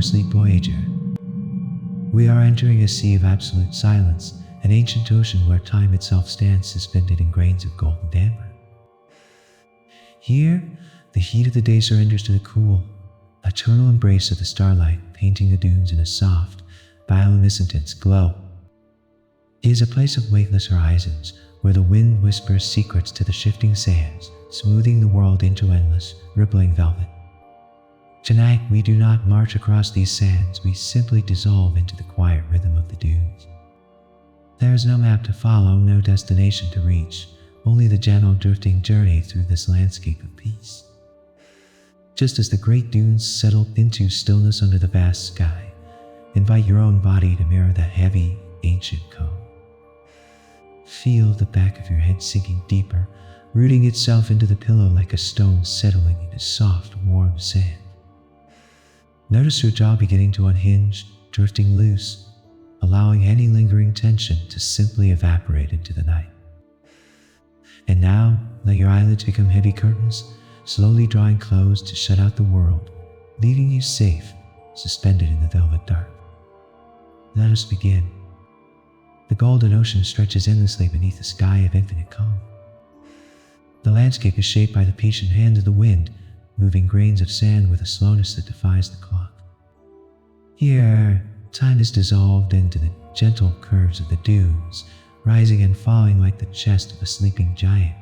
hypersleep voyager. We are entering a sea of absolute silence, an ancient ocean where time itself stands suspended in grains of golden amber. Here, the heat of the day surrenders to the cool, eternal embrace of the starlight, painting the dunes in a soft, bioluminescent glow. It is a place of weightless horizons, where the wind whispers secrets to the shifting sands, smoothing the world into endless, rippling velvet. Tonight, we do not march across these sands, we simply dissolve into the quiet rhythm of the dunes. There is no map to follow, no destination to reach, only the gentle drifting journey through this landscape of peace. Just as the great dunes settle into stillness under the vast sky, invite your own body to mirror the heavy, ancient calm. Feel the back of your head sinking deeper, rooting itself into the pillow like a stone settling into soft, warm sand. Notice your jaw beginning to unhinge, drifting loose, allowing any lingering tension to simply evaporate into the night. And now, let your eyelids become heavy curtains, slowly drawing closed to shut out the world, leaving you safe, suspended in the velvet dark. Let us begin. The golden ocean stretches endlessly beneath a sky of infinite calm. The landscape is shaped by the patient hand of the wind, moving grains of sand with a slowness that defies the clock. Here, time is dissolved into the gentle curves of the dunes, rising and falling like the chest of a sleeping giant.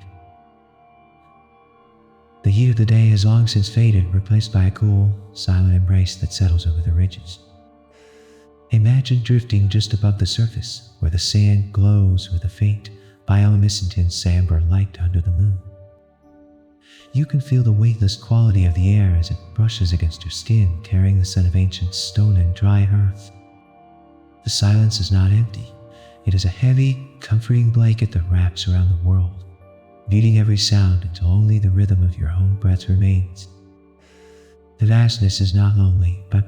The heat of the day has long since faded, replaced by a cool, silent embrace that settles over the ridges. Imagine drifting just above the surface, where the sand glows with a faint, bioluminescent amber light under the moon. You can feel the weightless quality of the air as it brushes against your skin, carrying the scent of ancient stone and dry earth. The silence is not empty. It is a heavy, comforting blanket that wraps around the world, muting every sound until only the rhythm of your own breath remains. The vastness is not lonely, but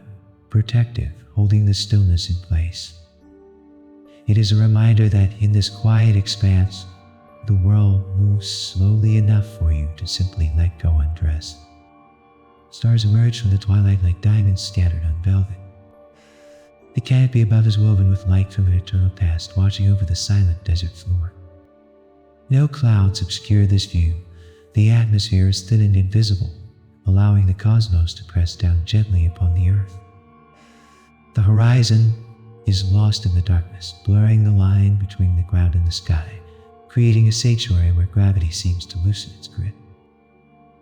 protective, holding the stillness in place. It is a reminder that in this quiet expanse, the world moves slowly enough for you to simply let go and rest. Stars emerge from the twilight like diamonds scattered on velvet. The canopy above is woven with light from an eternal past, watching over the silent desert floor. No clouds obscure this view. The atmosphere is thin and invisible, allowing the cosmos to press down gently upon the earth. The horizon is lost in the darkness, blurring the line between the ground and the sky, creating a sanctuary where gravity seems to loosen its grip.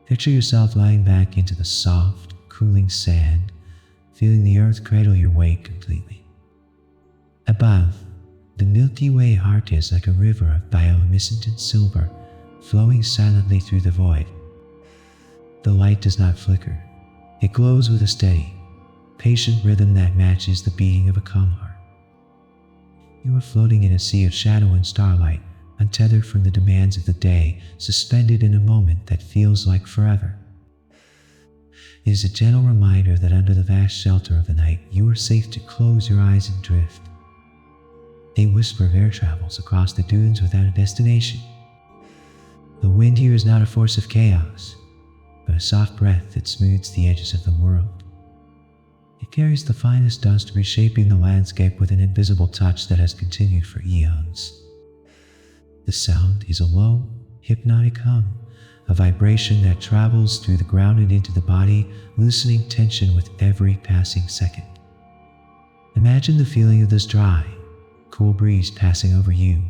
Picture yourself lying back into the soft, cooling sand, feeling the earth cradle your weight completely. Above, the Milky Way heart is like a river of bioluminescent silver, flowing silently through the void. The light does not flicker. It glows with a steady, patient rhythm that matches the beating of a calm heart. You are floating in a sea of shadow and starlight, untethered from the demands of the day, suspended in a moment that feels like forever. It is a gentle reminder that under the vast shelter of the night, you are safe to close your eyes and drift. A whisper of air travels across the dunes without a destination. The wind here is not a force of chaos, but a soft breath that smooths the edges of the world. It carries the finest dust, reshaping the landscape with an invisible touch that has continued for eons. The sound is a low, hypnotic hum, a vibration that travels through the ground and into the body, loosening tension with every passing second. Imagine the feeling of this dry, cool breeze passing over you,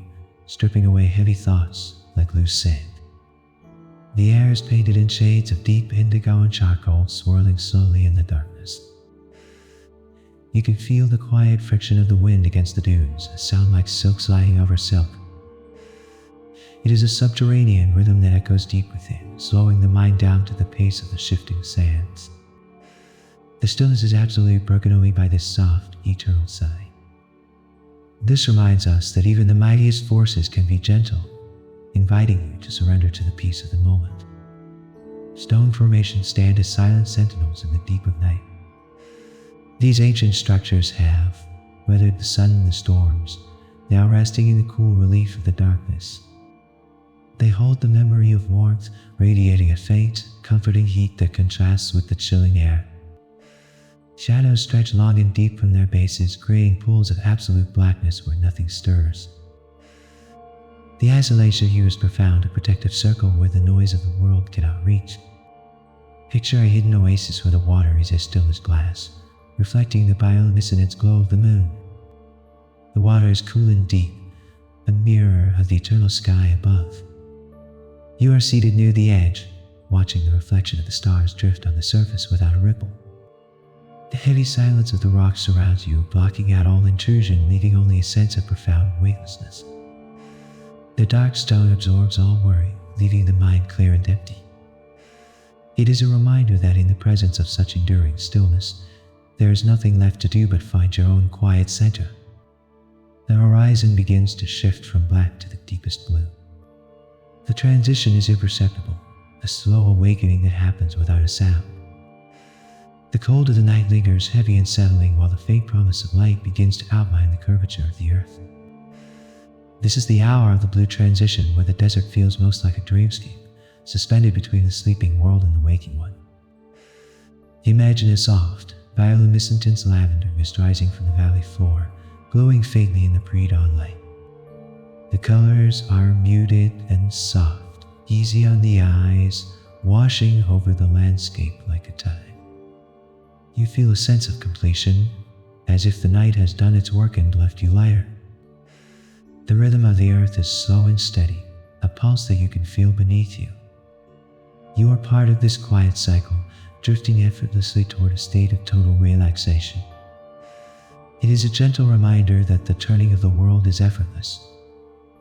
stripping away heavy thoughts like loose sand. The air is painted in shades of deep indigo and charcoal, swirling slowly in the darkness. You can feel the quiet friction of the wind against the dunes, a sound like silk sliding over silk. It is a subterranean rhythm that echoes deep within, slowing the mind down to the pace of the shifting sands. The stillness is absolutely broken only by this soft, eternal sigh. This reminds us that even the mightiest forces can be gentle, inviting you to surrender to the peace of the moment. Stone formations stand as silent sentinels in the deep of night. These ancient structures have weathered the sun and the storms, now resting in the cool relief of the darkness. They hold the memory of warmth, radiating a faint, comforting heat that contrasts with the chilling air. Shadows stretch long and deep from their bases, creating pools of absolute blackness where nothing stirs. The isolation here is profound, a protective circle where the noise of the world cannot reach. Picture a hidden oasis where the water is as still as glass, reflecting the bioluminescent glow of the moon. The water is cool and deep, a mirror of the eternal sky above. You are seated near the edge, watching the reflection of the stars drift on the surface without a ripple. The heavy silence of the rocks surrounds you, blocking out all intrusion, leaving only a sense of profound weightlessness. The dark stone absorbs all worry, leaving the mind clear and empty. It is a reminder that in the presence of such enduring stillness, there is nothing left to do but find your own quiet center. The horizon begins to shift from black to the deepest blue. The transition is imperceptible, a slow awakening that happens without a sound. The cold of the night lingers heavy and settling while the faint promise of light begins to outline the curvature of the earth. This is the hour of the blue transition where the desert feels most like a dreamscape, suspended between the sleeping world and the waking one. Imagine a soft, bioluminescent tints lavender mist rising from the valley floor, glowing faintly in the pre-dawn light. The colors are muted and soft, easy on the eyes, washing over the landscape like a tide. You feel a sense of completion, as if the night has done its work and left you lighter. The rhythm of the earth is slow and steady, a pulse that you can feel beneath you. You are part of this quiet cycle, drifting effortlessly toward a state of total relaxation. It is a gentle reminder that the turning of the world is effortless,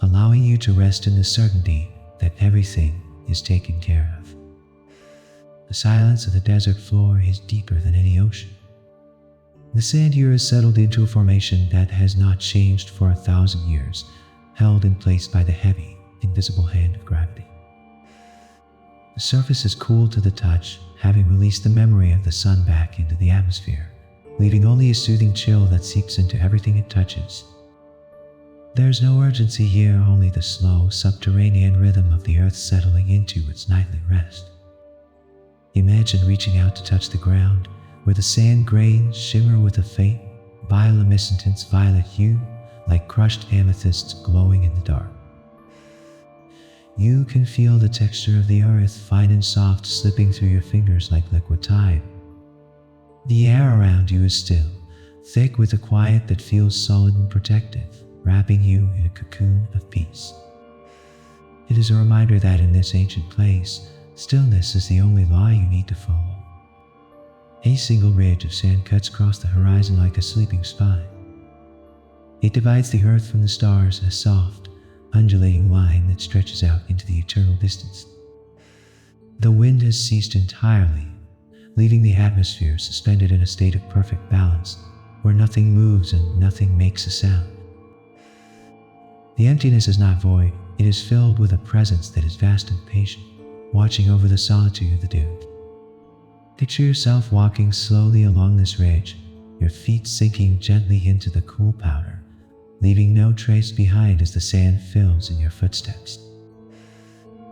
allowing you to rest in the certainty that everything is taken care of. The silence of the desert floor is deeper than any ocean. The sand here has settled into a formation that has not changed for 1,000 years, held in place by the heavy, invisible hand of gravity. The surface is cool to the touch, having released the memory of the sun back into the atmosphere, leaving only a soothing chill that seeps into everything it touches. There's no urgency here, only the slow, subterranean rhythm of the earth settling into its nightly rest. Imagine reaching out to touch the ground, where the sand grains shimmer with a faint, bioluminescent violet hue, like crushed amethysts glowing in the dark. You can feel the texture of the earth, fine and soft, slipping through your fingers like liquid tide. The air around you is still, thick with a quiet that feels solid and protective, wrapping you in a cocoon of peace. It is a reminder that in this ancient place, stillness is the only law you need to follow. A single ridge of sand cuts across the horizon like a sleeping spine. It divides the earth from the stars, a soft, undulating line that stretches out into the eternal distance. The wind has ceased entirely, leaving the atmosphere suspended in a state of perfect balance, where nothing moves and nothing makes a sound. The emptiness is not void, it is filled with a presence that is vast and patient, watching over the solitude of the dune. Picture yourself walking slowly along this ridge, your feet sinking gently into the cool powder, leaving no trace behind as the sand fills in your footsteps.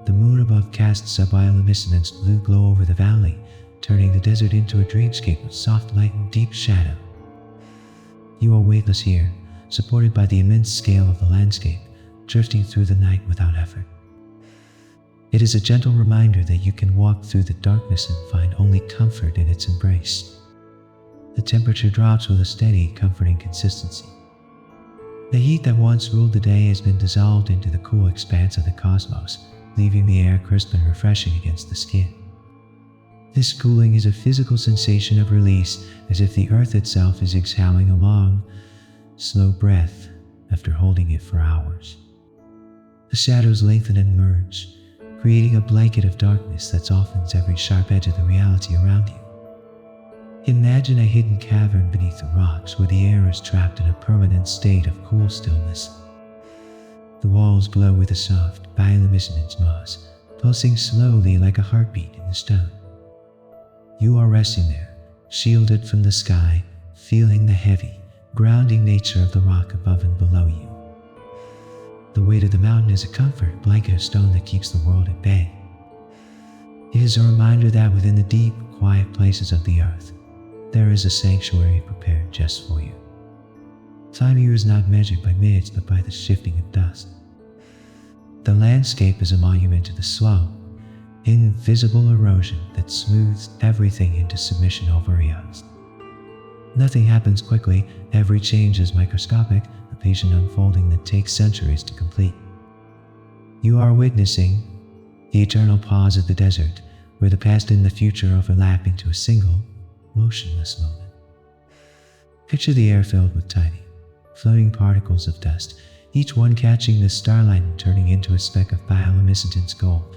The moon above casts a bioluminescent blue glow over the valley, turning the desert into a dreamscape of soft light and deep shadow. You are weightless here, supported by the immense scale of the landscape, drifting through the night without effort. It is a gentle reminder that you can walk through the darkness and find only comfort in its embrace. The temperature drops with a steady, comforting consistency. The heat that once ruled the day has been dissolved into the cool expanse of the cosmos, leaving the air crisp and refreshing against the skin. This cooling is a physical sensation of release, as if the earth itself is exhaling a long, slow breath after holding it for hours. The shadows lengthen and merge, creating a blanket of darkness that softens every sharp edge of the reality around you. Imagine a hidden cavern beneath the rocks where the air is trapped in a permanent state of cool stillness. The walls glow with a soft, bioluminescent moss, pulsing slowly like a heartbeat in the stone. You are resting there, shielded from the sky, feeling the heavy, grounding nature of the rock above and below you. The weight of the mountain is a comfort, blanket of stone that keeps the world at bay. It is a reminder that within the deep, quiet places of the earth, There is a sanctuary prepared just for you. Time here is not measured by minutes but by the shifting of dust. The landscape is a monument to the slow, invisible erosion that smooths everything into submission over eons. Nothing happens quickly, every change is microscopic, a patient unfolding that takes centuries to complete. You are witnessing the eternal pause of the desert, where the past and the future overlap into a single, motionless moment. Picture the air filled with tiny, floating particles of dust, each one catching the starlight and turning into a speck of bioluminescent gold.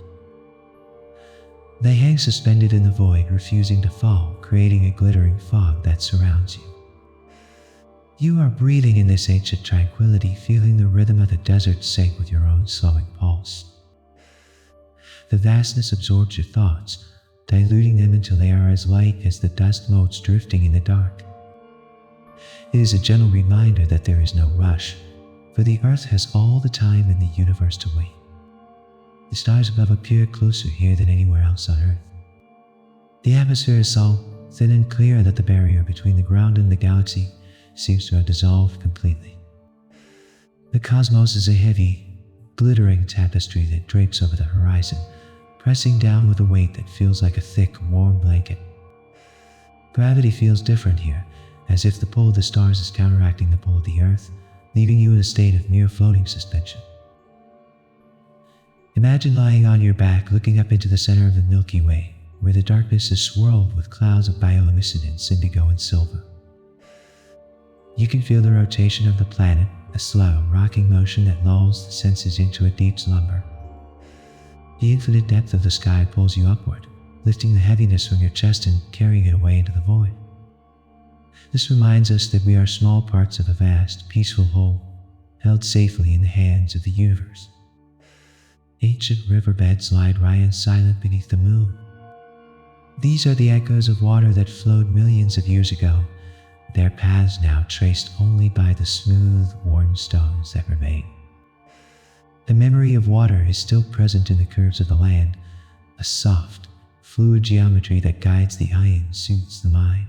They hang suspended in the void, refusing to fall, creating a glittering fog that surrounds you. You are breathing in this ancient tranquility, feeling the rhythm of the desert sync with your own slowing pulse. The vastness absorbs your thoughts, diluting them until they are as light as the dust motes drifting in the dark. It is a gentle reminder that there is no rush, for the earth has all the time in the universe to wait. The stars above appear closer here than anywhere else on Earth. The atmosphere is so thin and clear that the barrier between the ground and the galaxy seems to have dissolved completely. The cosmos is a heavy, glittering tapestry that drapes over the horizon, pressing down with a weight that feels like a thick, warm blanket. Gravity feels different here, as if the pull of the stars is counteracting the pull of the Earth, leaving you in a state of near floating suspension. Imagine lying on your back, looking up into the center of the Milky Way, where the darkness is swirled with clouds of bioluminescence, indigo and silver. You can feel the rotation of the planet, a slow, rocking motion that lulls the senses into a deep slumber. The infinite depth of the sky pulls you upward, lifting the heaviness from your chest and carrying it away into the void. This reminds us that we are small parts of a vast, peaceful whole, held safely in the hands of the universe. Ancient riverbeds lie dry and silent beneath the moon. These are the echoes of water that flowed millions of years ago, their paths now traced only by the smooth, worn stones that remain. The memory of water is still present in the curves of the land, a soft, fluid geometry that guides the eye and soothes the mind.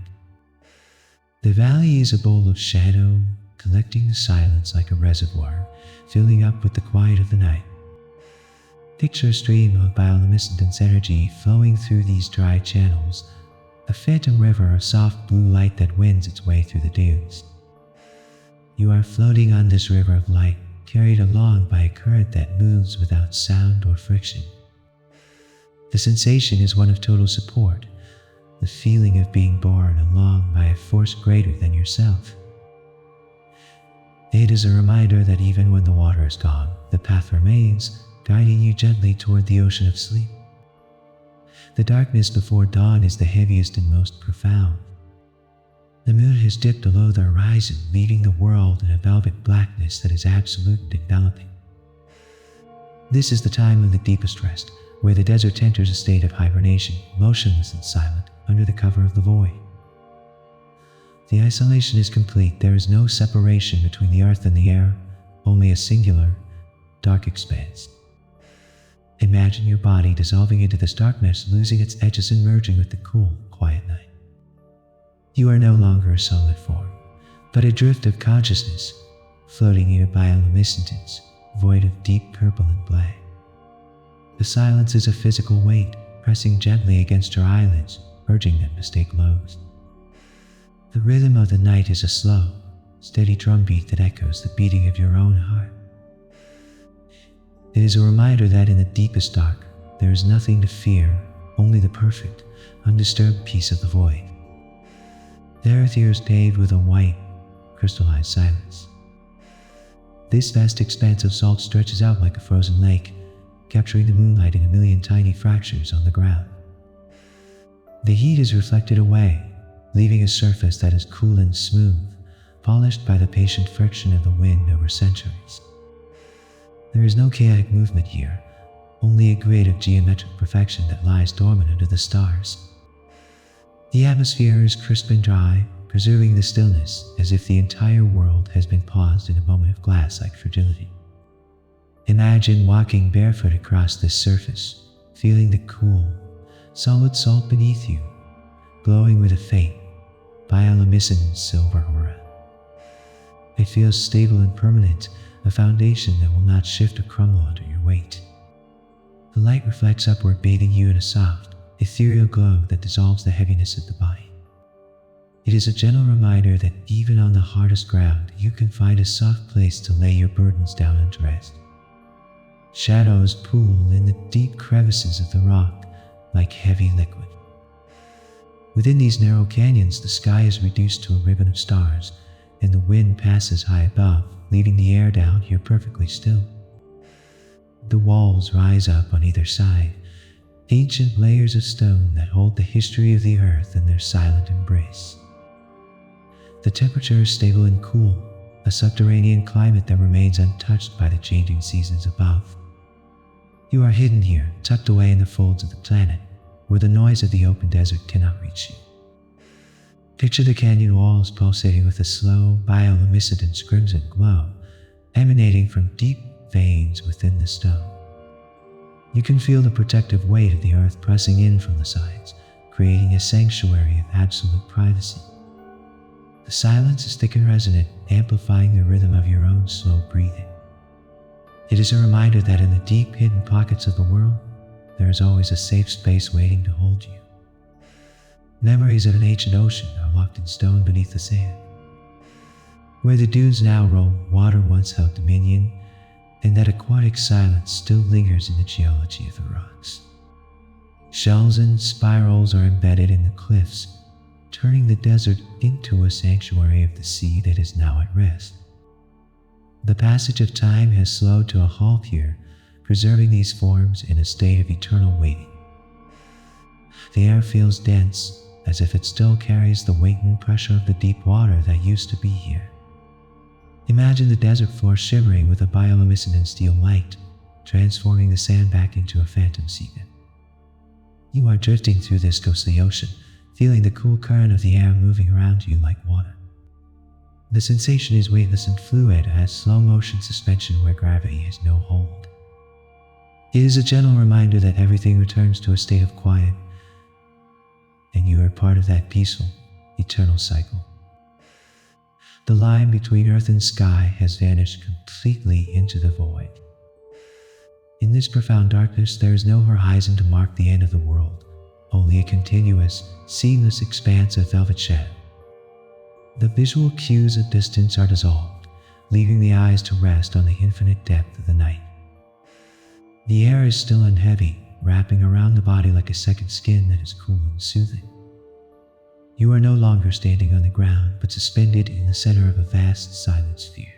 The valley is a bowl of shadow, collecting the silence like a reservoir, filling up with the quiet of the night. Picture a stream of bioluminescent energy flowing through these dry channels, a phantom river of soft blue light that wins its way through the dunes. You are floating on this river of light, carried along by a current that moves without sound or friction. The sensation is one of total support, the feeling of being borne along by a force greater than yourself. It is a reminder that even when the water is gone, the path remains, guiding you gently toward the ocean of sleep. The darkness before dawn is the heaviest and most profound. The moon has dipped below the horizon, leaving the world in a velvet blackness that is absolute and enveloping. This is the time of the deepest rest, where the desert enters a state of hibernation, motionless and silent, under the cover of the void. The isolation is complete. There is no separation between the earth and the air, only a singular, dark expanse. Imagine your body dissolving into this darkness, losing its edges and merging with the cool, quiet night. You are no longer a solid form, but a drift of consciousness, floating in a bioluminescence, void of deep purple and black. The silence is a physical weight, pressing gently against your eyelids, urging them to stay closed. The rhythm of the night is a slow, steady drumbeat that echoes the beating of your own heart. It is a reminder that in the deepest dark, there is nothing to fear, only the perfect, undisturbed peace of the void. The earth here is paved with a white, crystallized silence. This vast expanse of salt stretches out like a frozen lake, capturing the moonlight in a million tiny fractures on the ground. The heat is reflected away, leaving a surface that is cool and smooth, polished by the patient friction of the wind over centuries. There is no chaotic movement here, only a grid of geometric perfection that lies dormant under the stars. The atmosphere is crisp and dry, preserving the stillness as if the entire world has been paused in a moment of glass-like fragility. Imagine walking barefoot across this surface, feeling the cool, solid salt beneath you, glowing with a faint, bioluminescent silver aura. It feels stable and permanent, a foundation that will not shift or crumble under your weight. The light reflects upward, bathing you in a soft, ethereal glow that dissolves the heaviness of the body. It is a gentle reminder that even on the hardest ground, you can find a soft place to lay your burdens down and to rest. Shadows pool in the deep crevices of the rock like heavy liquid. Within these narrow canyons, the sky is reduced to a ribbon of stars, and the wind passes high above, leaving the air down here perfectly still. The walls rise up on either side, ancient layers of stone that hold the history of the earth in their silent embrace. The temperature is stable and cool, a subterranean climate that remains untouched by the changing seasons above. You are hidden here, tucked away in the folds of the planet, where the noise of the open desert cannot reach you. Picture the canyon walls pulsating with a slow, bioluminescent crimson glow, emanating from deep veins within the stone. You can feel the protective weight of the earth pressing in from the sides, creating a sanctuary of absolute privacy. The silence is thick and resonant, amplifying the rhythm of your own slow breathing. It is a reminder that in the deep hidden pockets of the world, there is always a safe space waiting to hold you. Memories of an ancient ocean are locked in stone beneath the sand. Where the dunes now roll, water once held dominion, and that aquatic silence still lingers in the geology of the rocks. Shells and spirals are embedded in the cliffs, turning the desert into a sanctuary of the sea that is now at rest. The passage of time has slowed to a halt here, preserving these forms in a state of eternal waiting. The air feels dense, as if it still carries the weight and pressure of the deep water that used to be here. Imagine the desert floor shivering with a bioluminescent steel light, transforming the sand back into a phantom seabed. You are drifting through this ghostly ocean, feeling the cool current of the air moving around you like water. The sensation is weightless and fluid, as slow-motion suspension where gravity has no hold. It is a gentle reminder that everything returns to a state of quiet, and you are part of that peaceful, eternal cycle. The line between earth and sky has vanished completely into the void. In this profound darkness, there is no horizon to mark the end of the world, only a continuous, seamless expanse of velvet shadow. The visual cues of distance are dissolved, leaving the eyes to rest on the infinite depth of the night. The air is still and heavy, wrapping around the body like a second skin that is cool and soothing. You are no longer standing on the ground, but suspended in the center of a vast silent sphere.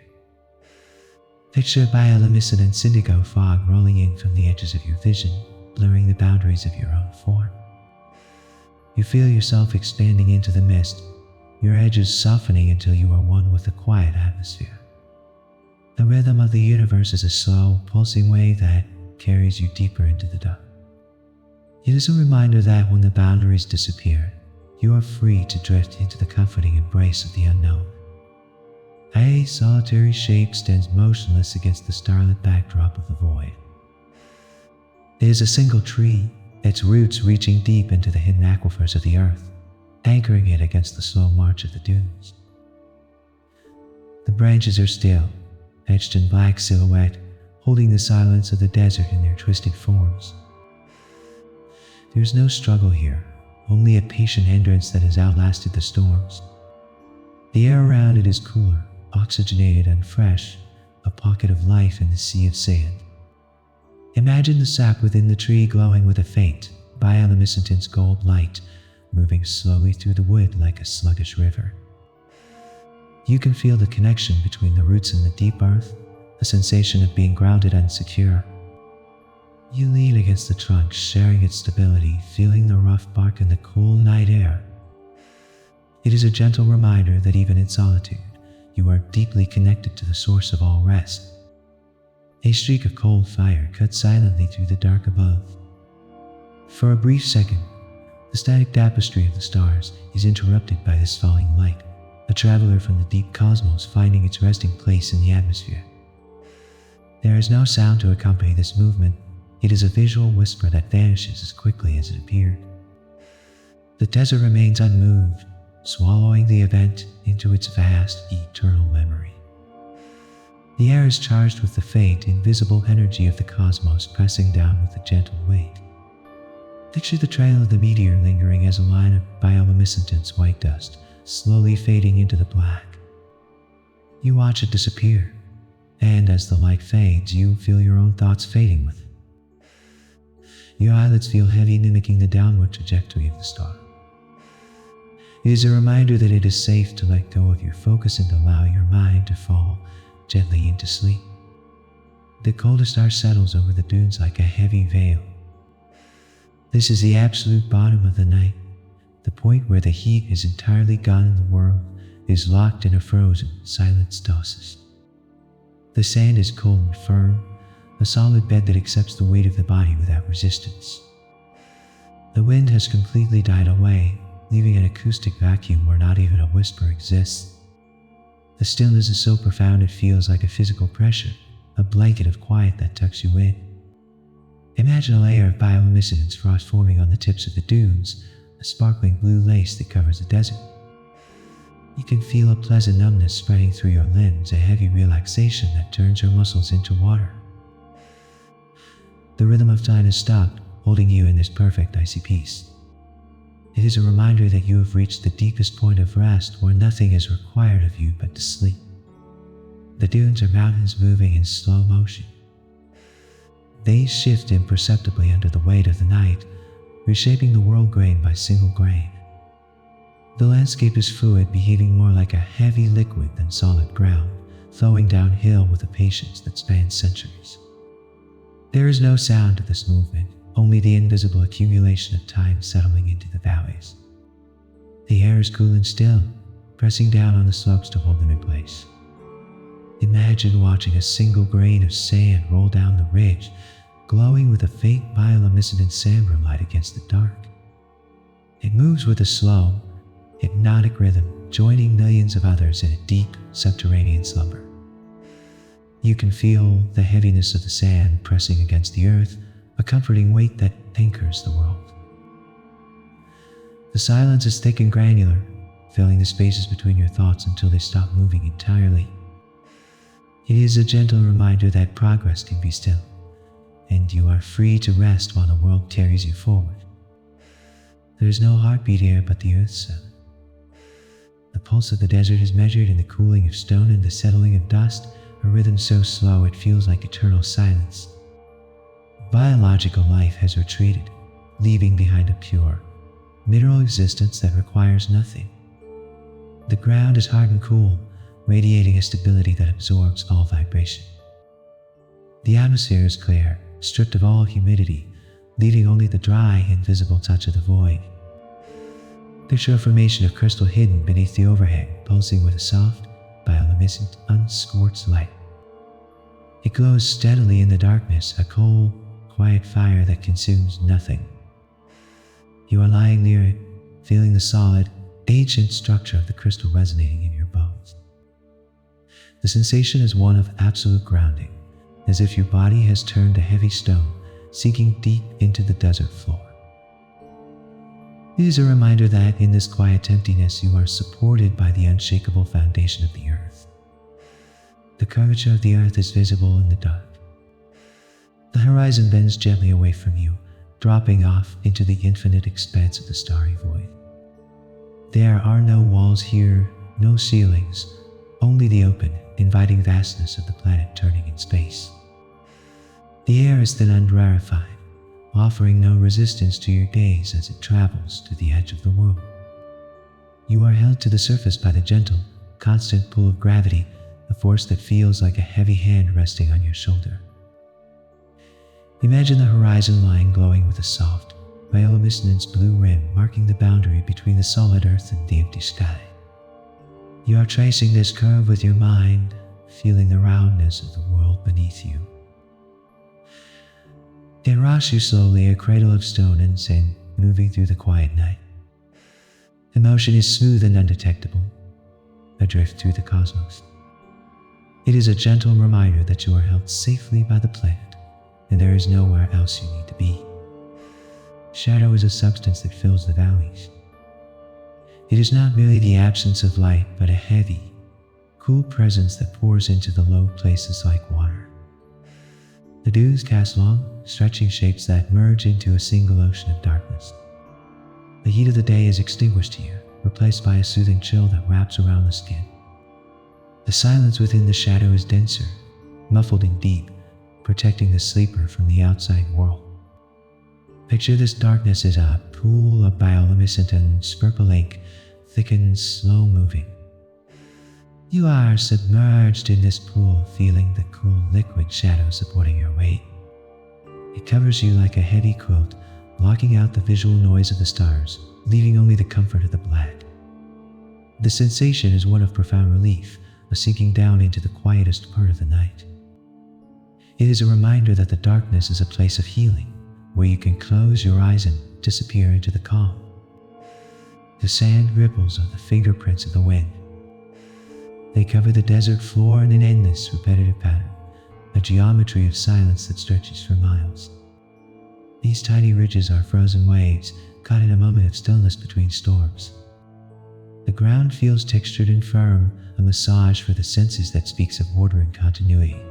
Picture bioluminescent indigo fog rolling in from the edges of your vision, blurring the boundaries of your own form. You feel yourself expanding into the mist, your edges softening until you are one with the quiet atmosphere. The rhythm of the universe is a slow, pulsing wave that carries you deeper into the dark. It is a reminder that when the boundaries disappear, you are free to drift into the comforting embrace of the unknown. A solitary shape stands motionless against the starlit backdrop of the void. It is a single tree, its roots reaching deep into the hidden aquifers of the earth, anchoring it against the slow march of the dunes. The branches are still, etched in black silhouette, holding the silence of the desert in their twisted forms. There is no struggle here, only a patient endurance that has outlasted the storms. The air around it is cooler, oxygenated and fresh, a pocket of life in the sea of sand. Imagine the sap within the tree glowing with a faint, bioluminescent gold light, moving slowly through the wood like a sluggish river. You can feel the connection between the roots and the deep earth, a sensation of being grounded and secure. You lean against the trunk, sharing its stability, feeling the rough bark in the cool night air. It is a gentle reminder that even in solitude, you are deeply connected to the source of all rest. A streak of cold fire cuts silently through the dark above. For a brief second, the static tapestry of the stars is interrupted by this falling light, a traveler from the deep cosmos finding its resting place in the atmosphere. There is no sound to accompany this movement. It is a visual whisper that vanishes as quickly as it appeared. The desert remains unmoved, swallowing the event into its vast, eternal memory. The air is charged with the faint, invisible energy of the cosmos pressing down with a gentle weight. Picture the trail of the meteor lingering as a line of bioluminescent white dust, slowly fading into the black. You watch it disappear, and as the light fades, you feel your own thoughts fading with it. Your eyelids feel heavy, mimicking the downward trajectory of the star. It is a reminder that it is safe to let go of your focus and allow your mind to fall gently into sleep. The colder star settles over the dunes like a heavy veil. This is the absolute bottom of the night, the point where the heat is entirely gone and the world is locked in a frozen, silent stasis. The sand is cold and firm, a solid bed that accepts the weight of the body without resistance. The wind has completely died away, leaving an acoustic vacuum where not even a whisper exists. The stillness is so profound it feels like a physical pressure, a blanket of quiet that tucks you in. Imagine a layer of bioluminescence frost forming on the tips of the dunes, a sparkling blue lace that covers the desert. You can feel a pleasant numbness spreading through your limbs, a heavy relaxation that turns your muscles into water. The rhythm of time has stopped, holding you in this perfect icy peace. It is a reminder that you have reached the deepest point of rest where nothing is required of you but to sleep. The dunes are mountains moving in slow motion. They shift imperceptibly under the weight of the night, reshaping the world grain by single grain. The landscape is fluid, behaving more like a heavy liquid than solid ground, flowing downhill with a patience that spans centuries. There is no sound to this movement, only the invisible accumulation of time settling into the valleys. The air is cool and still, pressing down on the slopes to hold them in place. Imagine watching a single grain of sand roll down the ridge, glowing with a faint bioluminescent samber light against the dark. It moves with a slow, hypnotic rhythm, joining millions of others in a deep, subterranean slumber. You can feel the heaviness of the sand pressing against the earth, a comforting weight that anchors the world. The silence is thick and granular, filling the spaces between your thoughts until they stop moving entirely. It is a gentle reminder that progress can be still, and you are free to rest while the world carries you forward. There is no heartbeat here but the earth's sound. The pulse of the desert is measured in the cooling of stone and the settling of dust, a rhythm so slow it feels like eternal silence. Biological life has retreated, leaving behind a pure, mineral existence that requires nothing. The ground is hard and cool, radiating a stability that absorbs all vibration. The atmosphere is clear, stripped of all humidity, leaving only the dry, invisible touch of the void. Picture a formation of crystal hidden beneath the overhang, pulsing with a soft, bioluminescent, unscorched light. It glows steadily in the darkness, a cold, quiet fire that consumes nothing. You are lying near it, feeling the solid, ancient structure of the crystal resonating in your bones. The sensation is one of absolute grounding, as if your body has turned to heavy stone, sinking deep into the desert floor. It is a reminder that in this quiet emptiness you are supported by the unshakable foundation of the earth. The curvature of the earth is visible in the dark. The horizon bends gently away from you, dropping off into the infinite expanse of the starry void. There are no walls here, no ceilings, only the open, inviting vastness of the planet turning in space. The air is thin and rarefied, offering no resistance to your gaze as it travels to the edge of the world. You are held to the surface by the gentle, constant pull of gravity, a force that feels like a heavy hand resting on your shoulder. Imagine the horizon line glowing with a soft, bioluminescent blue rim marking the boundary between the solid earth and the empty sky. You are tracing this curve with your mind, feeling the roundness of the world beneath you. It rocks you slowly, a cradle of stone and sand moving through the quiet night. The motion is smooth and undetectable, adrift through the cosmos. It is a gentle reminder that you are held safely by the planet, and there is nowhere else you need to be. Shadow is a substance that fills the valleys. It is not merely the absence of light, but a heavy, cool presence that pours into the low places like water. The dunes cast long, stretching shapes that merge into a single ocean of darkness. The heat of the day is extinguished here, replaced by a soothing chill that wraps around the skin. The silence within the shadow is denser, muffled and deep, protecting the sleeper from the outside world. Picture this darkness as a pool of bioluminescent and purple ink, thick and slow moving. You are submerged in this pool, feeling the cool liquid shadow supporting your weight. It covers you like a heavy quilt, blocking out the visual noise of the stars, leaving only the comfort of the black. The sensation is one of profound relief, a sinking down into the quietest part of the night. It is a reminder that the darkness is a place of healing, where you can close your eyes and disappear into the calm. The sand ripples are the fingerprints of the wind. They cover the desert floor in an endless, repetitive pattern, a geometry of silence that stretches for miles. These tiny ridges are frozen waves, caught in a moment of stillness between storms. The ground feels textured and firm, a massage for the senses that speaks of order and continuity.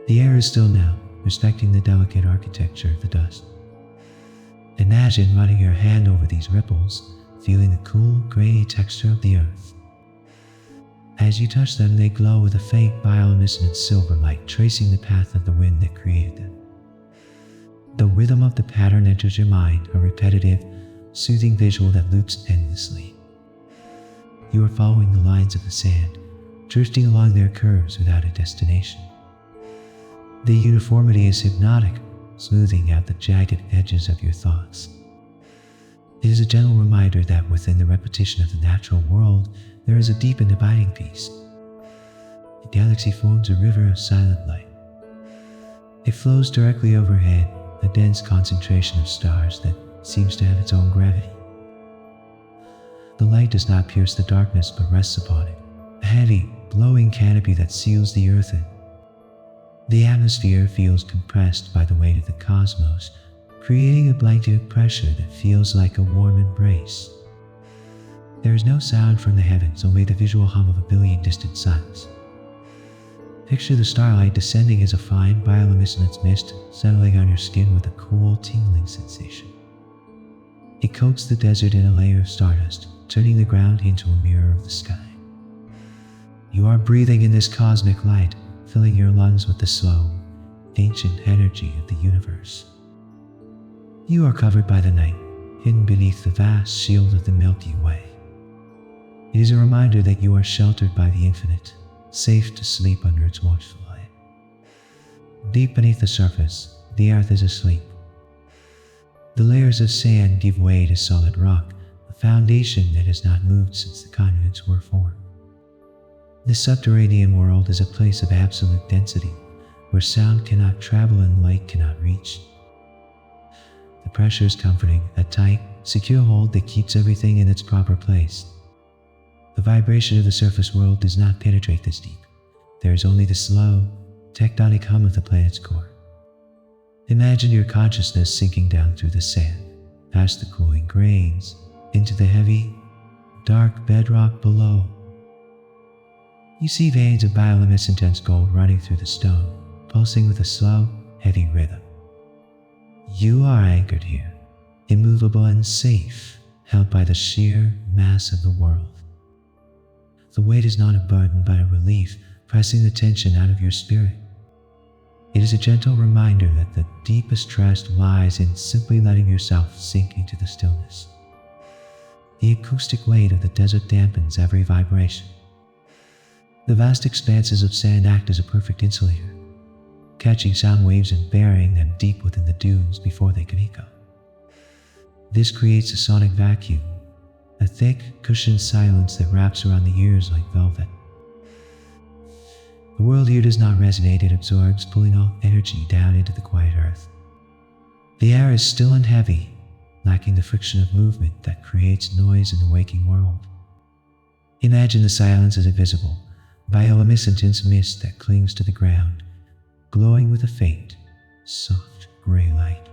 The air is still now, respecting the delicate architecture of the dust. Imagine running your hand over these ripples, feeling the cool, gray texture of the earth. As you touch them, they glow with a faint bioluminescent silver light, tracing the path of the wind that created them. The rhythm of the pattern enters your mind, a repetitive, soothing visual that loops endlessly. You are following the lines of the sand, drifting along their curves without a destination. The uniformity is hypnotic, smoothing out the jagged edges of your thoughts. It is a gentle reminder that within the repetition of the natural world, there is a deep and abiding peace. The galaxy forms a river of silent light. It flows directly overhead, a dense concentration of stars that seems to have its own gravity. The light does not pierce the darkness but rests upon it, a heavy, glowing canopy that seals the earth in. The atmosphere feels compressed by the weight of the cosmos, creating a blanket of pressure that feels like a warm embrace. There is no sound from the heavens, only the visual hum of a billion distant suns. Picture the starlight descending as a fine bioluminescent mist, settling on your skin with a cool, tingling sensation. It coats the desert in a layer of stardust, turning the ground into a mirror of the sky. You are breathing in this cosmic light, filling your lungs with the slow, ancient energy of the universe. You are covered by the night, hidden beneath the vast shield of the Milky Way. It is a reminder that you are sheltered by the infinite, safe to sleep under its watchful eye. Deep beneath the surface, the earth is asleep. The layers of sand give way to solid rock, a foundation that has not moved since the continents were formed. The subterranean world is a place of absolute density, where sound cannot travel and light cannot reach. The pressure is comforting, a tight, secure hold that keeps everything in its proper place. The vibration of the surface world does not penetrate this deep. There is only the slow, tectonic hum of the planet's core. Imagine your consciousness sinking down through the sand, past the cooling grains, into the heavy, dark bedrock below. You see veins of bioluminescent dense gold running through the stone, pulsing with a slow, heavy rhythm. You are anchored here, immovable and safe, held by the sheer mass of the world. The weight is not a burden but a relief, pressing the tension out of your spirit. It is a gentle reminder that the deepest trust lies in simply letting yourself sink into the stillness. The acoustic weight of the desert dampens every vibration. The vast expanses of sand act as a perfect insulator, catching sound waves and burying them deep within the dunes before they can echo. This creates a sonic vacuum, a thick, cushioned silence that wraps around the ears like velvet. The world here does not resonate, it absorbs, pulling all energy down into the quiet earth. The air is still and heavy, lacking the friction of movement that creates noise in the waking world. Imagine the silence as invisible, bioluminescent mist that clings to the ground, glowing with a faint, soft gray light.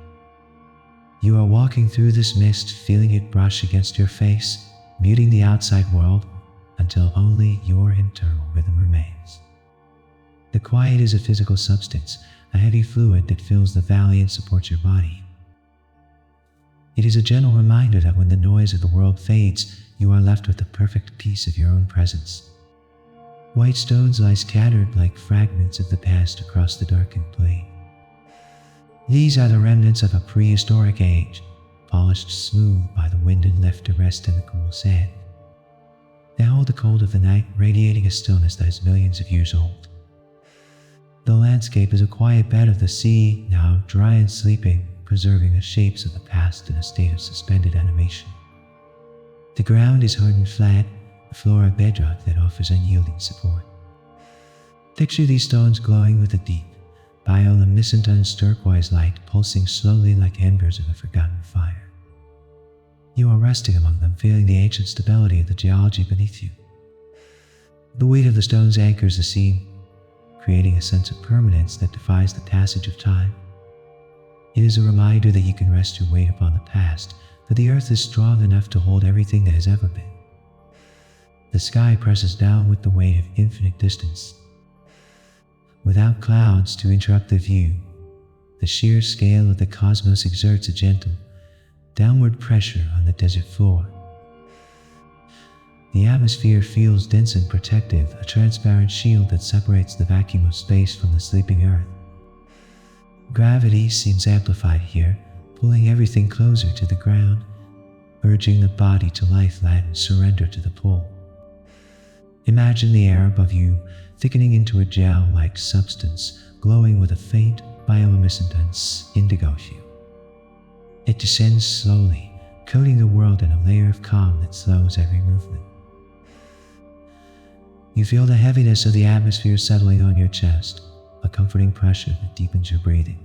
You are walking through this mist, feeling it brush against your face, muting the outside world until only your internal rhythm remains. The quiet is a physical substance, a heavy fluid that fills the valley and supports your body. It is a gentle reminder that when the noise of the world fades, you are left with the perfect peace of your own presence. White stones lie scattered like fragments of the past across the darkened plain. These are the remnants of a prehistoric age, polished smooth by the wind and left to rest in the cool sand. They hold the cold of the night, radiating a stillness that is millions of years old. The landscape is a quiet bed of the sea, now dry and sleeping, preserving the shapes of the past in a state of suspended animation. The ground is hard and flat, a floor of bedrock that offers unyielding support. Picture these stones glowing with a deep, bioluminescent turquoise light pulsing slowly like embers of a forgotten fire. You are resting among them, feeling the ancient stability of the geology beneath you. The weight of the stones anchors the scene, creating a sense of permanence that defies the passage of time. It is a reminder that you can rest your weight upon the past, that the earth is strong enough to hold everything that has ever been. The sky presses down with the weight of infinite distance. Without clouds to interrupt the view, the sheer scale of the cosmos exerts a gentle, downward pressure on the desert floor. The atmosphere feels dense and protective, a transparent shield that separates the vacuum of space from the sleeping earth. Gravity seems amplified here, pulling everything closer to the ground, urging the body to lie flat and surrender to the pull. Imagine the air above you thickening into a gel-like substance, glowing with a faint bioluminescent indigo hue. It descends slowly, coating the world in a layer of calm that slows every movement. You feel the heaviness of the atmosphere settling on your chest, a comforting pressure that deepens your breathing.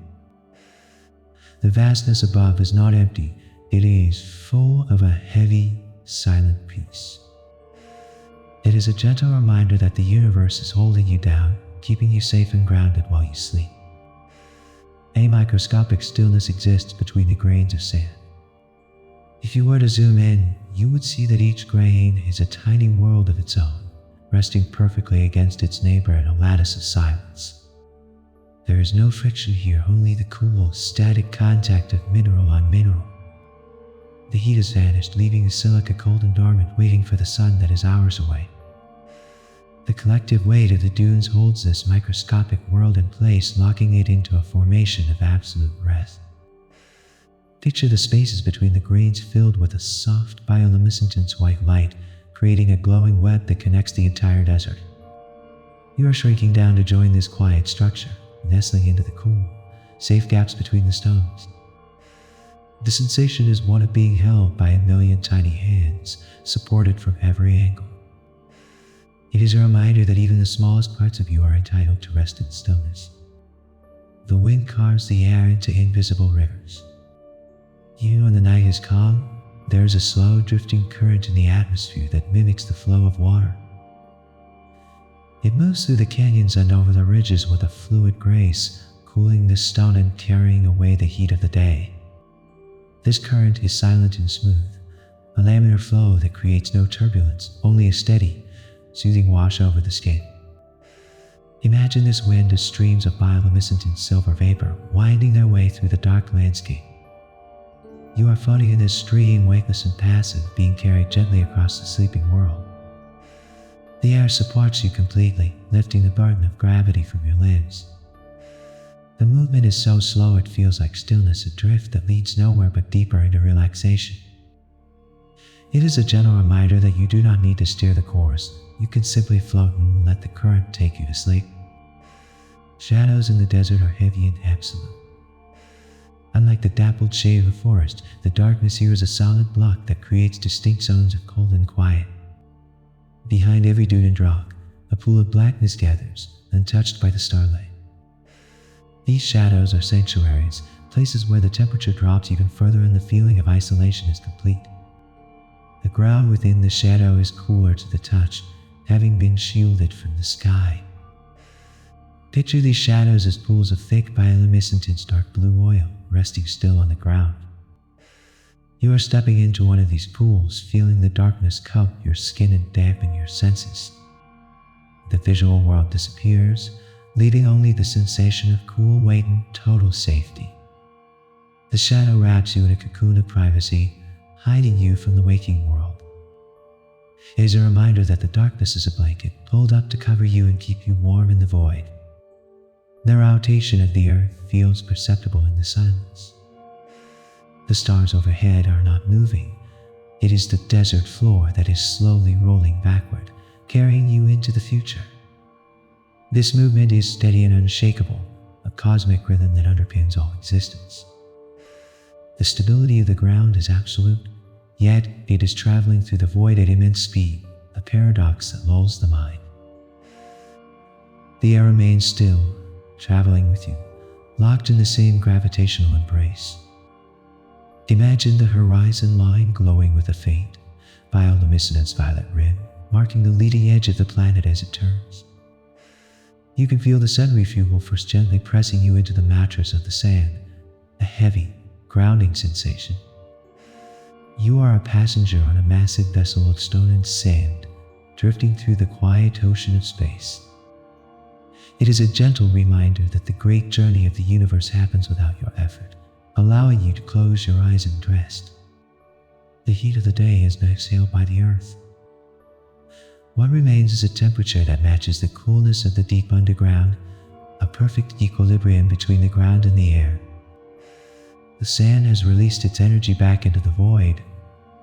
The vastness above is not empty, it is full of a heavy, silent peace. It is a gentle reminder that the universe is holding you down, keeping you safe and grounded while you sleep. A microscopic stillness exists between the grains of sand. If you were to zoom in, you would see that each grain is a tiny world of its own, resting perfectly against its neighbor in a lattice of silence. There is no friction here, only the cool, static contact of mineral on mineral. The heat has vanished, leaving the silica cold and dormant, waiting for the sun that is hours away. The collective weight of the dunes holds this microscopic world in place, locking it into a formation of absolute rest. Picture the spaces between the grains filled with a soft bioluminescent white light, creating a glowing web that connects the entire desert. You are shrinking down to join this quiet structure, nestling into the cool, safe gaps between the stones. The sensation is one of being held by a million tiny hands, supported from every angle. It is a reminder that even the smallest parts of you are entitled to rest and stillness. The wind carves the air into invisible rivers. Even when the night is calm, there is a slow drifting current in the atmosphere that mimics the flow of water. It moves through the canyons and over the ridges with a fluid grace, cooling the stone and carrying away the heat of the day. This current is silent and smooth, a laminar flow that creates no turbulence, only a steady, soothing wash over the skin. Imagine this wind as streams of bioluminescent silver vapor winding their way through the dark landscape. You are floating in this stream, weightless and passive, being carried gently across the sleeping world. The air supports you completely, lifting the burden of gravity from your limbs. The movement is so slow it feels like stillness, a drift that leads nowhere but deeper into relaxation. It is a gentle reminder that you do not need to steer the course. You can simply float and let the current take you to sleep. Shadows in the desert are heavy and absolute. Unlike the dappled shade of the forest, the darkness here is a solid block that creates distinct zones of cold and quiet. Behind every dune and rock, a pool of blackness gathers, untouched by the starlight. These shadows are sanctuaries, places where the temperature drops even further and the feeling of isolation is complete. The ground within the shadow is cooler to the touch, having been shielded from the sky. Picture these shadows as pools of thick bioluminescent dark blue oil resting still on the ground. You are stepping into one of these pools, feeling the darkness cup your skin and dampen your senses. The visual world disappears, leaving only the sensation of cool weight and total safety. The shadow wraps you in a cocoon of privacy, hiding you from the waking world. It is a reminder that the darkness is a blanket pulled up to cover you and keep you warm in the void. The rotation of the earth feels perceptible in the silence. The stars overhead are not moving. It is the desert floor that is slowly rolling backward, carrying you into the future. This movement is steady and unshakable, a cosmic rhythm that underpins all existence. The stability of the ground is absolute, yet it is traveling through the void at immense speed, a paradox that lulls the mind. The air remains still, traveling with you, locked in the same gravitational embrace. Imagine the horizon line glowing with a faint, bioluminescent violet rim, marking the leading edge of the planet as it turns. You can feel the centrifugal force gently pressing you into the mattress of the sand, a heavy, grounding sensation. You are a passenger on a massive vessel of stone and sand, drifting through the quiet ocean of space. It is a gentle reminder that the great journey of the universe happens without your effort, allowing you to close your eyes and rest. The heat of the day has been exhaled by the earth. What remains is a temperature that matches the coolness of the deep underground, a perfect equilibrium between the ground and the air. The sand has released its energy back into the void,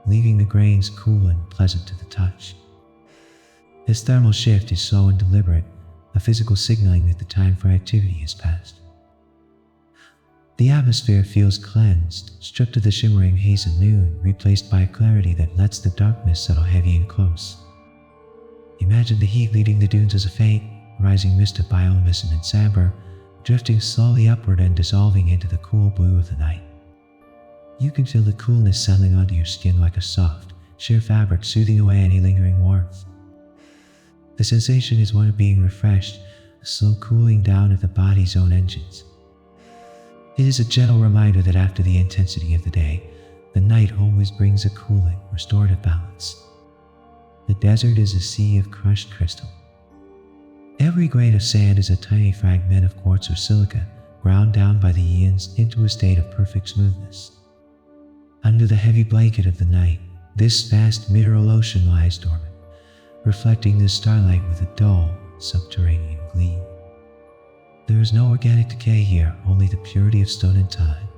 leaving the grains cool and pleasant to the touch. This thermal shift is slow and deliberate, a physical signaling that the time for activity has passed. The atmosphere feels cleansed, stripped of the shimmering haze of noon, replaced by a clarity that lets the darkness settle heavy and close. Imagine the heat leading the dunes as a faint, rising mist of bioluminescent amber, drifting slowly upward and dissolving into the cool blue of the night. You can feel the coolness settling onto your skin like a soft, sheer fabric, soothing away any lingering warmth. The sensation is one of being refreshed, a slow cooling down of the body's own engines. It is a gentle reminder that after the intensity of the day, the night always brings a cooling, restorative balance. The desert is a sea of crushed crystal. Every grain of sand is a tiny fragment of quartz or silica, ground down by the eons into a state of perfect smoothness. Under the heavy blanket of the night, this vast mineral ocean lies dormant, reflecting the starlight with a dull, subterranean gleam. There is no organic decay here, only the purity of stone and time.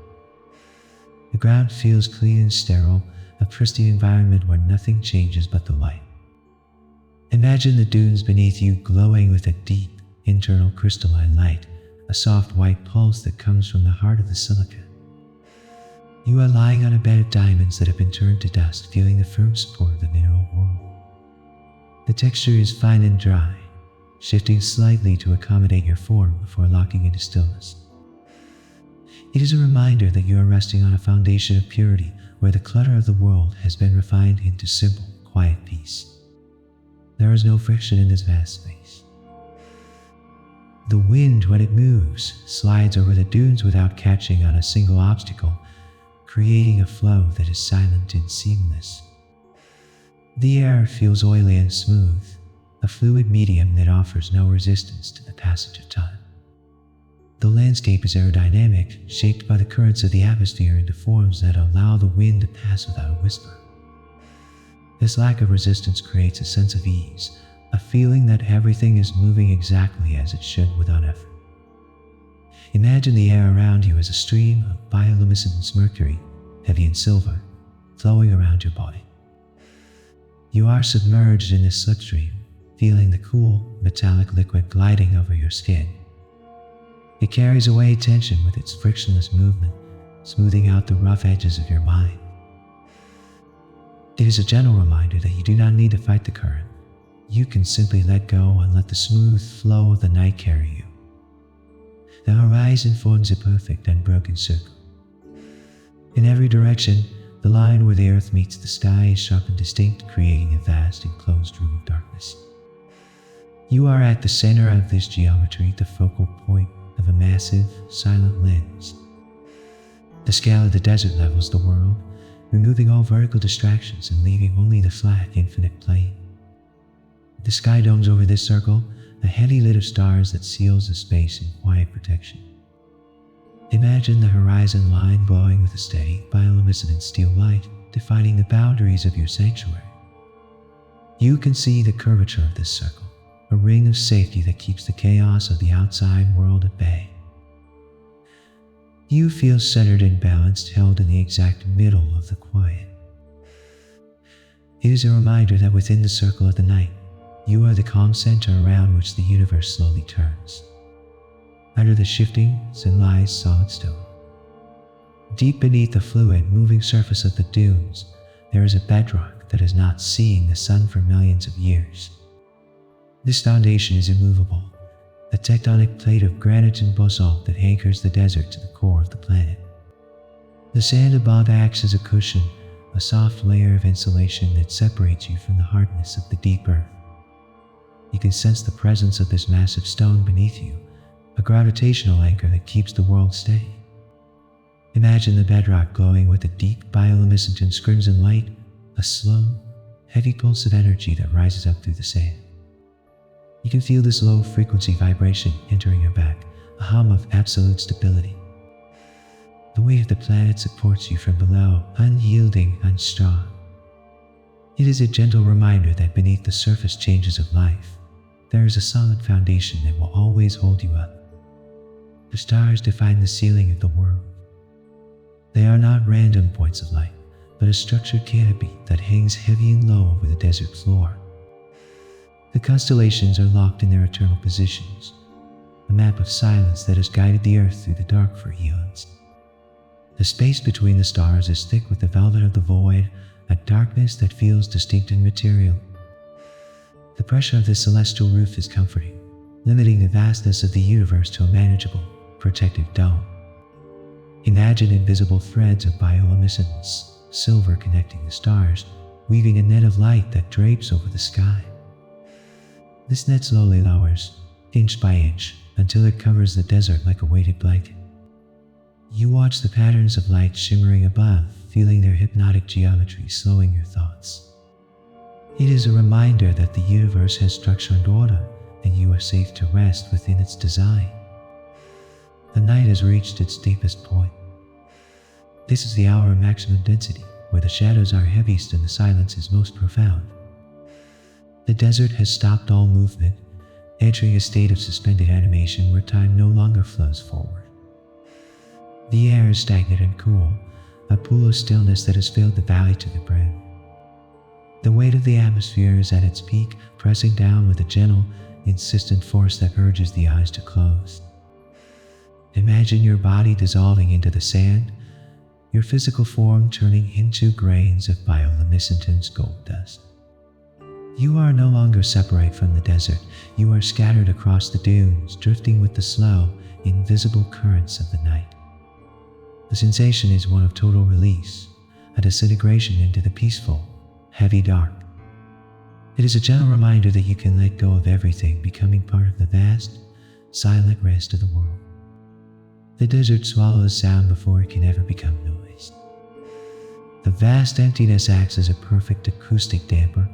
The ground feels clean and sterile, a pristine environment where nothing changes but the light. Imagine the dunes beneath you glowing with a deep, internal crystalline light, a soft white pulse that comes from the heart of the silica. You are lying on a bed of diamonds that have been turned to dust, feeling the firm support of the mineral world. The texture is fine and dry, shifting slightly to accommodate your form before locking into stillness. It is a reminder that you are resting on a foundation of purity where the clutter of the world has been refined into simple, quiet peace. There is no friction in this vast space. The wind, when it moves, slides over the dunes without catching on a single obstacle, creating a flow that is silent and seamless. The air feels oily and smooth, a fluid medium that offers no resistance to the passage of time. The landscape is aerodynamic, shaped by the currents of the atmosphere into forms that allow the wind to pass without a whisper. This lack of resistance creates a sense of ease, a feeling that everything is moving exactly as it should without effort. Imagine the air around you as a stream of bioluminescent mercury, heavy and silver, flowing around your body. You are submerged in this slipstream, feeling the cool, metallic liquid gliding over your skin. It carries away tension with its frictionless movement, smoothing out the rough edges of your mind. It is a gentle reminder that you do not need to fight the current. You can simply let go and let the smooth flow of the night carry you. The horizon forms a perfect unbroken circle. In every direction, the line where the earth meets the sky is sharp and distinct, creating a vast enclosed room of darkness. You are at the center of this geometry, the focal point of a massive, silent lens. The scale of the desert levels the world, removing all vertical distractions and leaving only the flat, infinite plane. The sky domes over this circle, a heavy lid of stars that seals the space in quiet protection. Imagine the horizon line glowing with a steady, bioluminescent steel light, defining the boundaries of your sanctuary. You can see the curvature of this circle, a ring of safety that keeps the chaos of the outside world at bay. You feel centered and balanced, held in the exact middle of the quiet. It is a reminder that within the circle of the night, you are the calm center around which the universe slowly turns. Under the shifting, lies solid stone. Deep beneath the fluid, moving surface of the dunes, there is a bedrock that has not seen the sun for millions of years. This foundation is immovable, a tectonic plate of granite and basalt that anchors the desert to the core of the planet. The sand above acts as a cushion, a soft layer of insulation that separates you from the hardness of the deep earth. You can sense the presence of this massive stone beneath you, a gravitational anchor that keeps the world steady. Imagine the bedrock glowing with a deep bioluminescent and crimson light, a slow, heavy pulse of energy that rises up through the sand. You can feel this low-frequency vibration entering your back, a hum of absolute stability. The weight of the planet supports you from below, unyielding and strong. It is a gentle reminder that beneath the surface changes of life, there is a solid foundation that will always hold you up. The stars define the ceiling of the world. They are not random points of light, but a structured canopy that hangs heavy and low over the desert floor. The constellations are locked in their eternal positions, a map of silence that has guided the earth through the dark for eons. The space between the stars is thick with the velvet of the void, a darkness that feels distinct and material. The pressure of this celestial roof is comforting, limiting the vastness of the universe to a manageable, protective dome. Imagine invisible threads of bioluminescence, silver connecting the stars, weaving a net of light that drapes over the sky. This net slowly lowers, inch by inch, until it covers the desert like a weighted blanket. You watch the patterns of light shimmering above, feeling their hypnotic geometry slowing your thoughts. It is a reminder that the universe has structure and order, and you are safe to rest within its design. The night has reached its deepest point. This is the hour of maximum density, where the shadows are heaviest and the silence is most profound. The desert has stopped all movement, entering a state of suspended animation where time no longer flows forward. The air is stagnant and cool, a pool of stillness that has filled the valley to the brim. The weight of the atmosphere is at its peak, pressing down with a gentle, insistent force that urges the eyes to close. Imagine your body dissolving into the sand, your physical form turning into grains of bioluminescent gold dust. You are no longer separate from the desert. You are scattered across the dunes, drifting with the slow, invisible currents of the night. The sensation is one of total release, a disintegration into the peaceful, heavy dark. It is a gentle reminder that you can let go of everything, becoming part of the vast, silent rest of the world. The desert swallows sound before it can ever become noise. The vast emptiness acts as a perfect acoustic damper,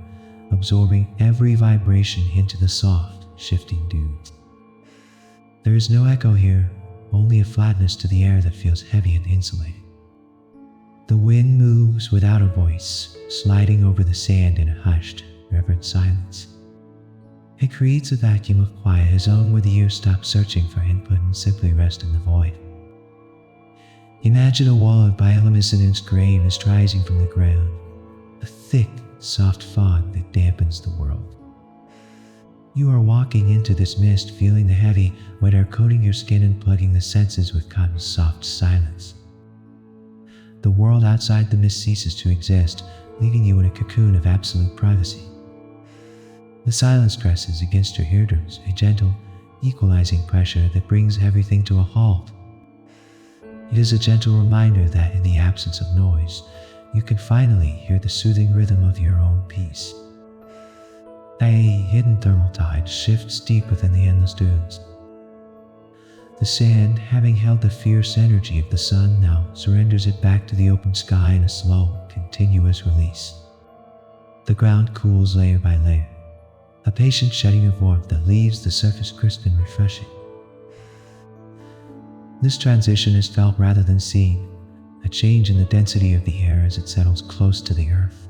absorbing every vibration into the soft, shifting dunes. There is no echo here, only a flatness to the air that feels heavy and insulated. The wind moves without a voice, sliding over the sand in a hushed, reverent silence. It creates a vacuum of quiet, a zone where the ear stops searching for input and simply rests in the void. Imagine a wall of bioluminescent grain is rising from the ground, a thick, soft fog that dampens the world. You are walking into this mist, feeling the heavy, wet air coating your skin and plugging the senses with cotton's soft silence. The world outside the mist ceases to exist, leaving you in a cocoon of absolute privacy. The silence presses against your eardrums, a gentle, equalizing pressure that brings everything to a halt. It is a gentle reminder that in the absence of noise, you can finally hear the soothing rhythm of your own peace. A hidden thermal tide shifts deep within the endless dunes. The sand, having held the fierce energy of the sun, now surrenders it back to the open sky in a slow, continuous release. The ground cools layer by layer, a patient shedding of warmth that leaves the surface crisp and refreshing. This transition is felt rather than seen, a change in the density of the air as it settles close to the earth.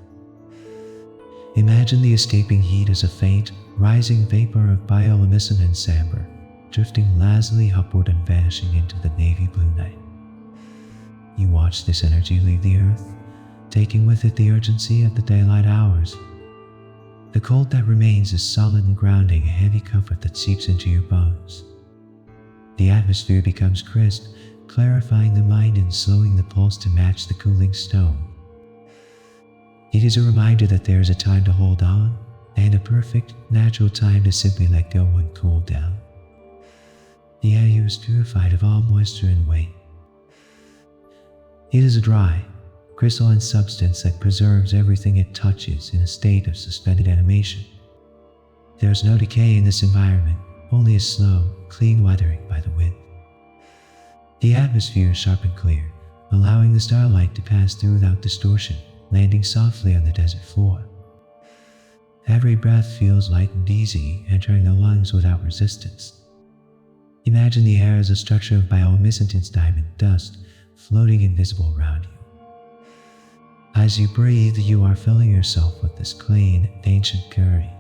Imagine the escaping heat as a faint, rising vapor of bioluminescent amber, drifting lazily upward and vanishing into the navy blue night. You watch this energy leave the earth, taking with it the urgency of the daylight hours. The cold that remains is solid and grounding, a heavy comfort that seeps into your bones. The atmosphere becomes crisp, clarifying the mind and slowing the pulse to match the cooling stone. It is a reminder that there is a time to hold on, and a perfect, natural time to simply let go and cool down. The air is purified of all moisture and weight. It is a dry, crystalline substance that preserves everything it touches in a state of suspended animation. There is no decay in this environment, only a slow, clean weathering by the wind. The atmosphere is sharp and clear, allowing the starlight to pass through without distortion, landing softly on the desert floor. Every breath feels light and easy, entering the lungs without resistance. Imagine the air as a structure of bioluminescent diamond dust, floating invisible around you. As you breathe, you are filling yourself with this clean, ancient purity.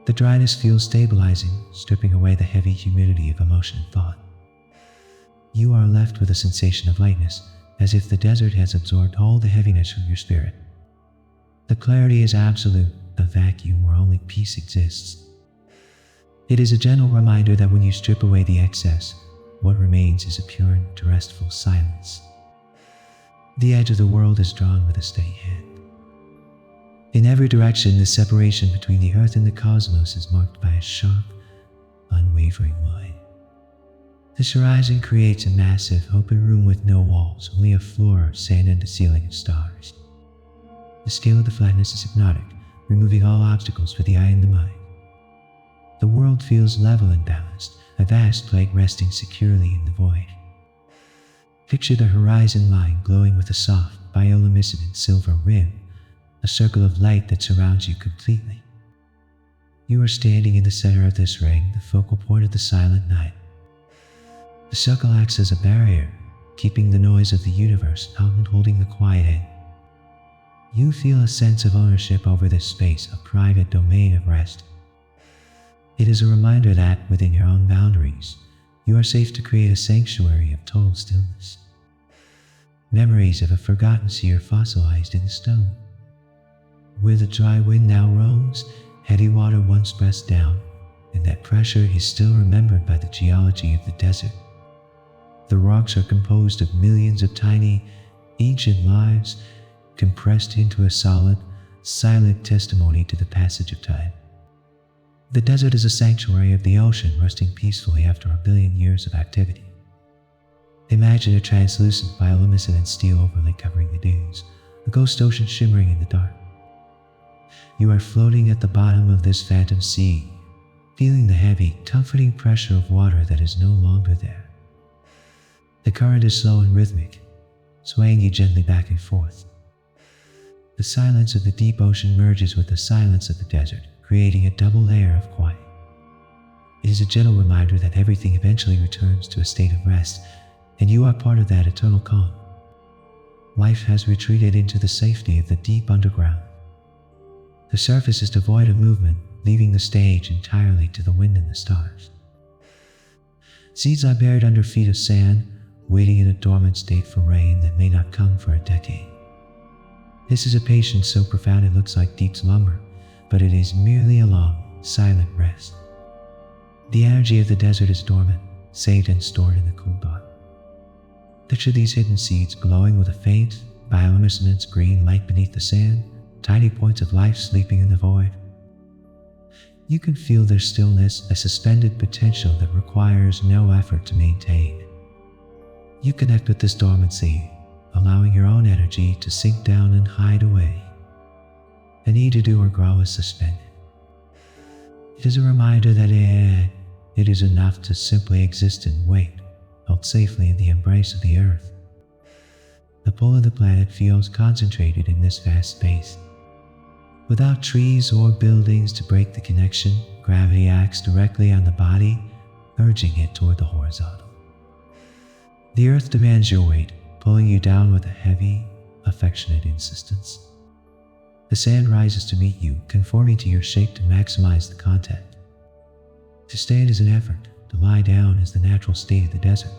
The dryness feels stabilizing, stripping away the heavy humidity of emotion and thought. You are left with a sensation of lightness, as if the desert has absorbed all the heaviness from your spirit. The clarity is absolute, a vacuum where only peace exists. It is a gentle reminder that when you strip away the excess, what remains is a pure and restful silence. The edge of the world is drawn with a steady hand. In every direction, the separation between the earth and the cosmos is marked by a sharp, unwavering line. This horizon creates a massive, open room with no walls, only a floor of sand and a ceiling of stars. The scale of the flatness is hypnotic, removing all obstacles for the eye and the mind. The world feels level and balanced, a vast plate resting securely in the void. Picture the horizon line glowing with a soft, bioluminescent silver rim, a circle of light that surrounds you completely. You are standing in the center of this ring, the focal point of the silent night. The circle acts as a barrier, keeping the noise of the universe out and holding the quiet in. You feel a sense of ownership over this space, a private domain of rest. It is a reminder that, within your own boundaries, you are safe to create a sanctuary of total stillness. Memories of a forgotten sea are fossilized in the stone. Where the dry wind now roams, heavy water once pressed down, and that pressure is still remembered by the geology of the desert. The rocks are composed of millions of tiny, ancient lives, compressed into a solid, silent testimony to the passage of time. The desert is a sanctuary of the ocean, resting peacefully after 1 billion years of activity. Imagine a translucent bioluminescent steel overlay covering the dunes, a ghost ocean shimmering in the dark. You are floating at the bottom of this phantom sea, feeling the heavy, comforting pressure of water that is no longer there. The current is slow and rhythmic, swaying you gently back and forth. The silence of the deep ocean merges with the silence of the desert, creating a double layer of quiet. It is a gentle reminder that everything eventually returns to a state of rest, and you are part of that eternal calm. Life has retreated into the safety of the deep underground. The surface is devoid of movement, leaving the stage entirely to the wind and the stars. Seeds are buried under feet of sand, waiting in a dormant state for rain that may not come for a decade. This is a patience so profound it looks like deep slumber, but it is merely a long, silent rest. The energy of the desert is dormant, saved and stored in the cool dark. Picture these hidden seeds glowing with a faint, bioluminescent green light beneath the sand, tiny points of life sleeping in the void. You can feel their stillness, a suspended potential that requires no effort to maintain. You connect with this dormancy, allowing your own energy to sink down and hide away. The need to do or grow is suspended. It is a reminder that It is enough to simply exist and wait, held safely in the embrace of the earth. The pull of the planet feels concentrated in this vast space. Without trees or buildings to break the connection, gravity acts directly on the body, urging it toward the horizontal. The earth demands your weight, pulling you down with a heavy, affectionate insistence. The sand rises to meet you, conforming to your shape to maximize the contact. To stand is an effort, to lie down is the natural state of the desert.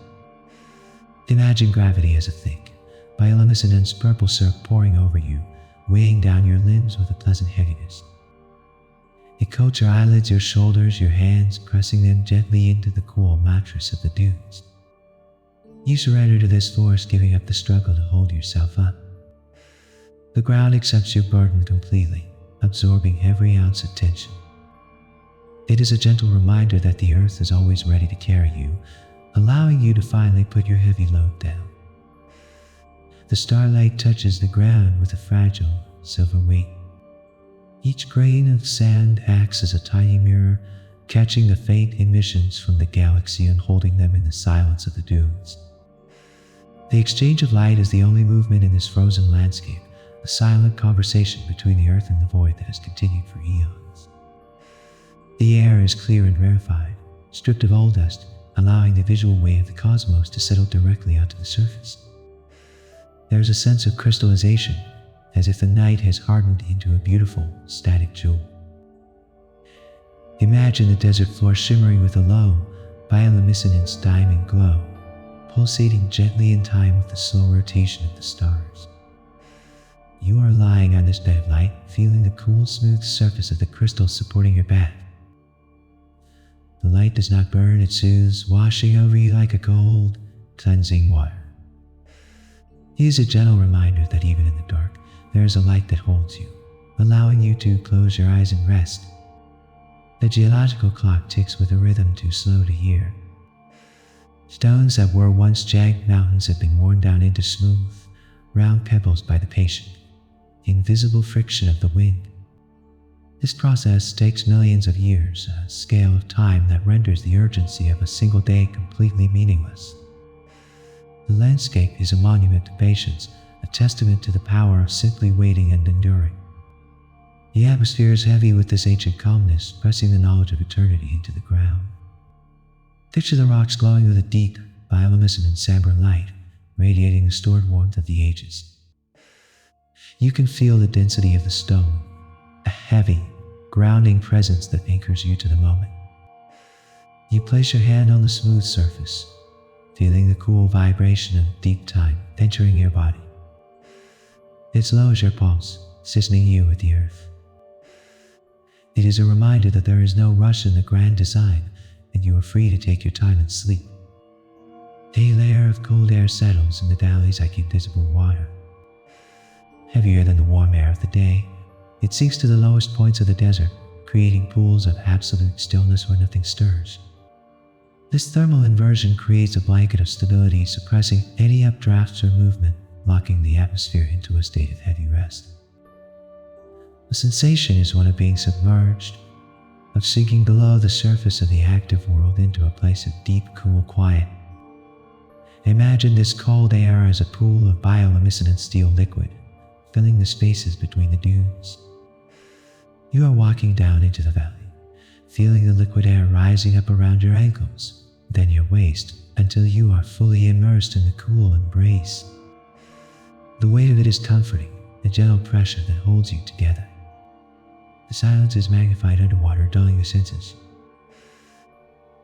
Imagine gravity as a thick, bioluminescent purple surf pouring over you, weighing down your limbs with a pleasant heaviness. It coats your eyelids, your shoulders, your hands, pressing them gently into the cool mattress of the dunes. You surrender to this force, giving up the struggle to hold yourself up. The ground accepts your burden completely, absorbing every ounce of tension. It is a gentle reminder that the earth is always ready to carry you, allowing you to finally put your heavy load down. The starlight touches the ground with a fragile silver weight. Each grain of sand acts as a tiny mirror, catching the faint emissions from the galaxy and holding them in the silence of the dunes. The exchange of light is the only movement in this frozen landscape, a silent conversation between the earth and the void that has continued for eons. The air is clear and rarefied, stripped of all dust, allowing the visual wave of the cosmos to settle directly onto the surface. There is a sense of crystallization, as if the night has hardened into a beautiful, static jewel. Imagine the desert floor shimmering with a low, bioluminescent diamond glow, pulsating gently in time with the slow rotation of the stars. You are lying on this bed of light, feeling the cool, smooth surface of the crystal supporting your back. The light does not burn, it soothes, washing over you like a cold, cleansing water. It is a gentle reminder that even in the dark, there is a light that holds you, allowing you to close your eyes and rest. The geological clock ticks with a rhythm too slow to hear. Stones that were once jagged mountains have been worn down into smooth, round pebbles by the patient, invisible friction of the wind. This process takes millions of years, a scale of time that renders the urgency of a single day completely meaningless. The landscape is a monument to patience, a testament to the power of simply waiting and enduring. The atmosphere is heavy with this ancient calmness, pressing the knowledge of eternity into the ground. Picture the rocks glowing with a deep, bioluminescent samber light, radiating the stored warmth of the ages. You can feel the density of the stone, a heavy, grounding presence that anchors you to the moment. You place your hand on the smooth surface, feeling the cool vibration of deep time entering your body. It slows your pulse, seasoning you with the earth. It is a reminder that there is no rush in the grand design, and you are free to take your time and sleep. A layer of cold air settles in the valleys like invisible water. Heavier than the warm air of the day, it sinks to the lowest points of the desert, creating pools of absolute stillness where nothing stirs. This thermal inversion creates a blanket of stability, suppressing any updrafts or movement, locking the atmosphere into a state of heavy rest. The sensation is one of being submerged, of sinking below the surface of the active world into a place of deep, cool quiet. Imagine this cold air as a pool of bioluminescent steel liquid, filling the spaces between the dunes. You are walking down into the valley, feeling the liquid air rising up around your ankles, then your waist, until you are fully immersed in the cool embrace. The weight of it is comforting, a gentle pressure that holds you together. The silence is magnified underwater, dulling the senses.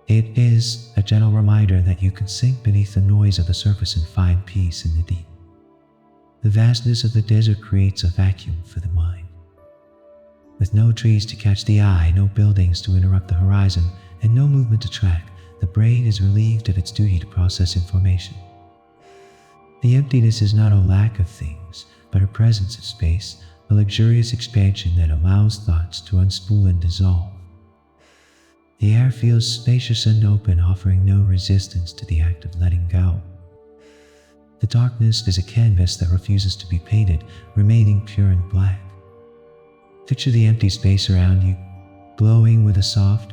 It is a gentle reminder that you can sink beneath the noise of the surface and find peace in the deep. The vastness of the desert creates a vacuum for the mind. With no trees to catch the eye, no buildings to interrupt the horizon, and no movement to track, the brain is relieved of its duty to process information. The emptiness is not a lack of things, but a presence of space, a luxurious expansion that allows thoughts to unspool and dissolve. The air feels spacious and open, offering no resistance to the act of letting go. The darkness is a canvas that refuses to be painted, remaining pure and black. Picture the empty space around you, glowing with a soft,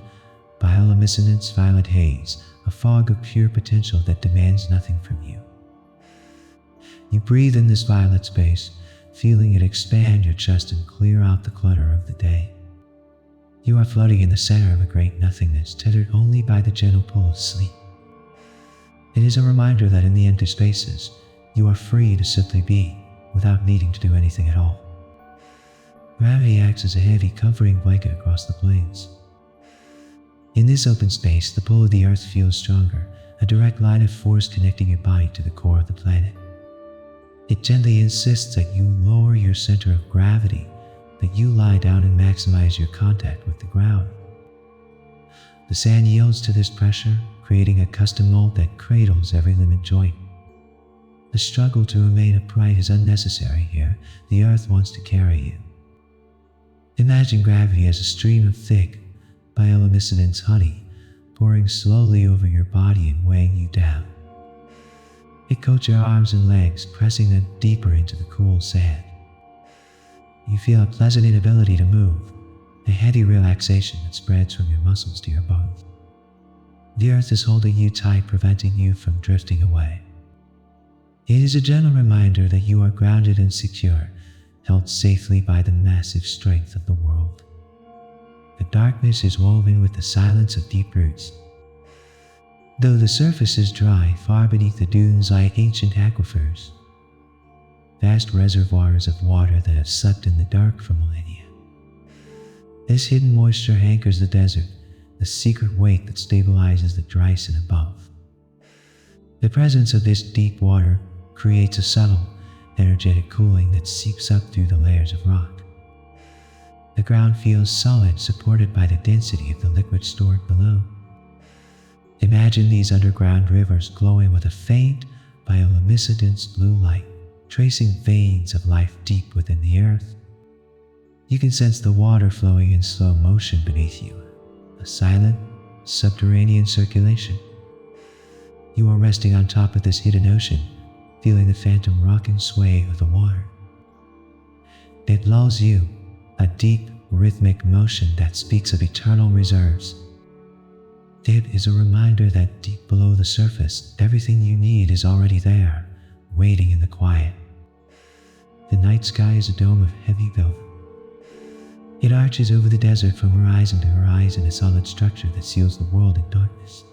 bioluminescence, violet haze, a fog of pure potential that demands nothing from you. You breathe in this violet space, feeling it expand your chest and clear out the clutter of the day. You are floating in the center of a great nothingness, tethered only by the gentle pull of sleep. It is a reminder that in the empty spaces, you are free to simply be, without needing to do anything at all. Gravity acts as a heavy covering blanket across the plains. In this open space, the pull of the earth feels stronger, a direct line of force connecting your body to the core of the planet. It gently insists that you lower your center of gravity, that you lie down and maximize your contact with the ground. The sand yields to this pressure, creating a custom mold that cradles every limb and joint. The struggle to remain upright is unnecessary here. The earth wants to carry you. Imagine gravity as a stream of thick, bioluminescence honey pouring slowly over your body and weighing you down. It coats your arms and legs, pressing them deeper into the cool sand. You feel a pleasant inability to move, a heavy relaxation that spreads from your muscles to your bones. The earth is holding you tight, preventing you from drifting away. It is a gentle reminder that you are grounded and secure, held safely by the massive strength of the world. The darkness is woven with the silence of deep roots. Though the surface is dry, far beneath the dunes lie ancient aquifers, vast reservoirs of water that have slept in the dark for millennia. This hidden moisture anchors the desert, the secret weight that stabilizes the dry sand above. The presence of this deep water creates a subtle, energetic cooling that seeps up through the layers of rock. The ground feels solid, supported by the density of the liquid stored below. Imagine these underground rivers glowing with a faint, bioluminescent blue light, tracing veins of life deep within the earth. You can sense the water flowing in slow motion beneath you, a silent, subterranean circulation. You are resting on top of this hidden ocean, feeling the phantom rock and sway of the water. It lulls you, a deep, rhythmic motion that speaks of eternal reserves. It is a reminder that deep below the surface, everything you need is already there, waiting in the quiet. The night sky is a dome of heavy velvet. It arches over the desert from horizon to horizon, a solid structure that seals the world in darkness.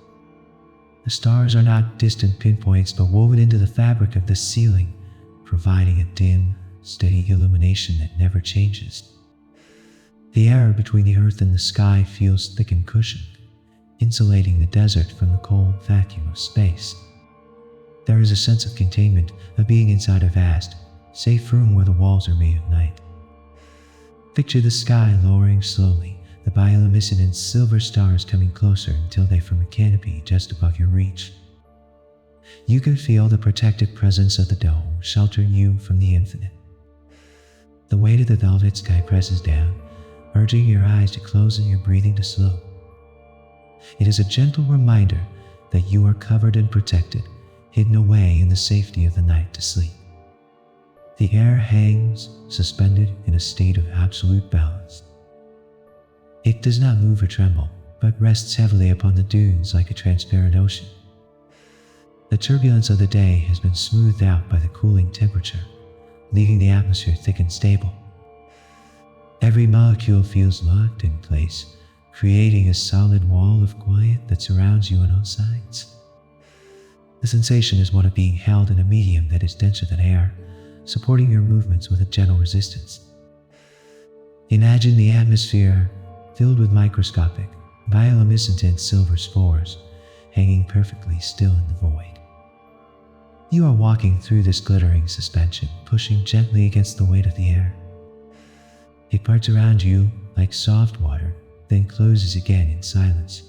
The stars are not distant pinpoints, but woven into the fabric of the ceiling, providing a dim, steady illumination that never changes. The air between the earth and the sky feels thick and cushioned, insulating the desert from the cold vacuum of space. There is a sense of containment, of being inside a vast, safe room where the walls are made of night. Picture the sky lowering slowly, the bioluminescent silver stars coming closer until they form a canopy just above your reach. You can feel the protective presence of the dome sheltering you from the infinite. The weight of the velvet sky presses down, urging your eyes to close and your breathing to slow. It is a gentle reminder that you are covered and protected, hidden away in the safety of the night to sleep. The air hangs, suspended in a state of absolute balance. It does not move or tremble, but rests heavily upon the dunes like a transparent ocean. The turbulence of the day has been smoothed out by the cooling temperature, leaving the atmosphere thick and stable. Every molecule feels locked in place, creating a solid wall of quiet that surrounds you on all sides. The sensation is one of being held in a medium that is denser than air, supporting your movements with a gentle resistance. Imagine the atmosphere filled with microscopic, bioluminescent silver spores, hanging perfectly still in the void. You are walking through this glittering suspension, pushing gently against the weight of the air. It parts around you like soft water, then closes again in silence.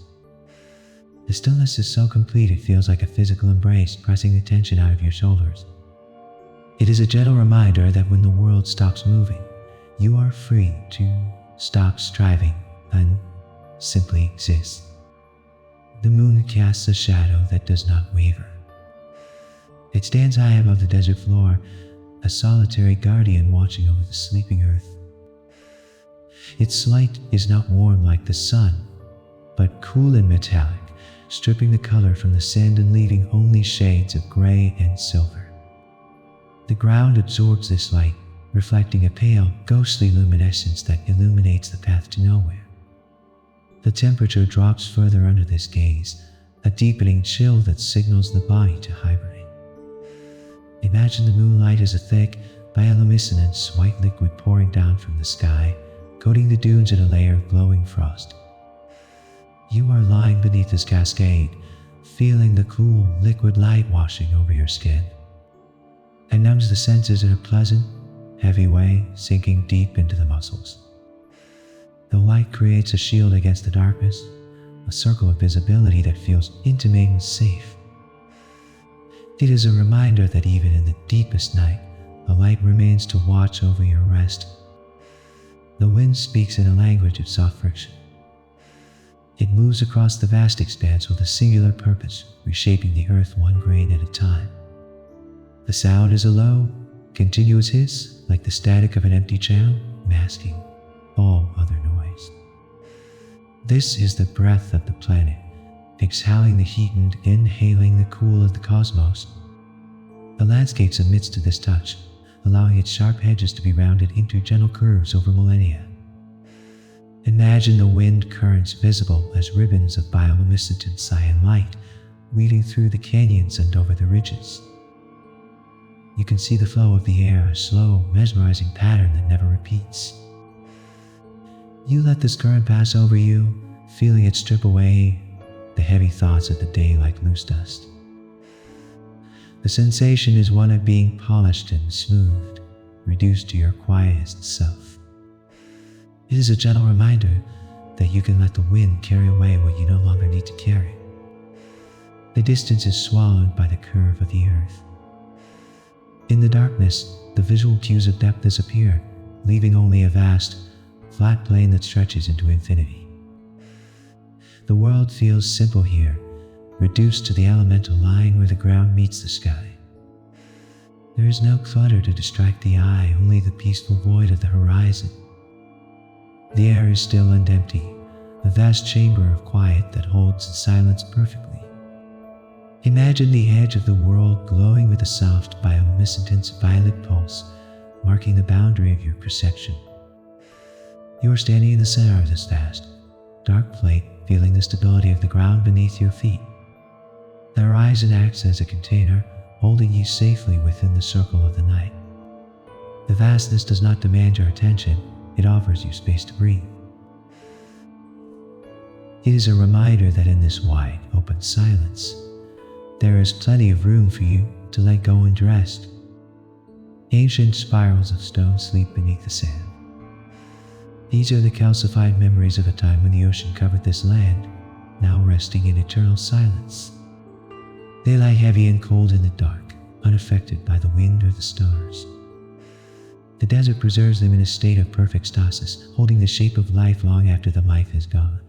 The stillness is so complete it feels like a physical embrace, pressing the tension out of your shoulders. It is a gentle reminder that when the world stops moving, you are free to stop striving and simply exist. The moon casts a shadow that does not waver. It stands high above the desert floor, a solitary guardian watching over the sleeping earth. Its light is not warm like the sun, but cool and metallic, stripping the color from the sand and leaving only shades of gray and silver. The ground absorbs this light, reflecting a pale, ghostly luminescence that illuminates the path to nowhere. The temperature drops further under this gaze, a deepening chill that signals the body to hibernate. Imagine the moonlight as a thick, bioluminescent white liquid pouring down from the sky, coating the dunes in a layer of glowing frost. You are lying beneath this cascade, feeling the cool, liquid light washing over your skin. It numbs the senses in a pleasant, heavy way, sinking deep into the muscles. The light creates a shield against the darkness, a circle of visibility that feels intimate and safe. It is a reminder that even in the deepest night, the light remains to watch over your rest. The wind speaks in a language of soft friction. It moves across the vast expanse with a singular purpose, reshaping the earth one grain at a time. The sound is a low, continuous hiss, like the static of an empty channel, masking all other noise. This is the breath of the planet, exhaling the heat and inhaling the cool of the cosmos. The landscape submits to this touch, allowing its sharp edges to be rounded into gentle curves over millennia. Imagine the wind currents visible as ribbons of bioluminescent cyan light weaving through the canyons and over the ridges. You can see the flow of the air, a slow, mesmerizing pattern that never repeats. You let this current pass over you, feeling it strip away the heavy thoughts of the day like loose dust. The sensation is one of being polished and smoothed, reduced to your quietest self. It is a gentle reminder that you can let the wind carry away what you no longer need to carry. The distance is swallowed by the curve of the earth. In the darkness, the visual cues of depth disappear, leaving only a vast, flat plain that stretches into infinity. The world feels simple here, reduced to the elemental line where the ground meets the sky. There is no clutter to distract the eye, only the peaceful void of the horizon. The air is still and empty, a vast chamber of quiet that holds silence perfectly. Imagine the edge of the world glowing with a soft bioluminescent violet pulse, marking the boundary of your perception. You are standing in the center of this vast, dark plate, feeling the stability of the ground beneath your feet. The horizon acts as a container, holding you safely within the circle of the night. The vastness does not demand your attention, it offers you space to breathe. It is a reminder that in this wide, open silence, there is plenty of room for you to let go and rest. Ancient spirals of stone sleep beneath the sand. These are the calcified memories of a time when the ocean covered this land, now resting in eternal silence. They lie heavy and cold in the dark, unaffected by the wind or the stars. The desert preserves them in a state of perfect stasis, holding the shape of life long after the life is gone.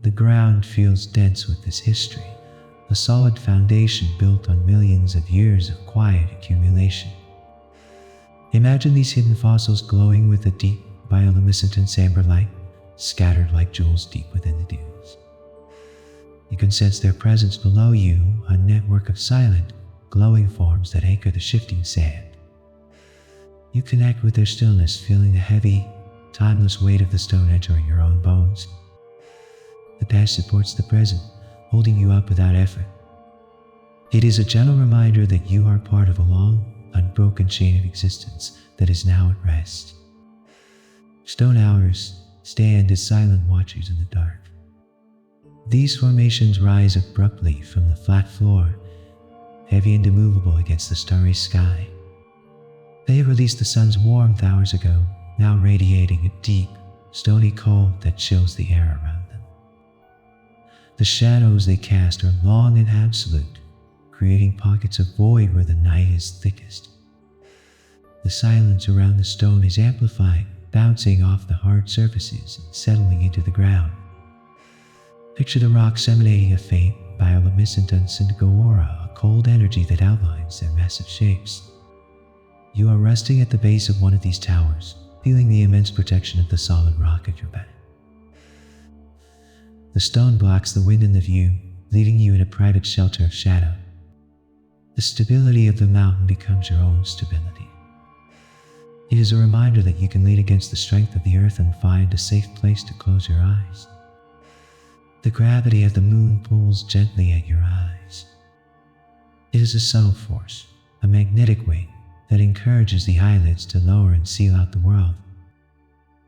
The ground feels dense with this history, a solid foundation built on millions of years of quiet accumulation. Imagine these hidden fossils glowing with a deep, bioluminescent amber light, scattered like jewels deep within the dunes. You can sense their presence below you, a network of silent, glowing forms that anchor the shifting sand. You connect with their stillness, feeling the heavy, timeless weight of the stone entering your own bones. The past supports the present, holding you up without effort. It is a gentle reminder that you are part of a long, unbroken chain of existence that is now at rest. Stone hours stand as silent watchers in the dark. These formations rise abruptly from the flat floor, heavy and immovable against the starry sky. They released the sun's warmth hours ago, now radiating a deep, stony cold that chills the air around them. The shadows they cast are long and absolute, creating pockets of void where the night is thickest. The silence around the stone is amplified, bouncing off the hard surfaces and settling into the ground. Picture the rocks emanating a faint, bioluminescent aura, a cold energy that outlines their massive shapes. You are resting at the base of one of these towers, feeling the immense protection of the solid rock at your back. The stone blocks the wind and the view, leaving you in a private shelter of shadow. The stability of the mountain becomes your own stability. It is a reminder that you can lean against the strength of the earth and find a safe place to close your eyes. The gravity of the moon pulls gently at your eyes. It is a subtle force, a magnetic weight that encourages the eyelids to lower and seal out the world.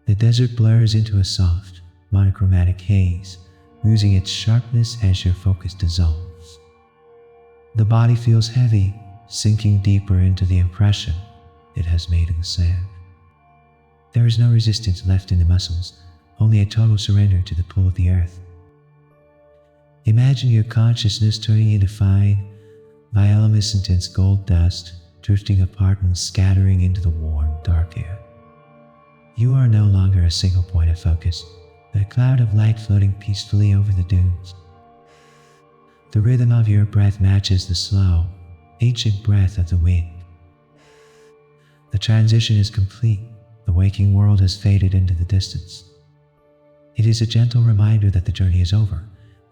The desert blurs into a soft, monochromatic haze, losing its sharpness as your focus dissolves. The body feels heavy, sinking deeper into the impression it has made in the sand. There is no resistance left in the muscles, only a total surrender to the pull of the earth. Imagine your consciousness turning into fine, bioluminescent gold dust, drifting apart and scattering into the warm, dark air. You are no longer a single point of focus, but a cloud of light floating peacefully over the dunes. The rhythm of your breath matches the slow, ancient breath of the wind. The transition is complete. The waking world has faded into the distance. It is a gentle reminder that the journey is over,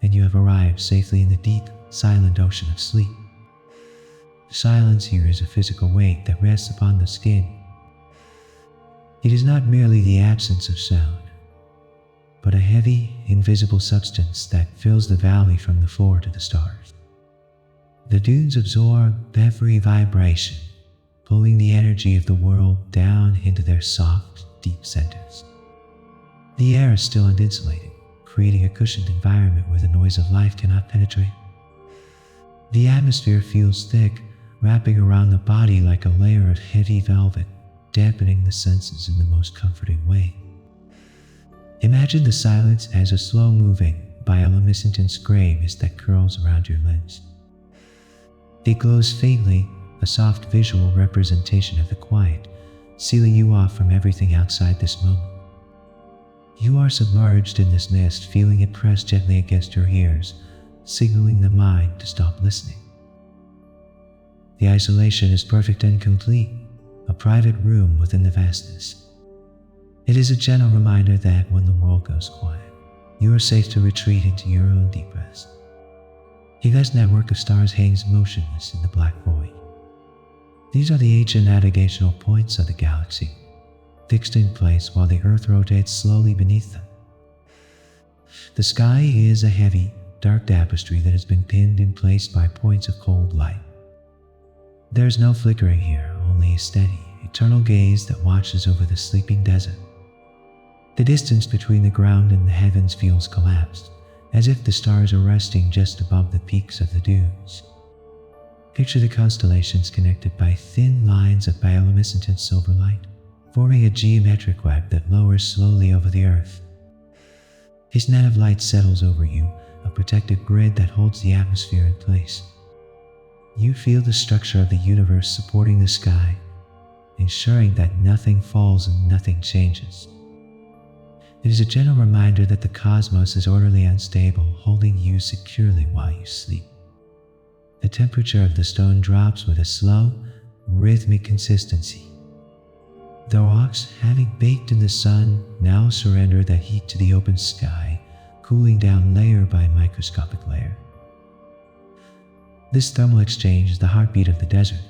and you have arrived safely in the deep, silent ocean of sleep. Silence here is a physical weight that rests upon the skin. It is not merely the absence of sound, but a heavy, invisible substance that fills the valley from the floor to the stars. The dunes absorb every vibration, pulling the energy of the world down into their soft, deep centers. The air is still uninsulated, creating a cushioned environment where the noise of life cannot penetrate. The atmosphere feels thick, wrapping around the body like a layer of heavy velvet, dampening the senses in the most comforting way. Imagine the silence as a slow-moving, bioluminescent gray mist that curls around your limbs. It glows faintly, a soft visual representation of the quiet, sealing you off from everything outside this moment. You are submerged in this mist, feeling it press gently against your ears, signaling the mind to stop listening. The isolation is perfect and complete, a private room within the vastness. It is a gentle reminder that when the world goes quiet, you are safe to retreat into your own deep rest. A vast network of stars hangs motionless in the black void. These are the ancient navigational points of the galaxy, fixed in place while the Earth rotates slowly beneath them. The sky is a heavy, dark tapestry that has been pinned in place by points of cold light. There is no flickering here, only a steady, eternal gaze that watches over the sleeping desert. The distance between the ground and the heavens feels collapsed, as if the stars are resting just above the peaks of the dunes. Picture the constellations connected by thin lines of bioluminescent silver light, forming a geometric web that lowers slowly over the earth. His net of light settles over you, a protective grid that holds the atmosphere in place. You feel the structure of the universe supporting the sky, ensuring that nothing falls and nothing changes. It is a gentle reminder that the cosmos is orderly and stable, holding you securely while you sleep. The temperature of the stone drops with a slow, rhythmic consistency. The rocks, having baked in the sun, now surrender that heat to the open sky, cooling down layer by microscopic layer. This thermal exchange is the heartbeat of the desert,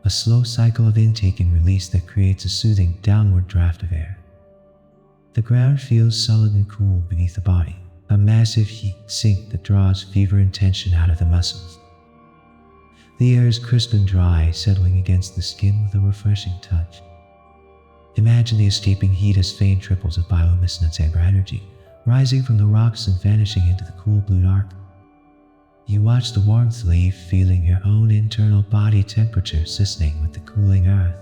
a slow cycle of intake and release that creates a soothing downward draft of air. The ground feels solid and cool beneath the body, a massive heat sink that draws fever and tension out of the muscles. The air is crisp and dry, settling against the skin with a refreshing touch. Imagine the escaping heat as faint ripples of bioluminescent amber energy, rising from the rocks and vanishing into the cool blue dark. You watch the warmth leave, feeling your own internal body temperature sissing with the cooling earth.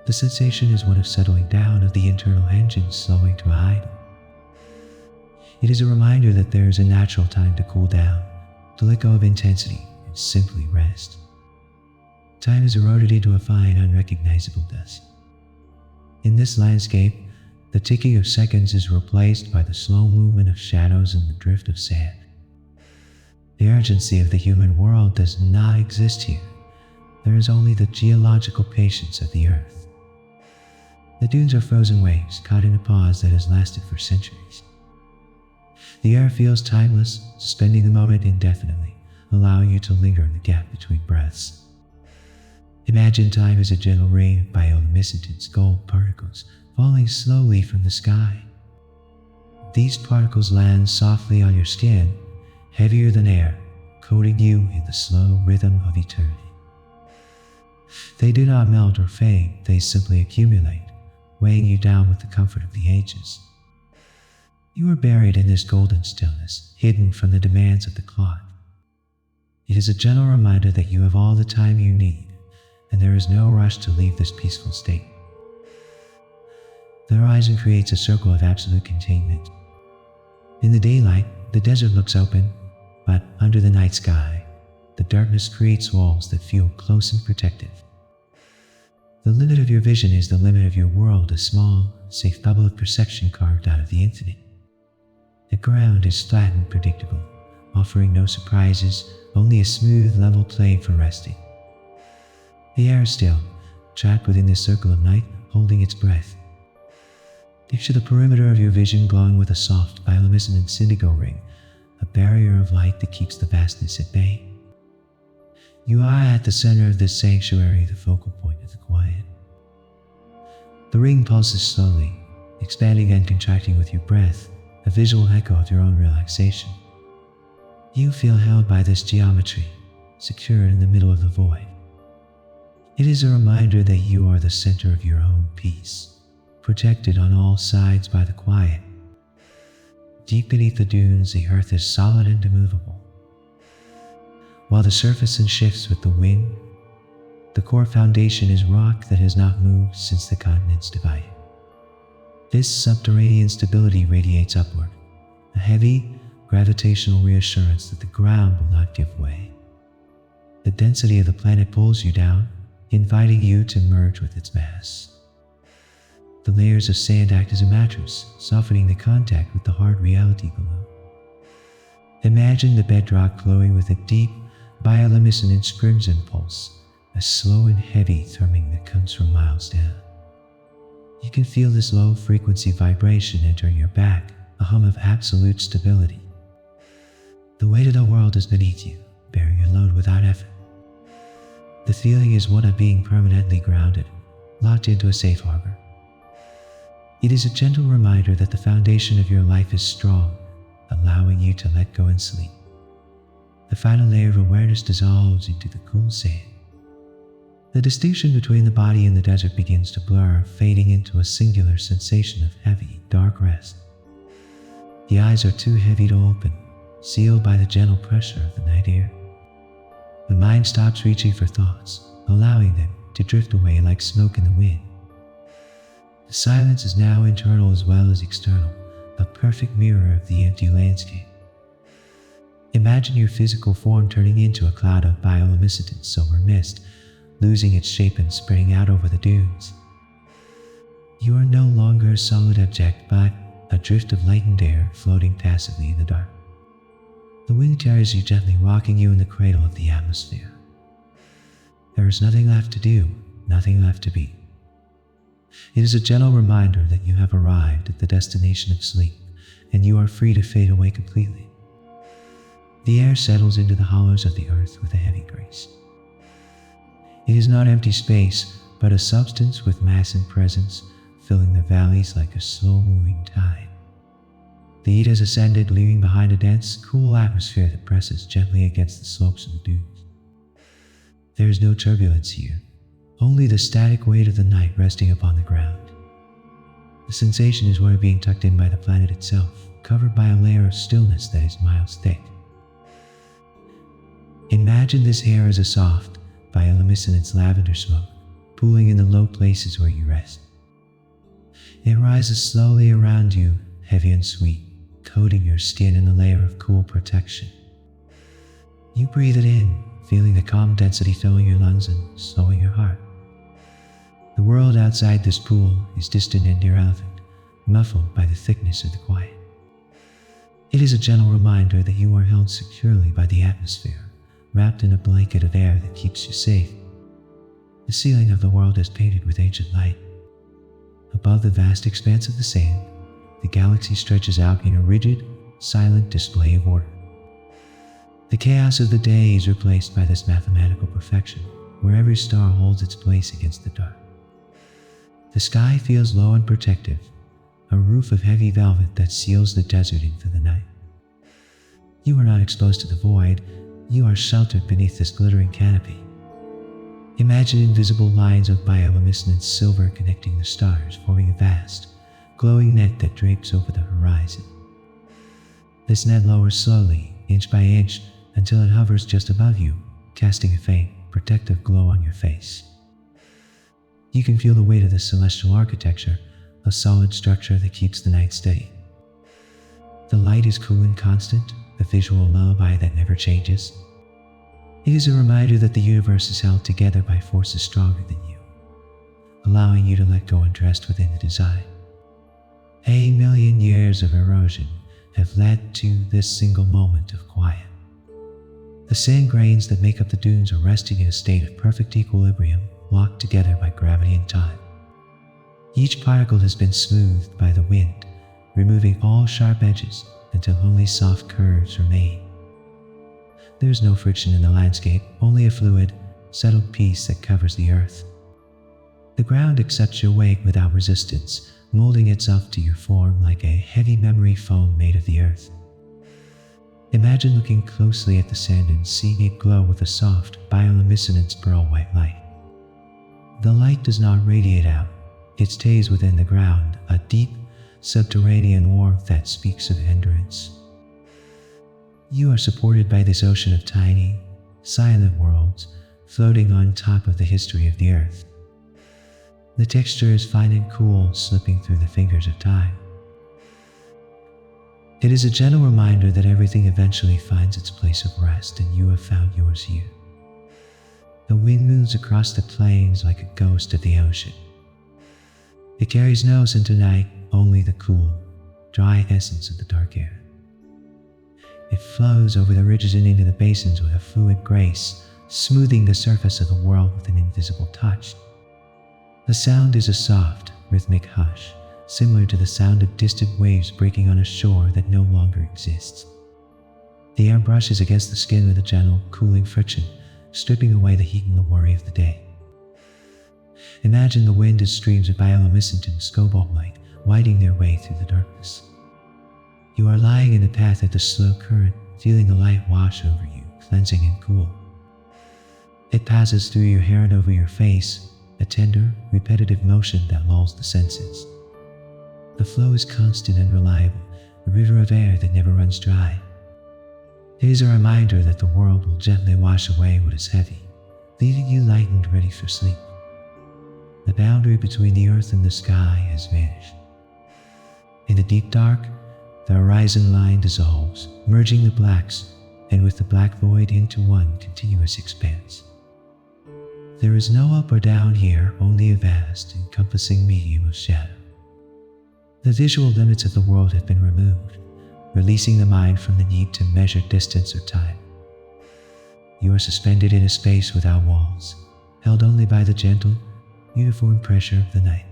The sensation is one of settling down, of the internal engine slowing to a idle. It is a reminder that there is a natural time to cool down, to let go of intensity and simply rest. Time is eroded into a fine, unrecognizable dust. In this landscape, the ticking of seconds is replaced by the slow movement of shadows and the drift of sand. The urgency of the human world does not exist here. There is only the geological patience of the earth. The dunes are frozen waves caught in a pause that has lasted for centuries. The air feels timeless, suspending the moment indefinitely, allowing you to linger in the gap between breaths. Imagine time as a gentle rain of bioluminescent gold particles falling slowly from the sky. These particles land softly on your skin, heavier than air, coating you in the slow rhythm of eternity. They do not melt or fade, they simply accumulate, weighing you down with the comfort of the ages. You are buried in this golden stillness, hidden from the demands of the clock. It is a gentle reminder that you have all the time you need, and there is no rush to leave this peaceful state. The horizon creates a circle of absolute containment. In the daylight, the desert looks open, but under the night sky, the darkness creates walls that feel close and protective. The limit of your vision is the limit of your world, a small, safe bubble of perception carved out of the infinite. The ground is flat and predictable, offering no surprises, only a smooth, level plane for resting. The air is still, trapped within this circle of night, holding its breath. Picture the perimeter of your vision glowing with a soft, bioluminescent indigo ring, a barrier of light that keeps the vastness at bay. You are at the center of this sanctuary, the focal point of the quiet. The ring pulses slowly, expanding and contracting with your breath, a visual echo of your own relaxation. You feel held by this geometry, secure in the middle of the void. It is a reminder that you are the center of your own peace, protected on all sides by the quiet. Deep beneath the dunes, the earth is solid and immovable. While the surface shifts with the wind, the core foundation is rock that has not moved since the continents divided. This subterranean stability radiates upward, a heavy, gravitational reassurance that the ground will not give way. The density of the planet pulls you down, inviting you to merge with its mass. The layers of sand act as a mattress, softening the contact with the hard reality below. Imagine the bedrock glowing with a deep, bioluminescent crimson pulse, a slow and heavy thrumming that comes from miles down. You can feel this low-frequency vibration entering your back, a hum of absolute stability. The weight of the world is beneath you, bearing your load without effort. The feeling is one of being permanently grounded, locked into a safe harbor. It is a gentle reminder that the foundation of your life is strong, allowing you to let go and sleep. The final layer of awareness dissolves into the cool sand. The distinction between the body and the desert begins to blur, fading into a singular sensation of heavy, dark rest. The eyes are too heavy to open, sealed by the gentle pressure of the night air. The mind stops reaching for thoughts, allowing them to drift away like smoke in the wind. The silence is now internal as well as external, a perfect mirror of the empty landscape. Imagine your physical form turning into a cloud of bioluminescent silver mist, losing its shape and spreading out over the dunes. You are no longer a solid object, but a drift of lightened air floating passively in the dark. The wind carries you gently, rocking you in the cradle of the atmosphere. There is nothing left to do, nothing left to be. It is a gentle reminder that you have arrived at the destination of sleep, and you are free to fade away completely. The air settles into the hollows of the earth with a heavy grace. It is not empty space, but a substance with mass and presence, filling the valleys like a slow-moving tide. The heat has ascended, leaving behind a dense, cool atmosphere that presses gently against the slopes of the dunes. There is no turbulence here, only the static weight of the night resting upon the ground. The sensation is one of being tucked in by the planet itself, covered by a layer of stillness that is miles thick. Imagine this air as a soft, bioluminescent lavender smoke, pooling in the low places where you rest. It rises slowly around you, heavy and sweet, coating your skin in a layer of cool protection. You breathe it in, feeling the calm density filling your lungs and slowing your heart. The world outside this pool is distant and irrelevant, muffled by the thickness of the quiet. It is a gentle reminder that you are held securely by the atmosphere, wrapped in a blanket of air that keeps you safe. The ceiling of the world is painted with ancient light. Above the vast expanse of the sand, the galaxy stretches out in a rigid, silent display of order. The chaos of the day is replaced by this mathematical perfection, where every star holds its place against the dark. The sky feels low and protective, a roof of heavy velvet that seals the desert in for the night. You are not exposed to the void, you are sheltered beneath this glittering canopy. Imagine invisible lines of bioluminescent silver connecting the stars, forming a vast, glowing net that drapes over the horizon. This net lowers slowly, inch by inch, until it hovers just above you, casting a faint, protective glow on your face. You can feel the weight of the celestial architecture, a solid structure that keeps the night steady. The light is cool and constant, a visual lullaby that never changes. It is a reminder that the universe is held together by forces stronger than you, allowing you to let go and rest within the design. 1,000,000 years of erosion have led to this single moment of quiet. The sand grains that make up the dunes are resting in a state of perfect equilibrium, locked together by gravity and time. Each particle has been smoothed by the wind, removing all sharp edges until only soft curves remain. There is no friction in the landscape, only a fluid, settled peace that covers the earth. The ground accepts your weight without resistance, molding itself to your form like a heavy memory foam made of the earth. Imagine looking closely at the sand and seeing it glow with a soft, bioluminescent pearl-white light. The light does not radiate out, it stays within the ground, a deep, subterranean warmth that speaks of endurance. You are supported by this ocean of tiny, silent worlds floating on top of the history of the earth. The texture is fine and cool, slipping through the fingers of time. It is a gentle reminder that everything eventually finds its place of rest, and you have found yours here. The wind moves across the plains like a ghost of the ocean. It carries no scent tonight, only the cool, dry essence of the dark air. It flows over the ridges and into the basins with a fluid grace, smoothing the surface of the world with an invisible touch. The sound is a soft, rhythmic hush, similar to the sound of distant waves breaking on a shore that no longer exists. The air brushes against the skin with a gentle, cooling friction, stripping away the heat and the worry of the day. Imagine the wind as streams of bioluminescent and cobalt light winding their way through the darkness. You are lying in the path of the slow current, feeling the light wash over you, cleansing and cool. It passes through your hair and over your face, a tender, repetitive motion that lulls the senses. The flow is constant and reliable, a river of air that never runs dry. It is a reminder that the world will gently wash away what is heavy, leaving you light and ready for sleep. The boundary between the earth and the sky has vanished. In the deep dark, the horizon line dissolves, merging the blacks, and with the black void into one continuous expanse. There is no up or down here, only a vast, encompassing medium of shadow. The visual limits of the world have been removed, releasing the mind from the need to measure distance or time. You are suspended in a space without walls, held only by the gentle, uniform pressure of the night.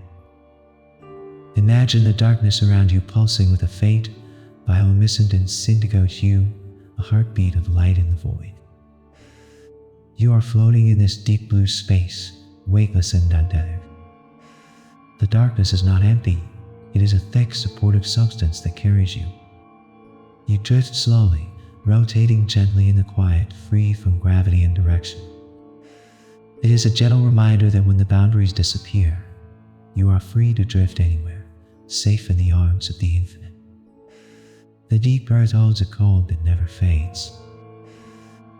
Imagine the darkness around you pulsing with a faint, bioluminescent and indigo hue, a heartbeat of light in the void. You are floating in this deep blue space, weightless and untethered. The darkness is not empty, it is a thick, supportive substance that carries you. You drift slowly, rotating gently in the quiet, free from gravity and direction. It is a gentle reminder that when the boundaries disappear, you are free to drift anywhere, safe in the arms of the infinite. The deep earth holds a cold that never fades.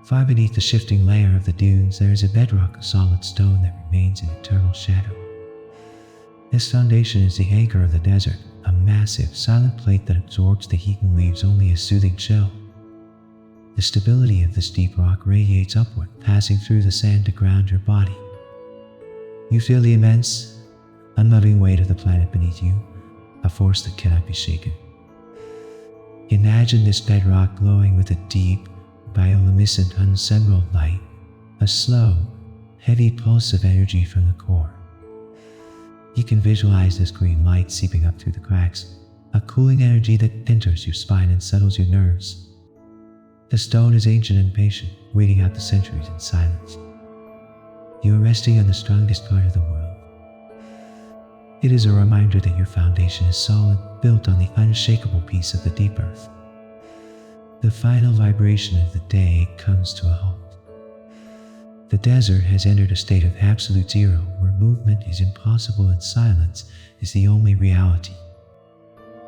Far beneath the shifting layer of the dunes, there is a bedrock of solid stone that remains in eternal shadow. This foundation is the anchor of the desert, a massive, silent plate that absorbs the heat and leaves only a soothing chill. The stability of this deep rock radiates upward, passing through the sand to ground your body. You feel the immense, unmoving weight of the planet beneath you, a force that cannot be shaken. Imagine this bedrock glowing with a deep, bioluminescent, unemerald light, a slow, heavy pulse of energy from the core. You can visualize this green light seeping up through the cracks, a cooling energy that enters your spine and settles your nerves. The stone is ancient and patient, waiting out the centuries in silence. You are resting on the strongest part of the world. It is a reminder that your foundation is solid, built on the unshakable peace of the deep earth. The final vibration of the day comes to a halt. The desert has entered a state of absolute zero, where movement is impossible and silence is the only reality.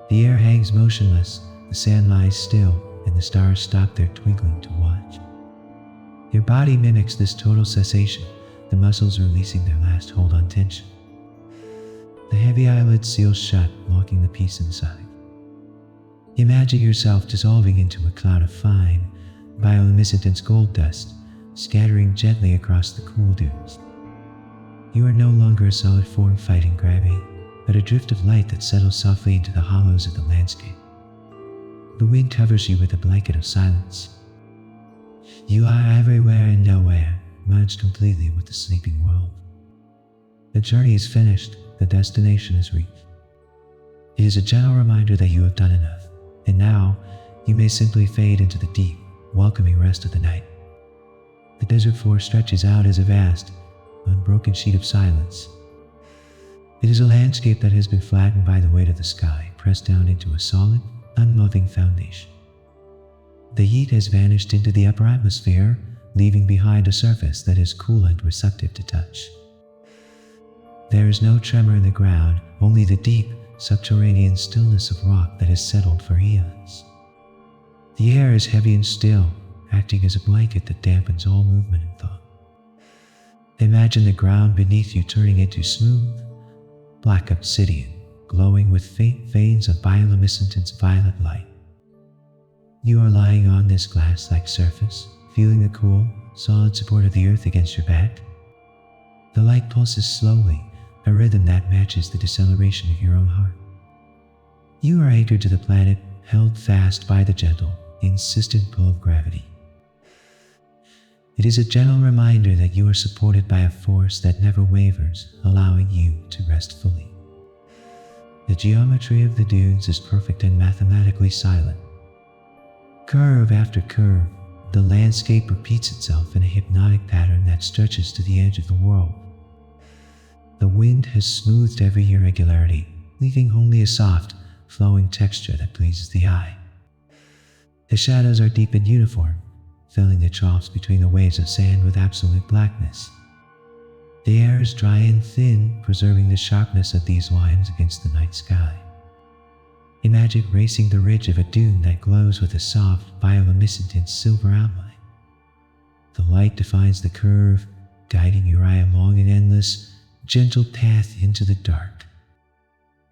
The air hangs motionless, the sand lies still, and the stars stop their twinkling to watch. Your body mimics this total cessation, the muscles releasing their last hold on tension. The heavy eyelids seal shut, locking the peace inside. Imagine yourself dissolving into a cloud of fine, bioluminescent gold dust, scattering gently across the cool dunes. You are no longer a solid form fighting gravity, but a drift of light that settles softly into the hollows of the landscape. The wind covers you with a blanket of silence. You are everywhere and nowhere, merged completely with the sleeping world. The journey is finished, the destination is reached. It is a gentle reminder that you have done enough, and now you may simply fade into the deep, welcoming rest of the night. The desert floor stretches out as a vast, unbroken sheet of silence. It is a landscape that has been flattened by the weight of the sky, pressed down into a solid, unmoving foundation. The heat has vanished into the upper atmosphere, leaving behind a surface that is cool and receptive to touch. There is no tremor in the ground, only the deep, subterranean stillness of rock that has settled for eons. The air is heavy and still, acting as a blanket that dampens all movement and thought. Imagine the ground beneath you turning into smooth, black obsidian, glowing with faint veins of bioluminescent violet light. You are lying on this glass-like surface, feeling the cool, solid support of the earth against your back. The light pulses slowly, a rhythm that matches the deceleration of your own heart. You are anchored to the planet, held fast by the gentle, insistent pull of gravity. It is a gentle reminder that you are supported by a force that never wavers, allowing you to rest fully. The geometry of the dunes is perfect and mathematically silent. Curve after curve, the landscape repeats itself in a hypnotic pattern that stretches to the edge of the world. The wind has smoothed every irregularity, leaving only a soft, flowing texture that pleases the eye. The shadows are deep and uniform, filling the troughs between the waves of sand with absolute blackness. The air is dry and thin, preserving the sharpness of these lines against the night sky. Imagine racing the ridge of a dune that glows with a soft, bioluminescent silver outline. The light defines the curve, guiding your eye along an endless, gentle path into the dark.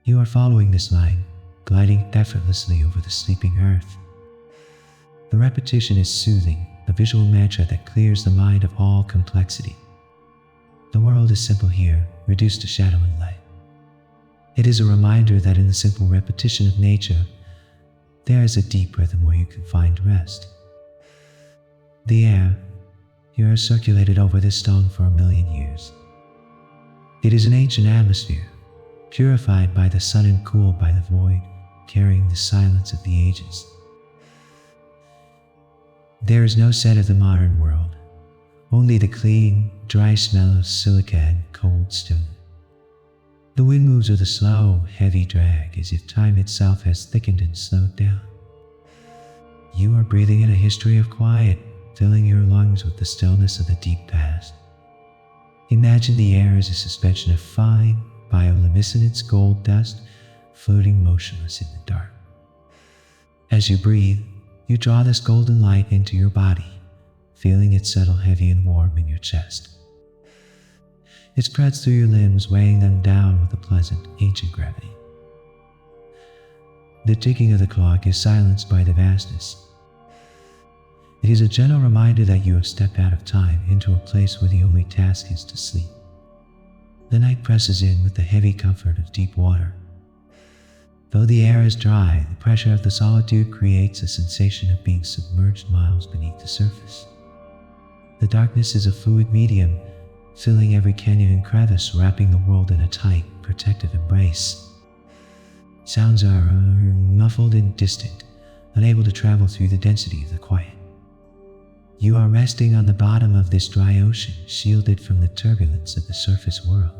You are following this line, gliding effortlessly over the sleeping earth. The repetition is soothing, a visual mantra that clears the mind of all complexity. The world is simple here, reduced to shadow and light. It is a reminder that in the simple repetition of nature, there is a deep rhythm where you can find rest. The air circulated over this stone for 1,000,000 years. It is an ancient atmosphere, purified by the sun and cooled by the void, carrying the silence of the ages. There is no scent of the modern world, only the clean, dry smell of silica and cold stone. The wind moves with a slow, heavy drag, as if time itself has thickened and slowed down. You are breathing in a history of quiet, filling your lungs with the stillness of the deep past. Imagine the air as a suspension of fine, bioluminescent gold dust, floating motionless in the dark. As you breathe, you draw this golden light into your body, feeling it settle heavy and warm in your chest. It spreads through your limbs, weighing them down with a pleasant, ancient gravity. The ticking of the clock is silenced by the vastness. It is a gentle reminder that you have stepped out of time into a place where the only task is to sleep. The night presses in with the heavy comfort of deep water. Though the air is dry, the pressure of the solitude creates a sensation of being submerged miles beneath the surface. The darkness is a fluid medium, filling every canyon and crevice, wrapping the world in a tight, protective embrace. Sounds are muffled and distant, unable to travel through the density of the quiet. You are resting on the bottom of this dry ocean, shielded from the turbulence of the surface world.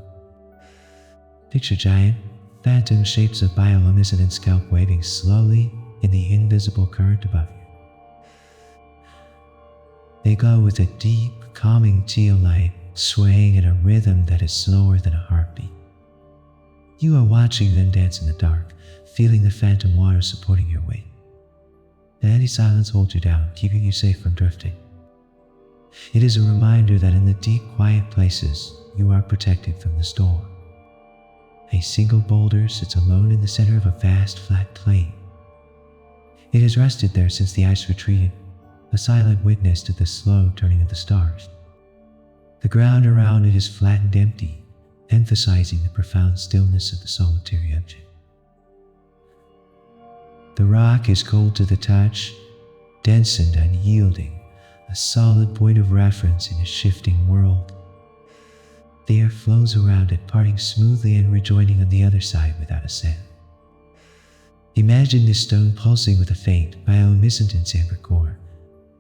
Picture giant, phantom shapes of bioluminescent scalp waving slowly in the invisible current above you. They glow with a deep, calming teal light, swaying in a rhythm that is slower than a heartbeat. You are watching them dance in the dark, feeling the phantom water supporting your weight. The heady silence holds you down, keeping you safe from drifting. It is a reminder that in the deep, quiet places, you are protected from the storm. A single boulder sits alone in the center of a vast, flat plain. It has rested there since the ice retreated, a silent witness to the slow turning of the stars. The ground around it is flat and empty, emphasizing the profound stillness of the solitary object. The rock is cold to the touch, dense and unyielding, a solid point of reference in a shifting world. The air flows around it, parting smoothly and rejoining on the other side without a sound. Imagine this stone pulsing with a faint, bioluminescent amber core,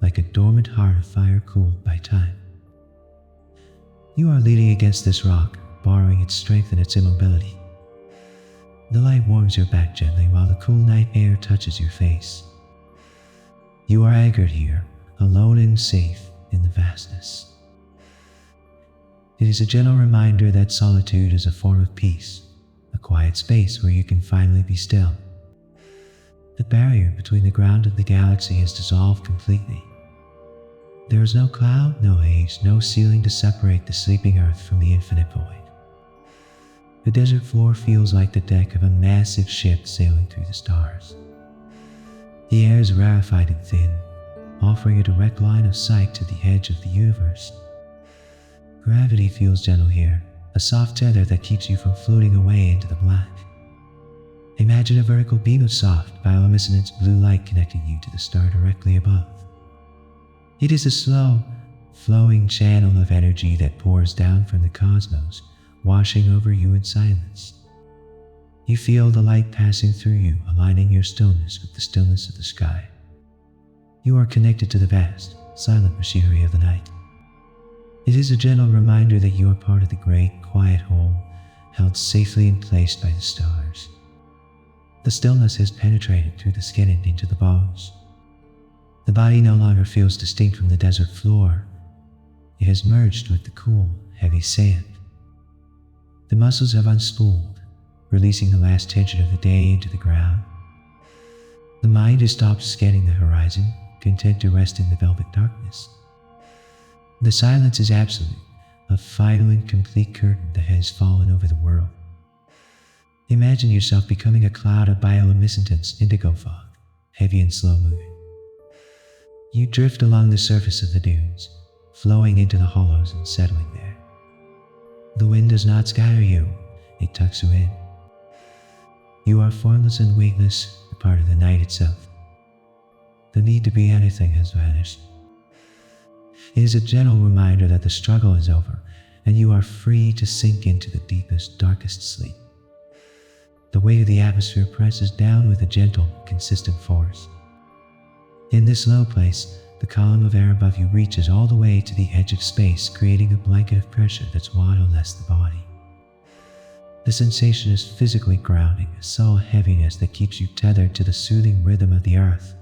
like a dormant heart of fire cooled by time. You are leaning against this rock, borrowing its strength and its immobility. The light warms your back gently while the cool night air touches your face. You are anchored here, alone and safe in the vastness. It is a gentle reminder that solitude is a form of peace, a quiet space where you can finally be still. The barrier between the ground and the galaxy has dissolved completely. There is no cloud, no haze, no ceiling to separate the sleeping earth from the infinite void. The desert floor feels like the deck of a massive ship sailing through the stars. The air is rarefied and thin, offering a direct line of sight to the edge of the universe. Gravity feels gentle here, a soft tether that keeps you from floating away into the black. Imagine a vertical beam of soft, bioluminescent blue light connecting you to the star directly above. It is a slow, flowing channel of energy that pours down from the cosmos, washing over you in silence. You feel the light passing through you, aligning your stillness with the stillness of the sky. You are connected to the vast, silent machinery of the night. It is a gentle reminder that you are part of the great, quiet whole, held safely in place by the stars. The stillness has penetrated through the skin and into the bones. The body no longer feels distinct from the desert floor. It has merged with the cool, heavy sand. The muscles have unspooled, releasing the last tension of the day into the ground. The mind has stopped scanning the horizon, content to rest in the velvet darkness. The silence is absolute, a final and complete curtain that has fallen over the world. Imagine yourself becoming a cloud of bioluminescent indigo fog, heavy and slow moving. You drift along the surface of the dunes, flowing into the hollows and settling there. The wind does not scatter you, it tucks you in. You are formless and weightless, a part of the night itself. The need to be anything has vanished. It is a gentle reminder that the struggle is over, and you are free to sink into the deepest, darkest sleep. The weight of the atmosphere presses down with a gentle, consistent force. In this low place, the column of air above you reaches all the way to the edge of space, creating a blanket of pressure that swallows the body. The sensation is physically grounding, a subtle heaviness that keeps you tethered to the soothing rhythm of the earth.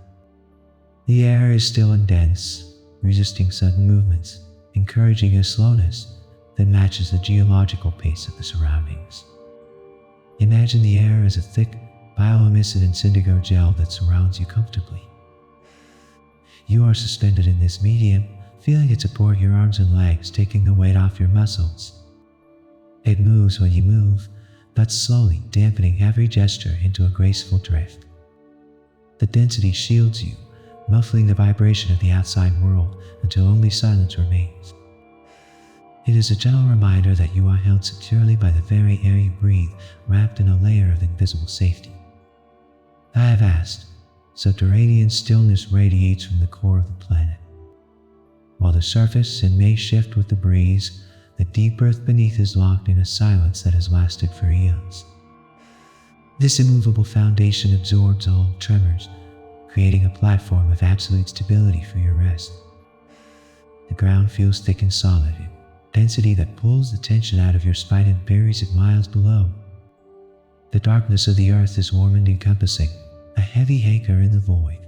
The air is still and dense, resisting sudden movements, encouraging a slowness that matches the geological pace of the surroundings. Imagine the air as a thick, bioluminescent indigo gel that surrounds you comfortably. You are suspended in this medium, feeling it support your arms and legs, taking the weight off your muscles. It moves when you move, but slowly dampening every gesture into a graceful drift. The density shields you, muffling the vibration of the outside world until only silence remains. It is a gentle reminder that you are held securely by the very air you breathe, wrapped in a layer of invisible safety. I have asked, subterranean stillness radiates from the core of the planet. While the surface may shift with the breeze, the deep earth beneath is locked in a silence that has lasted for eons. This immovable foundation absorbs all tremors, creating a platform of absolute stability for your rest. The ground feels thick and solid, a density that pulls the tension out of your spine and buries it miles below. The darkness of the earth is warm and encompassing, a heavy anchor in the void.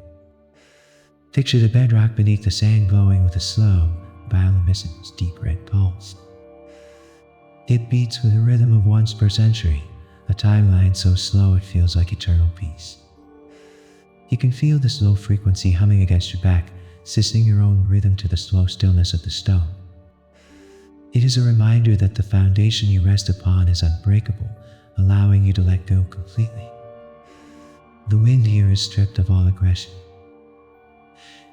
Picture the bedrock beneath the sand glowing with a slow, bioluminescent, deep red pulse. It beats with a rhythm of once per century, a timeline so slow it feels like eternal peace. You can feel the slow frequency humming against your back, sizzling your own rhythm to the slow stillness of the stone. It is a reminder that the foundation you rest upon is unbreakable, allowing you to let go completely. The wind here is stripped of all aggression.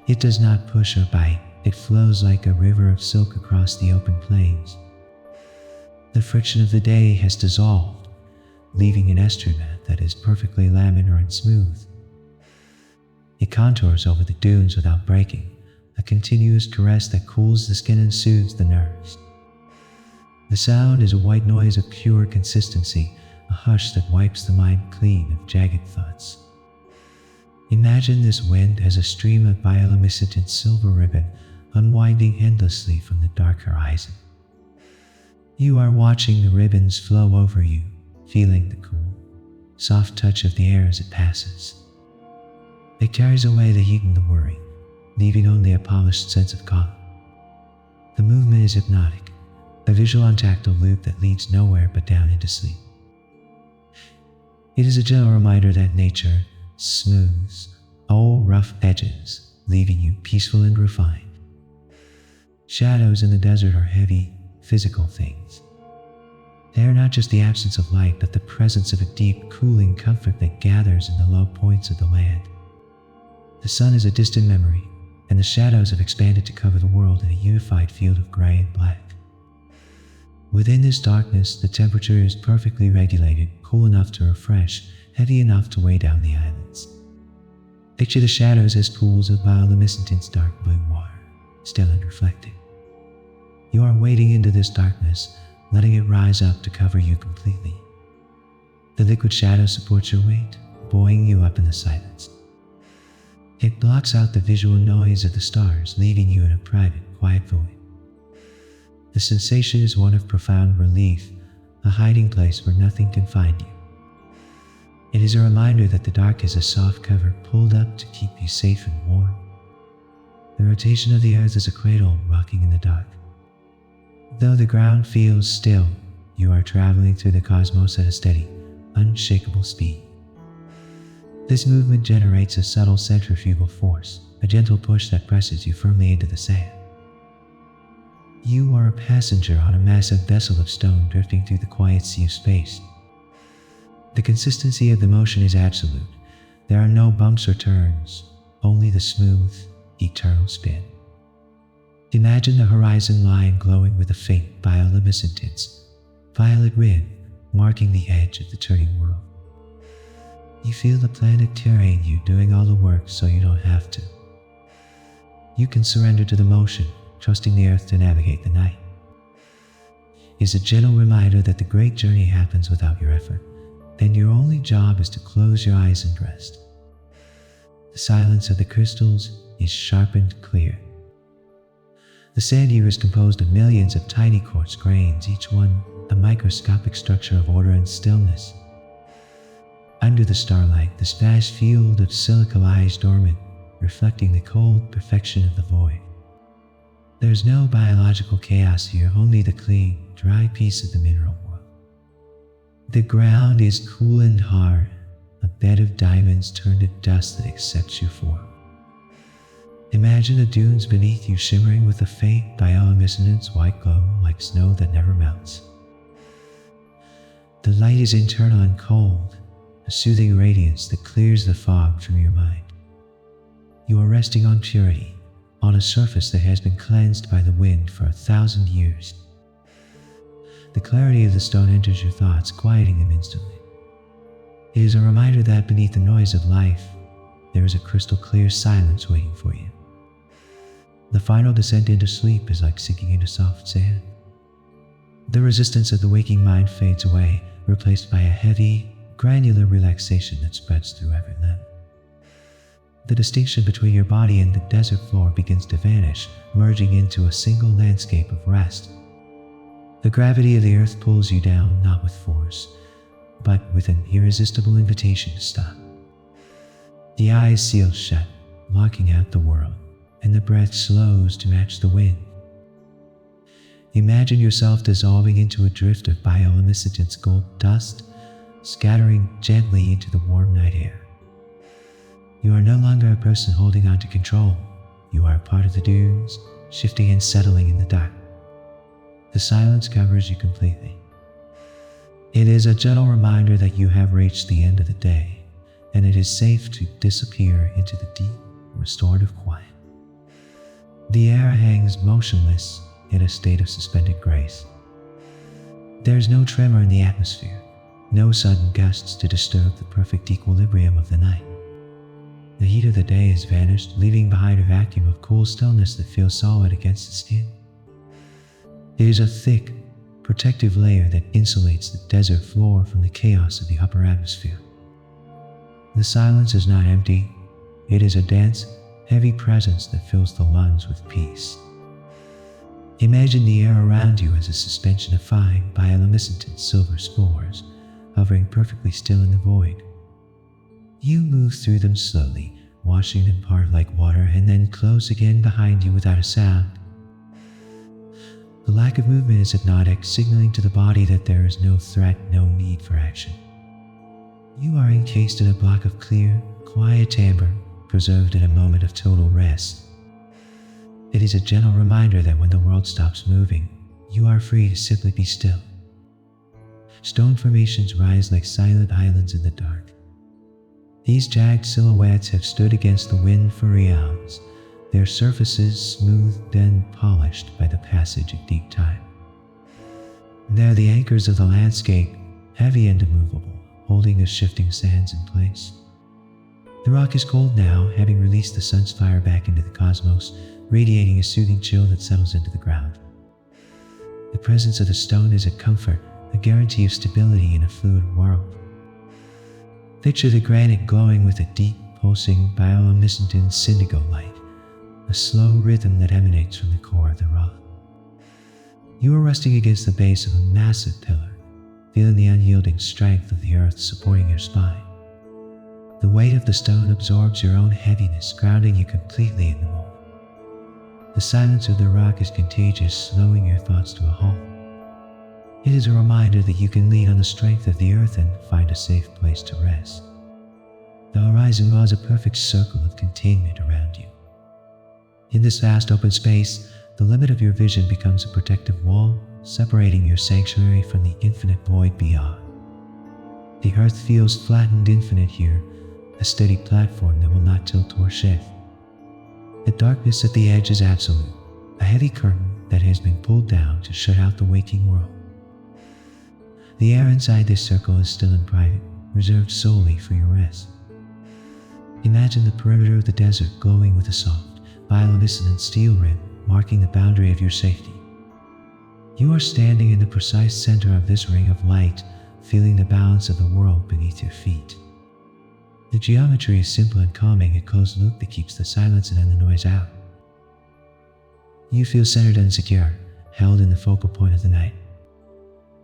It does not push or bite, it flows like a river of silk across the open plains. The friction of the day has dissolved, leaving an estuarine that is perfectly laminar and smooth. It contours over the dunes without breaking, a continuous caress that cools the skin and soothes the nerves. The sound is a white noise of pure consistency, a hush that wipes the mind clean of jagged thoughts. Imagine this wind as a stream of bioluminescent silver ribbon unwinding endlessly from the dark horizon. You are watching the ribbons flow over you, feeling the cool, soft touch of the air as it passes. It carries away the heat and the worry, leaving only a polished sense of calm. The movement is hypnotic, a visual and tactile loop that leads nowhere but down into sleep. It is a gentle reminder that nature smooths all rough edges, leaving you peaceful and refined. Shadows in the desert are heavy, physical things. They are not just the absence of light, but the presence of a deep, cooling comfort that gathers in the low points of the land. The sun is a distant memory, and the shadows have expanded to cover the world in a unified field of gray and black. Within this darkness, the temperature is perfectly regulated, cool enough to refresh, heavy enough to weigh down the islands. Picture the shadows as pools of bioluminescent dark blue water, still and reflecting. You are wading into this darkness, letting it rise up to cover you completely. The liquid shadow supports your weight, buoying you up in the silence. It blocks out the visual noise of the stars, leaving you in a private, quiet void. The sensation is one of profound relief, a hiding place where nothing can find you. It is a reminder that the dark is a soft cover pulled up to keep you safe and warm. The rotation of the earth is a cradle rocking in the dark. Though the ground feels still, you are traveling through the cosmos at a steady, unshakable speed. This movement generates a subtle centrifugal force, a gentle push that presses you firmly into the sand. You are a passenger on a massive vessel of stone drifting through the quiet sea of space. The consistency of the motion is absolute. There are no bumps or turns, only the smooth, eternal spin. Imagine the horizon line glowing with a faint bioluminescent, violet rim marking the edge of the turning world. You feel the planet carrying you, doing all the work so you don't have to. You can surrender to the motion, trusting the earth to navigate the night. It's a gentle reminder that the great journey happens without your effort, and your only job is to close your eyes and rest. The silence of the crystals is sharp and clear. The sand here is composed of millions of tiny quartz grains, each one a microscopic structure of order and stillness. Under the starlight, this vast field of silica lies dormant, reflecting the cold perfection of the void. There's no biological chaos here, only the clean, dry peace of the mineral world. The ground is cool and hard, a bed of diamonds turned to dust that accepts your form. Imagine the dunes beneath you shimmering with a faint bioluminescent white glow like snow that never melts. The light is internal and cold, a soothing radiance that clears the fog from your mind. You are resting on purity, on a surface that has been cleansed by the wind for 1,000 years. The clarity of the stone enters your thoughts, quieting them instantly. It is a reminder that beneath the noise of life, there is a crystal clear silence waiting for you. The final descent into sleep is like sinking into soft sand. The resistance of the waking mind fades away, replaced by a heavy, granular relaxation that spreads through every limb. The distinction between your body and the desert floor begins to vanish, merging into a single landscape of rest. The gravity of the earth pulls you down, not with force, but with an irresistible invitation to stop. The eyes seal shut, blocking out the world, and the breath slows to match the wind. Imagine yourself dissolving into a drift of bioluminescent gold dust, scattering gently into the warm night air. You are no longer a person holding on to control. You are a part of the dunes, shifting and settling in the dark. The silence covers you completely. It is a gentle reminder that you have reached the end of the day, and it is safe to disappear into the deep, restorative quiet. The air hangs motionless in a state of suspended grace. There is no tremor in the atmosphere, no sudden gusts to disturb the perfect equilibrium of the night. The heat of the day has vanished, leaving behind a vacuum of cool stillness that feels solid against the skin. It is a thick, protective layer that insulates the desert floor from the chaos of the upper atmosphere. The silence is not empty. It is a dense, heavy presence that fills the lungs with peace. Imagine the air around you as a suspension of fine, bioluminescent silver spores, hovering perfectly still in the void. You move through them slowly, watching them part like water and then close again behind you without a sound. The lack of movement is hypnotic, signaling to the body that there is no threat, no need for action. You are encased in a block of clear, quiet amber, preserved in a moment of total rest. It is a gentle reminder that when the world stops moving, you are free to simply be still. Stone formations rise like silent islands in the dark. These jagged silhouettes have stood against the wind for eons, their surfaces smoothed and polished by the passage of deep time. They are the anchors of the landscape, heavy and immovable, holding the shifting sands in place. The rock is cold now, having released the sun's fire back into the cosmos, radiating a soothing chill that settles into the ground. The presence of the stone is a comfort, a guarantee of stability in a fluid world. Picture the granite glowing with a deep, pulsing, bioluminescent indigo light, a slow rhythm that emanates from the core of the rock. You are resting against the base of a massive pillar, feeling the unyielding strength of the earth supporting your spine. The weight of the stone absorbs your own heaviness, grounding you completely in the moment. The silence of the rock is contagious, slowing your thoughts to a halt. It is a reminder that you can lean on the strength of the earth and find a safe place to rest. The horizon draws a perfect circle of containment around you. In this vast open space, the limit of your vision becomes a protective wall, separating your sanctuary from the infinite void beyond. The earth feels flat and infinite here, a steady platform that will not tilt or shift. The darkness at the edge is absolute, a heavy curtain that has been pulled down to shut out the waking world. The air inside this circle is still and private, reserved solely for your rest. Imagine the perimeter of the desert glowing with a soft, bioluminescent steel rim, marking the boundary of your safety. You are standing in the precise center of this ring of light, feeling the balance of the world beneath your feet. The geometry is simple and calming, a closed loop that keeps the silence and the noise out. You feel centered and secure, held in the focal point of the night.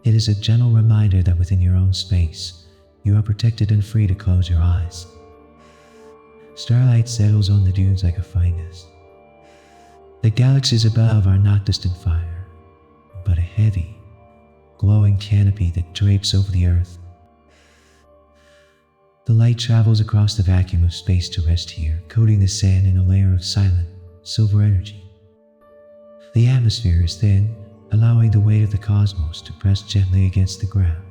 It is a gentle reminder that within your own space, you are protected and free to close your eyes. Starlight settles on the dunes like a fungus. The galaxies above are not distant fire, but a heavy, glowing canopy that drapes over the earth. The light travels across the vacuum of space to rest here, coating the sand in a layer of silent, silver energy. The atmosphere is thin, allowing the weight of the cosmos to press gently against the ground.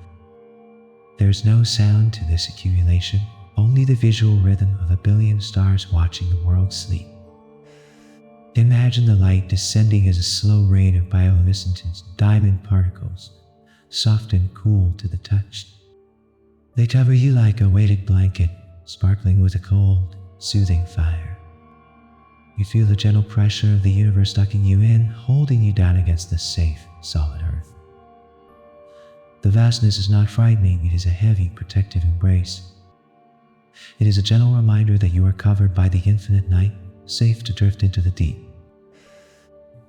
There's no sound to this accumulation, only the visual rhythm of a billion stars watching the world sleep. Imagine the light descending as a slow rain of bioluminescent diamond particles, soft and cool to the touch. They cover you like a weighted blanket, sparkling with a cold, soothing fire. You feel the gentle pressure of the universe sucking you in, holding you down against the safe, solid earth. The vastness is not frightening, it is a heavy, protective embrace. It is a gentle reminder that you are covered by the infinite night, safe to drift into the deep.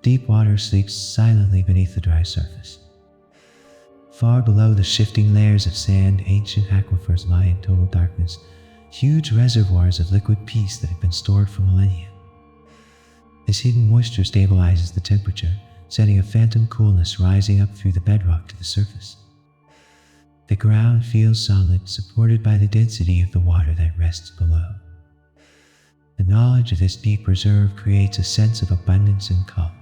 Deep water sleeps silently beneath the dry surface. Far below the shifting layers of sand, ancient aquifers lie in total darkness, huge reservoirs of liquid peace that have been stored for millennia. This hidden moisture stabilizes the temperature, setting a phantom coolness rising up through the bedrock to the surface. The ground feels solid, supported by the density of the water that rests below. The knowledge of this deep reserve creates a sense of abundance and calm.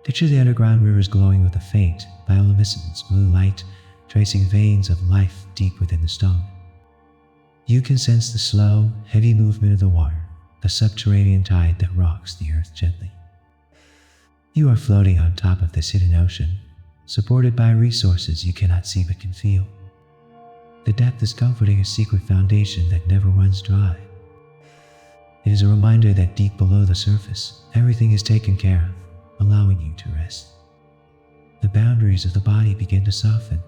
Picture the underground rivers glowing with a faint, bioluminescent blue light, tracing veins of life deep within the stone. You can sense the slow, heavy movement of the water, a subterranean tide that rocks the earth gently. You are floating on top of this hidden ocean, supported by resources you cannot see but can feel. The depth is comforting, a secret foundation that never runs dry. It is a reminder that deep below the surface, everything is taken care of, allowing you to rest. The boundaries of the body begin to soften.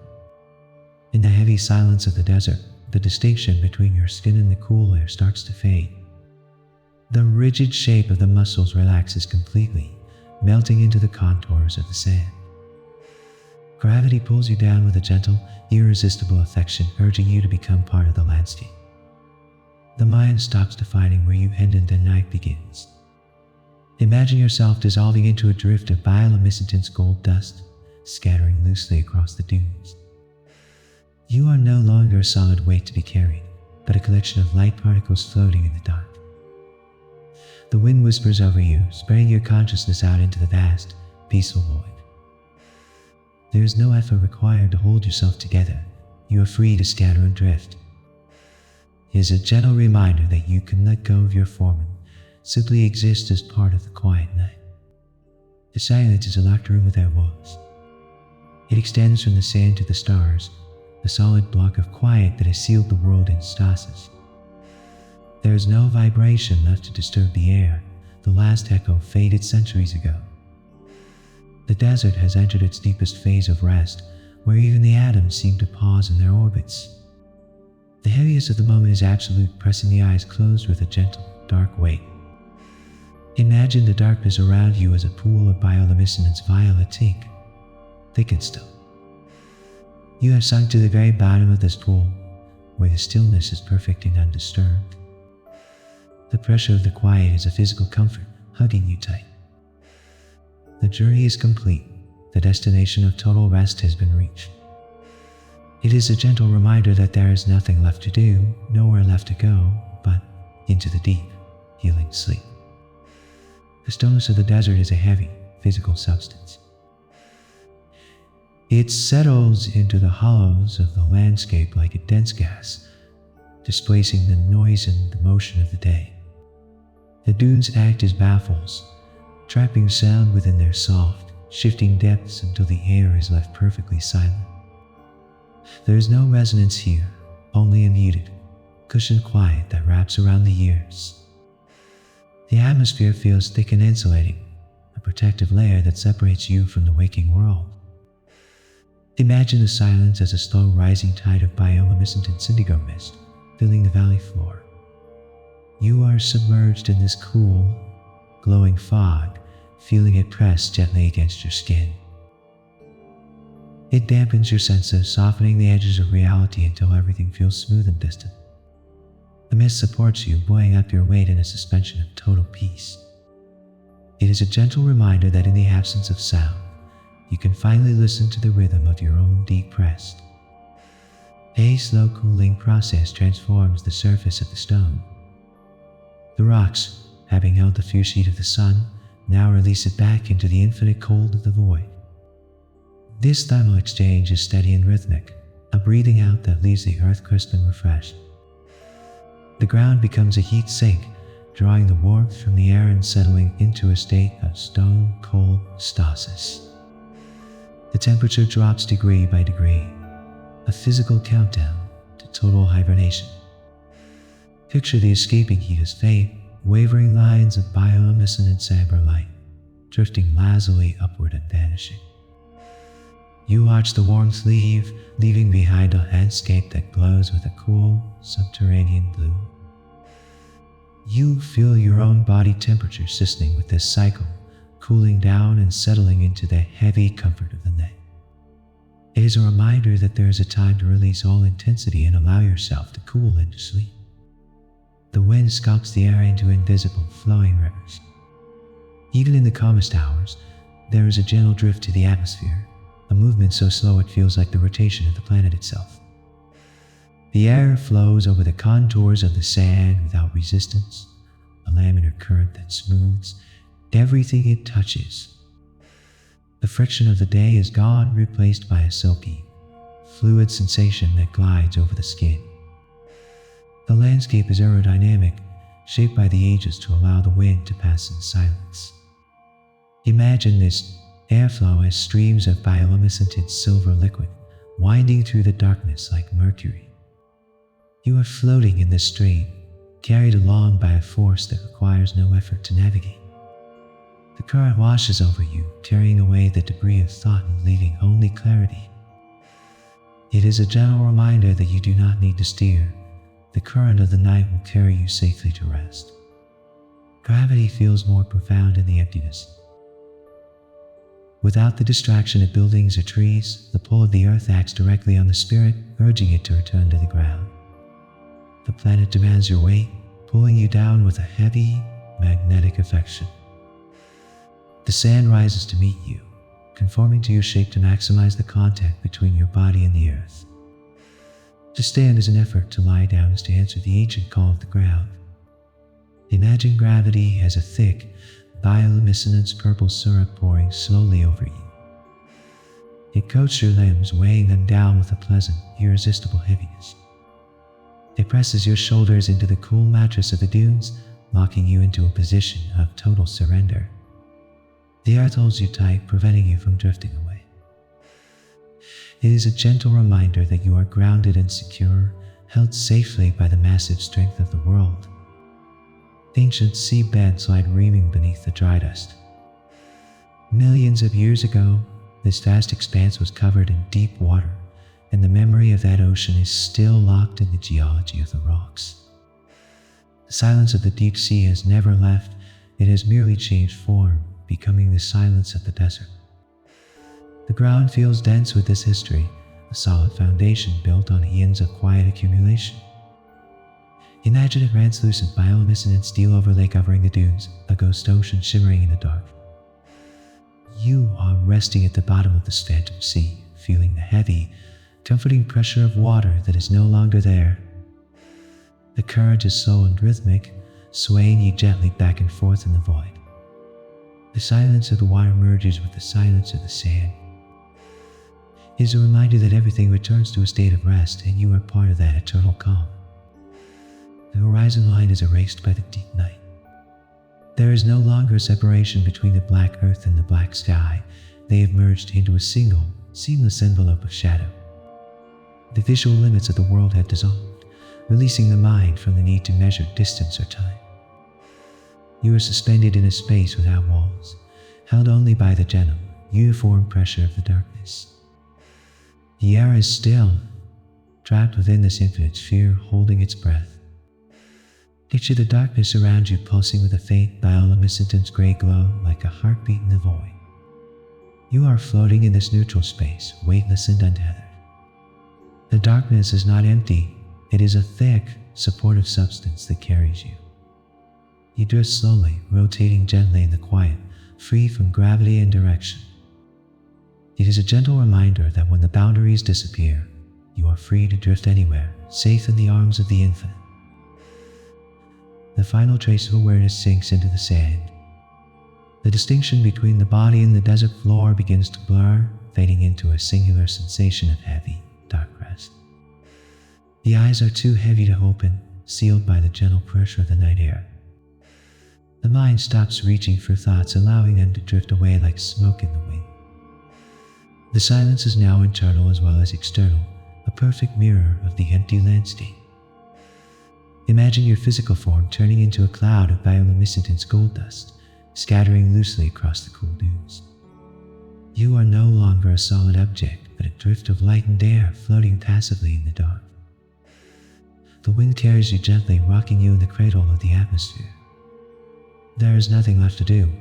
In the heavy silence of the desert, the distinction between your skin and the cool air starts to fade. The rigid shape of the muscles relaxes completely, melting into the contours of the sand. Gravity pulls you down with a gentle, irresistible affection, urging you to become part of the landscape. The mind stops defining where you end and the night begins. Imagine yourself dissolving into a drift of bioluminescent gold dust, scattering loosely across the dunes. You are no longer a solid weight to be carried, but a collection of light particles floating in the dark. The wind whispers over you, spreading your consciousness out into the vast, peaceful void. There is no effort required to hold yourself together. You are free to scatter and drift. It is a gentle reminder that you can let go of your form and simply exist as part of the quiet night. The silence is a locked room without walls. It extends from the sand to the stars, a solid block of quiet that has sealed the world in stasis. There is no vibration left to disturb the air. The last echo faded centuries ago. The desert has entered its deepest phase of rest, where even the atoms seem to pause in their orbits. The heaviest of the moment is absolute, pressing the eyes closed with a gentle, dark weight. Imagine the darkness around you as a pool of bioluminescence, violet ink, thick and still. You have sunk to the very bottom of this pool, where the stillness is perfect and undisturbed. The pressure of the quiet is a physical comfort, hugging you tight. The journey is complete. The destination of total rest has been reached. It is a gentle reminder that there is nothing left to do, nowhere left to go, but into the deep, healing sleep. The stillness of the desert is a heavy, physical substance. It settles into the hollows of the landscape like a dense gas, displacing the noise and the motion of the day. The dunes act as baffles, trapping sound within their soft, shifting depths until the air is left perfectly silent. There is no resonance here, only a muted, cushioned quiet that wraps around the ears. The atmosphere feels thick and insulating, a protective layer that separates you from the waking world. Imagine the silence as a slow rising tide of bioluminescent indigo mist filling the valley floor. You are submerged in this cool, glowing fog, feeling it press gently against your skin. It dampens your senses, softening the edges of reality until everything feels smooth and distant. The mist supports you, buoying up your weight in a suspension of total peace. It is a gentle reminder that in the absence of sound, you can finally listen to the rhythm of your own deep rest. A slow cooling process transforms the surface of the stone. The rocks, having held the fierce heat of the sun, now release it back into the infinite cold of the void. This thermal exchange is steady and rhythmic, a breathing out that leaves the earth crisp and refreshed. The ground becomes a heat sink, drawing the warmth from the air and settling into a state of stone-cold stasis. The temperature drops degree by degree, a physical countdown to total hibernation. Picture the escaping heat as faint, wavering lines of bioluminescent amber light, drifting lazily upward and vanishing. You watch the warmth leave, leaving behind a landscape that glows with a cool, subterranean blue. You feel your own body temperature assisting with this cycle, cooling down and settling into the heavy comfort of the night. It is a reminder that there is a time to release all intensity and allow yourself to cool into sleep. The wind sculpts the air into invisible, flowing rivers. Even in the calmest hours, there is a gentle drift to the atmosphere, a movement so slow it feels like the rotation of the planet itself. The air flows over the contours of the sand without resistance, a laminar current that smooths everything it touches. The friction of the day is gone, replaced by a silky, fluid sensation that glides over the skin. The landscape is aerodynamic, shaped by the ages to allow the wind to pass in silence. Imagine this airflow as streams of bioluminescent silver liquid winding through the darkness like mercury. You are floating in this stream, carried along by a force that requires no effort to navigate. The current washes over you, carrying away the debris of thought and leaving only clarity. It is a gentle reminder that you do not need to steer. The current of the night will carry you safely to rest. Gravity feels more profound in the emptiness. Without the distraction of buildings or trees, the pull of the earth acts directly on the spirit, urging it to return to the ground. The planet demands your weight, pulling you down with a heavy, magnetic affection. The sand rises to meet you, conforming to your shape to maximize the contact between your body and the earth. To stand is an effort, to lie down is to answer the ancient call of the ground. Imagine gravity as a thick, bioluminescent purple syrup pouring slowly over you. It coats your limbs, weighing them down with a pleasant, irresistible heaviness. It presses your shoulders into the cool mattress of the dunes, locking you into a position of total surrender. The earth holds you tight, preventing you from drifting away. It is a gentle reminder that you are grounded and secure, held safely by the massive strength of the world. Ancient seabeds lie reaming beneath the dry dust. Millions of years ago, this vast expanse was covered in deep water, and the memory of that ocean is still locked in the geology of the rocks. The silence of the deep sea has never left, it has merely changed form, becoming the silence of the desert. The ground feels dense with this history, a solid foundation built on eons of quiet accumulation. Imagine a translucent bioluminescent steel overlay covering the dunes, a ghost ocean shimmering in the dark. You are resting at the bottom of this phantom sea, feeling the heavy, comforting pressure of water that is no longer there. The current is slow and rhythmic, swaying you gently back and forth in the void. The silence of the water merges with the silence of the sand. It is a reminder that everything returns to a state of rest, and you are part of that eternal calm. The horizon line is erased by the deep night. There is no longer a separation between the black earth and the black sky. They have merged into a single, seamless envelope of shadow. The visual limits of the world have dissolved, releasing the mind from the need to measure distance or time. You are suspended in a space without walls, held only by the gentle, uniform pressure of the darkness. The air is still, trapped within this infinite sphere, holding its breath. Picture the darkness around you pulsing with a faint bioluminescent gray glow like a heartbeat in the void. You are floating in this neutral space, weightless and untethered. The darkness is not empty, it is a thick, supportive substance that carries you. You drift slowly, rotating gently in the quiet, free from gravity and direction. It is a gentle reminder that when the boundaries disappear, you are free to drift anywhere, safe in the arms of the infinite. The final trace of awareness sinks into the sand. The distinction between the body and the desert floor begins to blur, fading into a singular sensation of heavy, dark rest. The eyes are too heavy to open, sealed by the gentle pressure of the night air. The mind stops reaching for thoughts, allowing them to drift away like smoke in the wind. The silence is now internal as well as external, a perfect mirror of the empty landscape. Imagine your physical form turning into a cloud of bioluminescent gold dust, scattering loosely across the cool dunes. You are no longer a solid object, but a drift of lightened air floating passively in the dark. The wind carries you gently, rocking you in the cradle of the atmosphere. There is nothing left to do,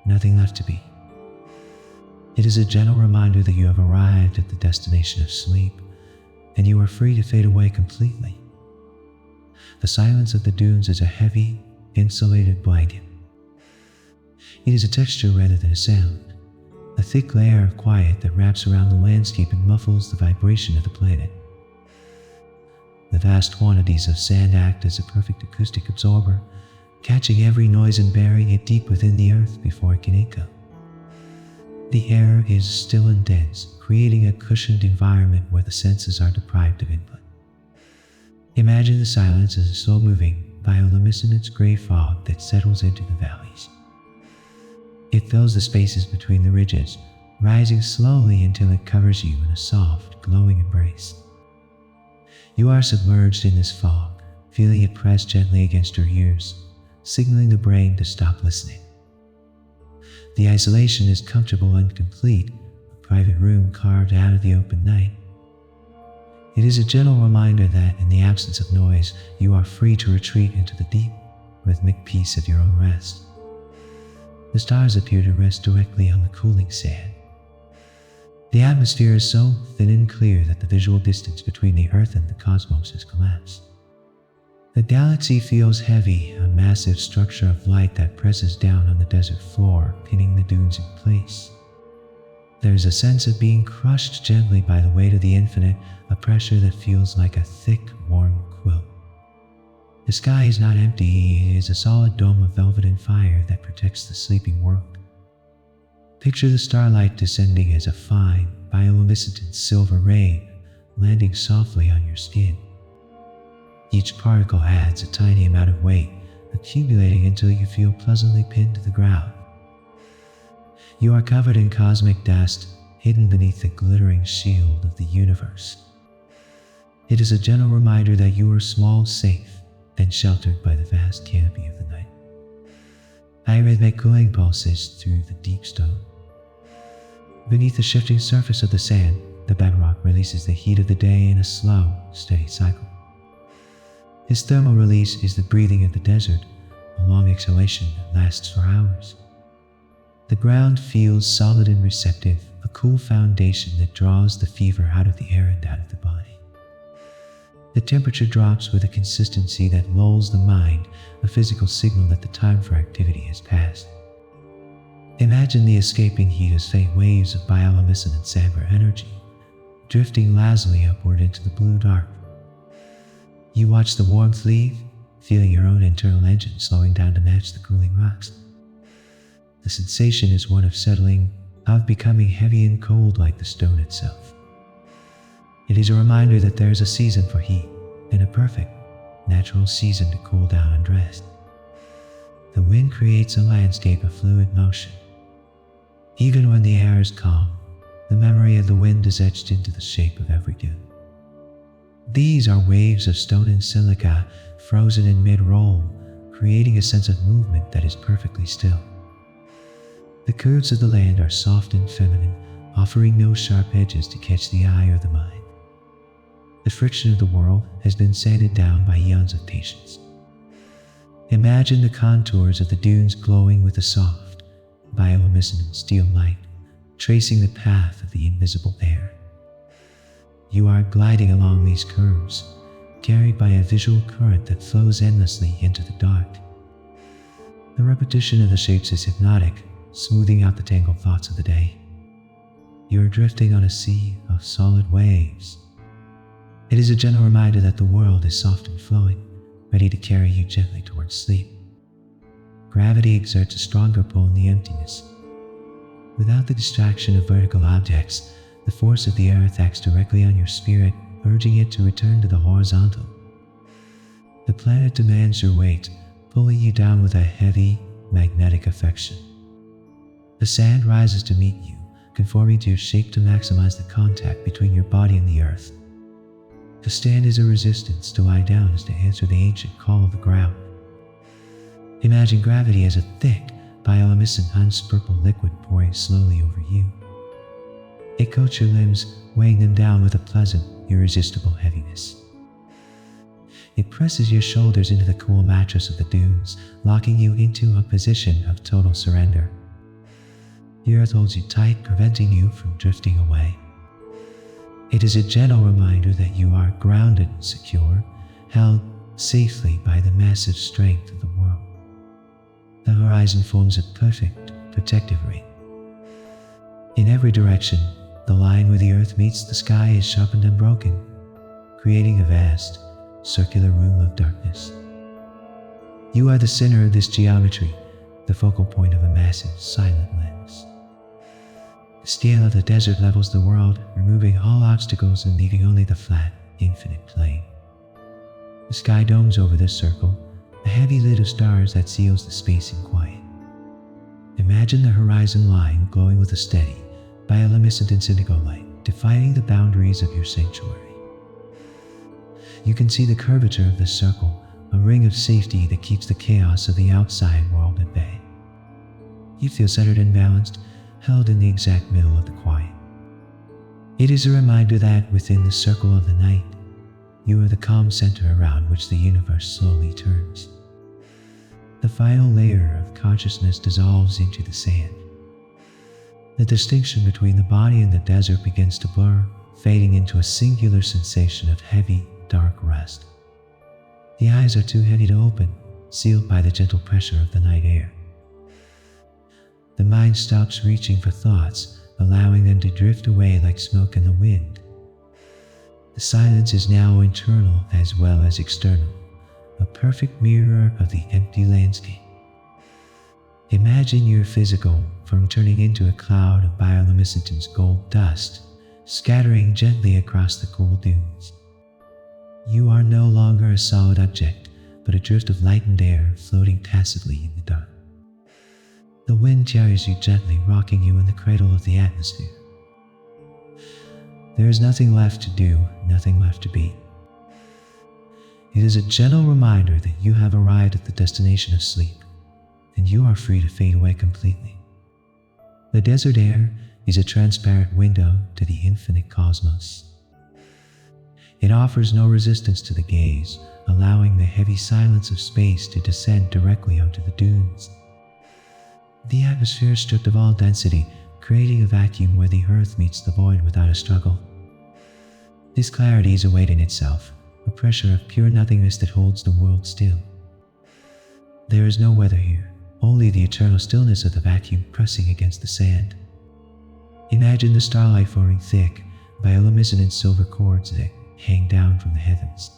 nothing left to be. It is a gentle reminder that you have arrived at the destination of sleep, and you are free to fade away completely. The silence of the dunes is a heavy, insulated blanket. It is a texture rather than a sound, a thick layer of quiet that wraps around the landscape and muffles the vibration of the planet. The vast quantities of sand act as a perfect acoustic absorber, catching every noise and burying it deep within the earth before it can echo. The air is still and dense, creating a cushioned environment where the senses are deprived of input. Imagine the silence as a slow-moving, bioluminescent gray fog that settles into the valleys. It fills the spaces between the ridges, rising slowly until it covers you in a soft, glowing embrace. You are submerged in this fog, feeling it press gently against your ears, signaling the brain to stop listening. The isolation is comfortable and complete, a private room carved out of the open night. It is a gentle reminder that, in the absence of noise, you are free to retreat into the deep, rhythmic peace of your own rest. The stars appear to rest directly on the cooling sand. The atmosphere is so thin and clear that the visual distance between the Earth and the cosmos has collapsed. The galaxy feels heavy, a massive structure of light that presses down on the desert floor, pinning the dunes in place. There is a sense of being crushed gently by the weight of the infinite, a pressure that feels like a thick, warm quilt. The sky is not empty, it is a solid dome of velvet and fire that protects the sleeping world. Picture the starlight descending as a fine, bioluminescent silver rain, landing softly on your skin. Each particle adds a tiny amount of weight, accumulating until you feel pleasantly pinned to the ground. You are covered in cosmic dust, hidden beneath the glittering shield of the universe. It is a gentle reminder that you are small, safe, and sheltered by the vast canopy of the night. Rhythmic cooling pulses through the deep stone. Beneath the shifting surface of the sand, the bedrock releases the heat of the day in a slow, steady cycle. Its thermal release is the breathing of the desert, a long exhalation that lasts for hours. The ground feels solid and receptive, a cool foundation that draws the fever out of the air and out of the body. The temperature drops with a consistency that lulls the mind, a physical signal that the time for activity has passed. Imagine the escaping heat as faint waves of bioluminescent amber energy, drifting lazily upward into the blue dark. You watch the warmth leave, feeling your own internal engine slowing down to match the cooling rocks. The sensation is one of settling, of becoming heavy and cold like the stone itself. It is a reminder that there is a season for heat, and a perfect, natural season to cool down and rest. The wind creates a landscape of fluid motion. Even when the air is calm, the memory of the wind is etched into the shape of every dune. These are waves of stone and silica, frozen in mid-roll, creating a sense of movement that is perfectly still. The curves of the land are soft and feminine, offering no sharp edges to catch the eye or the mind. The friction of the world has been sanded down by eons of patience. Imagine the contours of the dunes glowing with a soft, bioluminescent steel light, tracing the path of the invisible air. You are gliding along these curves, carried by a visual current that flows endlessly into the dark. The repetition of the shapes is hypnotic, smoothing out the tangled thoughts of the day. You are drifting on a sea of solid waves. It is a gentle reminder that the world is soft and flowing, ready to carry you gently towards sleep. Gravity exerts a stronger pull in the emptiness. Without the distraction of vertical objects, the force of the earth acts directly on your spirit, urging it to return to the horizontal. The planet demands your weight, pulling you down with a heavy, magnetic affection. The sand rises to meet you, conforming to your shape to maximize the contact between your body and the earth. To stand is a resistance, to lie down is to answer the ancient call of the ground. Imagine gravity as a thick, bioluminescent, unspurple liquid pouring slowly over you. It coats your limbs, weighing them down with a pleasant, irresistible heaviness. It presses your shoulders into the cool mattress of the dunes, locking you into a position of total surrender. The earth holds you tight, preventing you from drifting away. It is a gentle reminder that you are grounded and secure, held safely by the massive strength of the world. The horizon forms a perfect, protective ring. In every direction, the line where the earth meets the sky is sharpened and broken, creating a vast, circular room of darkness. You are the center of this geometry, the focal point of a massive, silent lens. The scale of the desert levels the world, removing all obstacles and leaving only the flat, infinite plain. The sky domes over this circle, a heavy lid of stars that seals the space in quiet. Imagine the horizon line glowing with a steady, bioluminescent indigo light, defining the boundaries of your sanctuary. You can see the curvature of this circle, a ring of safety that keeps the chaos of the outside world at bay. You feel centered and balanced, held in the exact middle of the quiet. It is a reminder that within the circle of the night, you are the calm center around which the universe slowly turns. The final layer of consciousness dissolves into the sand. The distinction between the body and the desert begins to blur, fading into a singular sensation of heavy, dark rest. The eyes are too heavy to open, sealed by the gentle pressure of the night air. The mind stops reaching for thoughts, allowing them to drift away like smoke in the wind. The silence is now internal as well as external, a perfect mirror of the empty landscape. Imagine your physical form turning into a cloud of bioluminescent gold dust, scattering gently across the cool dunes. You are no longer a solid object, but a drift of lightened air floating tacitly in the dark. The wind carries you gently, rocking you in the cradle of the atmosphere. There is nothing left to do, nothing left to be. It is a gentle reminder that you have arrived at the destination of sleep, and you are free to fade away completely. The desert air is a transparent window to the infinite cosmos. It offers no resistance to the gaze, allowing the heavy silence of space to descend directly onto the dunes. The atmosphere is stripped of all density, creating a vacuum where the earth meets the void without a struggle. This clarity is a weight in itself, a pressure of pure nothingness that holds the world still. There is no weather here, only the eternal stillness of the vacuum pressing against the sand. Imagine the starlight forming thick, bioluminescent silver cords that hang down from the heavens.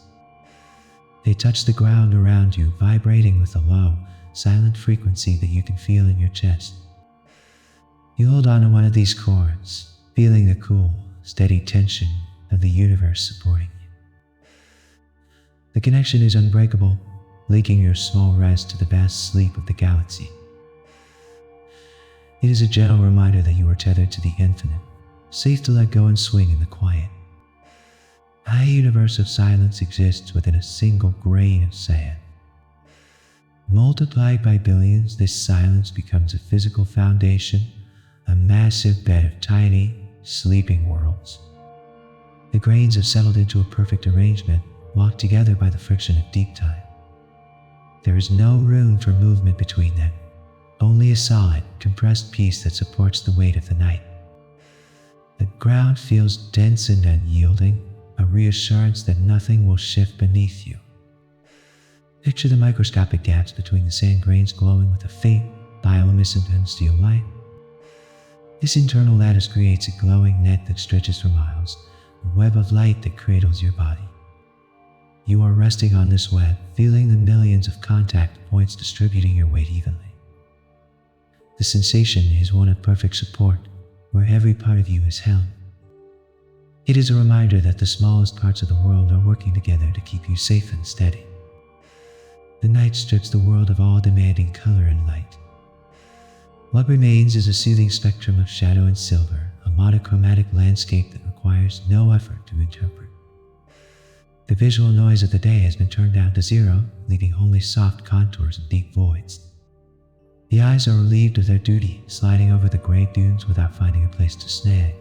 They touch the ground around you, vibrating with a low, silent frequency that you can feel in your chest. You hold on to one of these cords, feeling the cool, steady tension of the universe supporting you. The connection is unbreakable, linking your small rest to the vast sleep of the galaxy. It is a gentle reminder that you are tethered to the infinite, safe to let go and swing in the quiet. A universe of silence exists within a single grain of sand. Multiplied by billions, this silence becomes a physical foundation, a massive bed of tiny, sleeping worlds. The grains have settled into a perfect arrangement, locked together by the friction of deep time. There is no room for movement between them, only a solid, compressed piece that supports the weight of the night. The ground feels dense and unyielding, a reassurance that nothing will shift beneath you. Picture the microscopic gaps between the sand grains glowing with a faint, bioluminescent steel light. This internal lattice creates a glowing net that stretches for miles, a web of light that cradles your body. You are resting on this web, feeling the millions of contact points distributing your weight evenly. The sensation is one of perfect support, where every part of you is held. It is a reminder that the smallest parts of the world are working together to keep you safe and steady. The night strips the world of all demanding color and light. What remains is a soothing spectrum of shadow and silver, a monochromatic landscape that requires no effort to interpret. The visual noise of the day has been turned down to zero, leaving only soft contours and deep voids. The eyes are relieved of their duty, sliding over the gray dunes without finding a place to snag.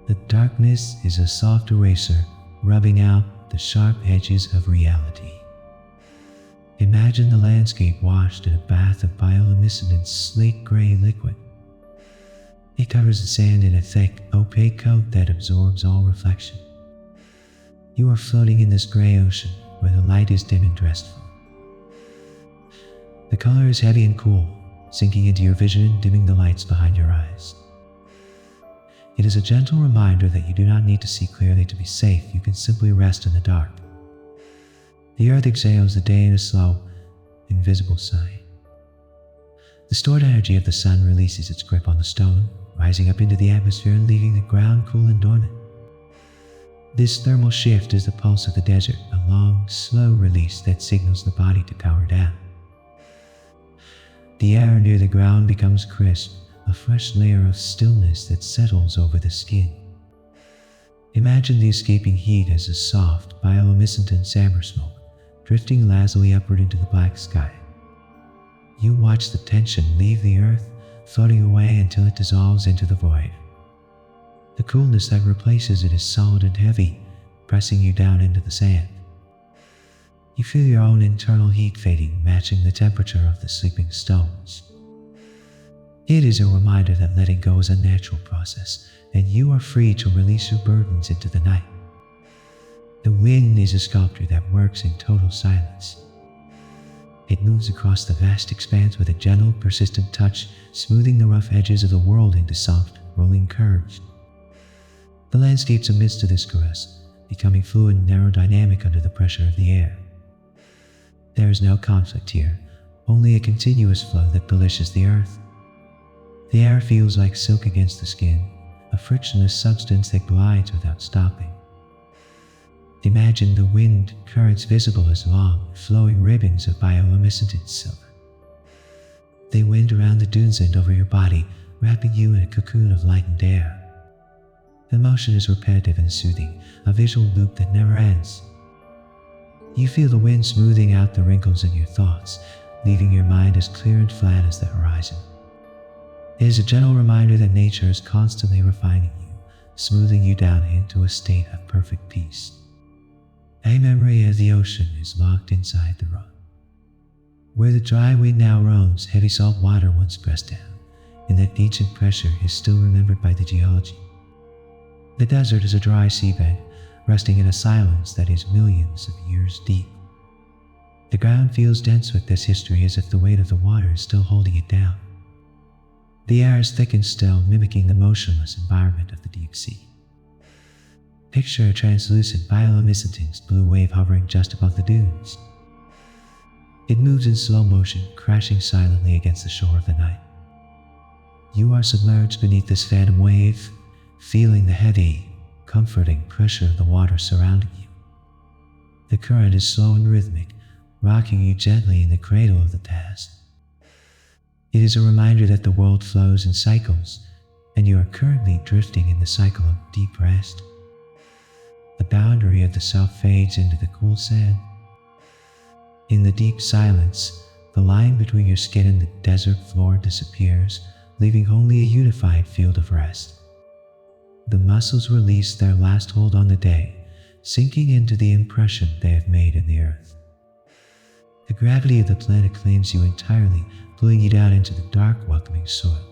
The darkness is a soft eraser rubbing out the sharp edges of reality. Imagine the landscape washed in a bath of bioluminescent slate gray liquid. It covers the sand in a thick, opaque coat that absorbs all reflection. You are floating in this gray ocean where the light is dim and restful. The color is heavy and cool, sinking into your vision and dimming the lights behind your eyes. It is a gentle reminder that you do not need to see clearly to be safe. You can simply rest in the dark. The earth exhales the day in a slow, invisible sigh. The stored energy of the sun releases its grip on the stone, rising up into the atmosphere and leaving the ground cool and dormant. This thermal shift is the pulse of the desert, a long, slow release that signals the body to power down. The air near the ground becomes crisp, a fresh layer of stillness that settles over the skin. Imagine the escaping heat as a soft, bioluminescent amber smoke, drifting lazily upward into the black sky. You watch the tension leave the earth, floating away until it dissolves into the void. The coolness that replaces it is solid and heavy, pressing you down into the sand. You feel your own internal heat fading, matching the temperature of the sleeping stones. It is a reminder that letting go is a natural process, and you are free to release your burdens into the night. The wind is a sculptor that works in total silence. It moves across the vast expanse with a gentle, persistent touch, smoothing the rough edges of the world into soft, rolling curves. The landscape submits to this caress, becoming fluid and aerodynamic under the pressure of the air. There is no conflict here, only a continuous flow that polishes the earth. The air feels like silk against the skin, a frictionless substance that glides without stopping. Imagine the wind currents visible as long, flowing ribbons of bioluminescent silver. They wind around the dunes and over your body, wrapping you in a cocoon of lightened air. The motion is repetitive and soothing, a visual loop that never ends. You feel the wind smoothing out the wrinkles in your thoughts, leaving your mind as clear and flat as the horizon. It is a gentle reminder that nature is constantly refining you, smoothing you down into a state of perfect peace. A memory of the ocean is locked inside the rock. Where the dry wind now roams, heavy salt water once pressed down, and that ancient pressure is still remembered by the geology. The desert is a dry seabed, resting in a silence that is millions of years deep. The ground feels dense with this history, as if the weight of the water is still holding it down. The air is thick and still, mimicking the motionless environment of the deep sea. Picture a translucent bioluminescent blue wave hovering just above the dunes. It moves in slow motion, crashing silently against the shore of the night. You are submerged beneath this phantom wave, feeling the heavy, comforting pressure of the water surrounding you. The current is slow and rhythmic, rocking you gently in the cradle of the past. It is a reminder that the world flows in cycles, and you are currently drifting in the cycle of deep rest. The boundary of the self fades into the cool sand. In the deep silence, the line between your skin and the desert floor disappears, leaving only a unified field of rest. The muscles release their last hold on the day, sinking into the impression they have made in the earth. The gravity of the planet claims you entirely, pulling you down into the dark, welcoming soil.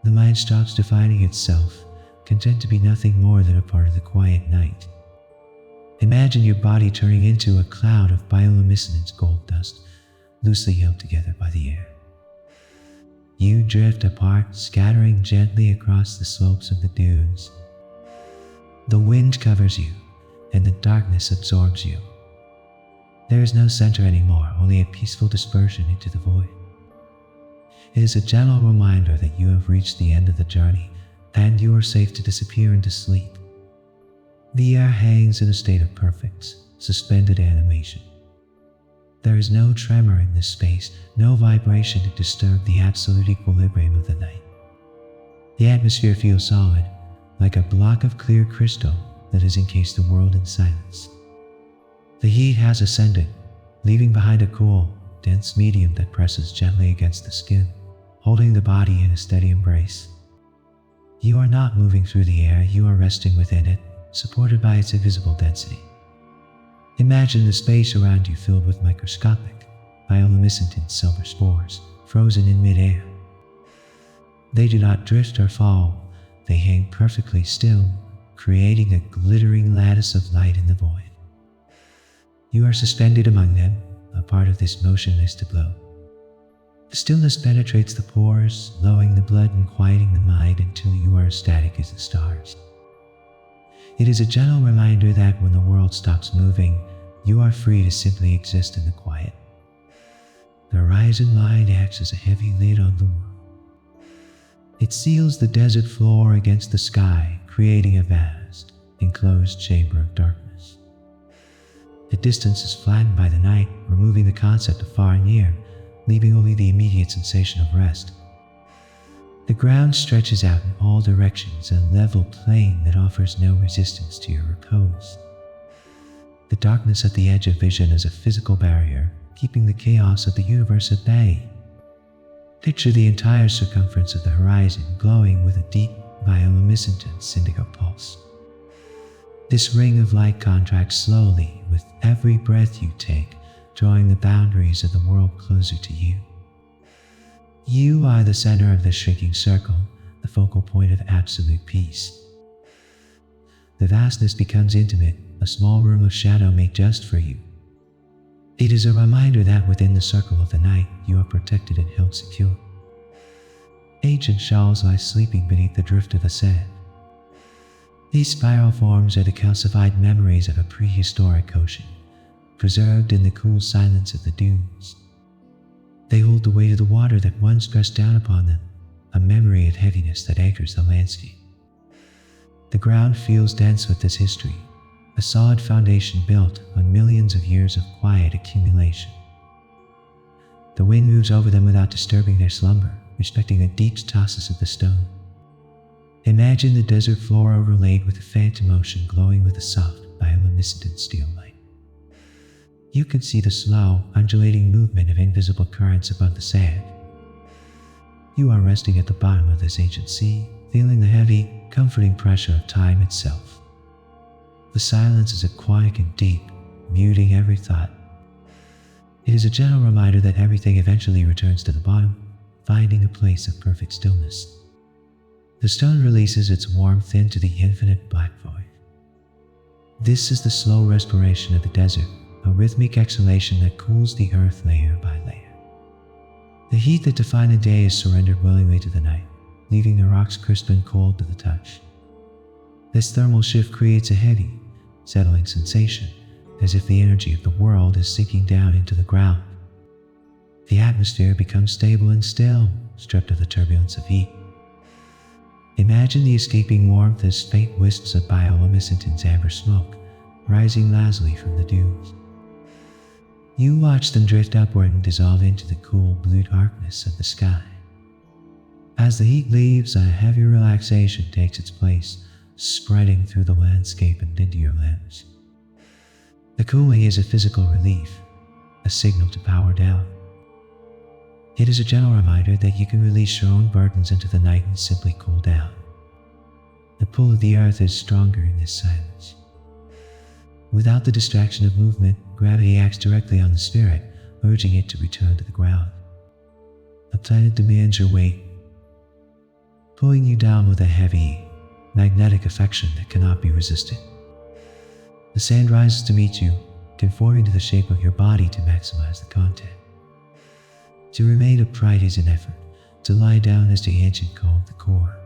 The mind stops defining itself, content to be nothing more than a part of the quiet night. Imagine your body turning into a cloud of bioluminescent gold dust, loosely held together by the air. You drift apart, scattering gently across the slopes of the dunes. The wind covers you, and the darkness absorbs you. There is no center anymore, only a peaceful dispersion into the void. It is a gentle reminder that you have reached the end of the journey, and you are safe to disappear into sleep. The air hangs in a state of perfect, suspended animation. There is no tremor in this space, no vibration to disturb the absolute equilibrium of the night. The atmosphere feels solid, like a block of clear crystal that has encased the world in silence. The heat has ascended, leaving behind a cool, dense medium that presses gently against the skin, holding the body in a steady embrace. You are not moving through the air, you are resting within it, supported by its invisible density. Imagine the space around you filled with microscopic, bioluminescent silver spores, frozen in midair. They do not drift or fall, they hang perfectly still, creating a glittering lattice of light in the void. You are suspended among them, a part of this motionless tableau. The stillness penetrates the pores, lowering the blood and quieting the mind until you are as static as the stars. It is a gentle reminder that when the world stops moving, you are free to simply exist in the quiet. The horizon line acts as a heavy lid on the world. It seals the desert floor against the sky, creating a vast, enclosed chamber of darkness. The distance is flattened by the night, removing the concept of far and near, leaving only the immediate sensation of rest. The ground stretches out in all directions, a level plain that offers no resistance to your repose. The darkness at the edge of vision is a physical barrier, keeping the chaos of the universe at bay. Picture the entire circumference of the horizon glowing with a deep, bioluminescent indigo pulse. This ring of light contracts slowly with every breath you take, drawing the boundaries of the world closer to you. You are the center of the shrinking circle, the focal point of absolute peace. The vastness becomes intimate, a small room of shadow made just for you. It is a reminder that within the circle of the night, you are protected and held secure. Ancient shells lie sleeping beneath the drift of the sand. These spiral forms are the calcified memories of a prehistoric ocean, preserved in the cool silence of the dunes. They hold the weight of the water that once pressed down upon them, a memory of heaviness that anchors the landscape. The ground feels dense with this history, a solid foundation built on millions of years of quiet accumulation. The wind moves over them without disturbing their slumber, respecting the deep tosses of the stone. Imagine the desert floor overlaid with a phantom ocean glowing with a soft, bioluminescent steel light. You can see the slow, undulating movement of invisible currents above the sand. You are resting at the bottom of this ancient sea, feeling the heavy, comforting pressure of time itself. The silence is quiet and deep, muting every thought. It is a gentle reminder that everything eventually returns to the bottom, finding a place of perfect stillness. The stone releases its warmth into the infinite black void. This is the slow respiration of the desert, a rhythmic exhalation that cools the earth layer by layer. The heat that defined the day is surrendered willingly to the night, leaving the rocks crisp and cold to the touch. This thermal shift creates a heavy, settling sensation, as if the energy of the world is sinking down into the ground. The atmosphere becomes stable and still, stripped of the turbulence of heat. Imagine the escaping warmth as faint wisps of bioluminescent amber smoke rising lazily from the dunes. You watch them drift upward and dissolve into the cool blue darkness of the sky. As the heat leaves, a heavy relaxation takes its place, spreading through the landscape and into your limbs. The cooling is a physical relief, a signal to power down. It is a gentle reminder that you can release your own burdens into the night and simply cool down. The pull of the earth is stronger in this silence. Without the distraction of movement, gravity acts directly on the spirit, urging it to return to the ground. The planet demands your weight, pulling you down with a heavy, magnetic affection that cannot be resisted. The sand rises to meet you, conforming to the shape of your body to maximize the contact. To remain upright is an effort. To lie down is the ancient called the core.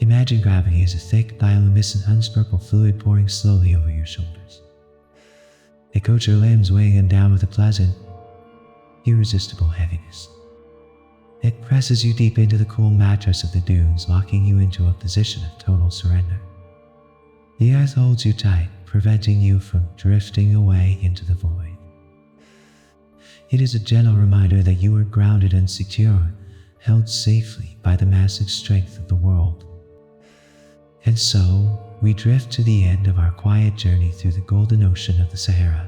Imagine gravity as a thick, bioluminescent, unspurple fluid pouring slowly over your shoulders. It coats your limbs, weighing them down with a pleasant, irresistible heaviness. It presses you deep into the cool mattress of the dunes, locking you into a position of total surrender. The earth holds you tight, preventing you from drifting away into the void. It is a gentle reminder that you are grounded and secure, held safely by the massive strength of the world. And so, we drift to the end of our quiet journey through the golden ocean of the Sahara.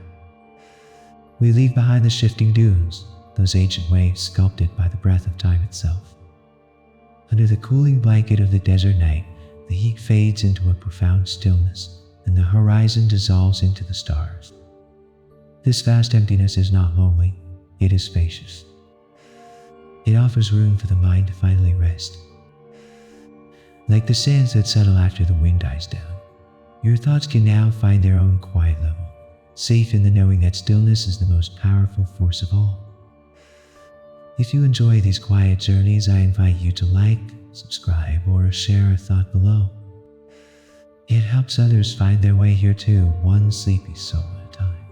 We leave behind the shifting dunes, those ancient waves sculpted by the breath of time itself. Under the cooling blanket of the desert night, the heat fades into a profound stillness, and the horizon dissolves into the stars. This vast emptiness is not lonely, it is spacious. It offers room for the mind to finally rest. Like the sands that settle after the wind dies down, your thoughts can now find their own quiet level, safe in the knowing that stillness is the most powerful force of all. If you enjoy these quiet journeys, I invite you to like, subscribe, or share a thought below. It helps others find their way here too, one sleepy soul at a time.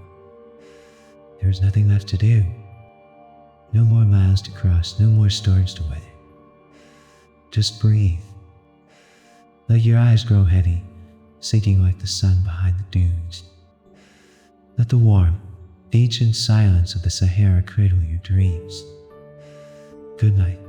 There's nothing left to do. No more miles to cross, no more storms to weather. Just breathe. Let your eyes grow heavy, sinking like the sun behind the dunes. Let the warm, ancient silence of the Sahara cradle your dreams. Good night.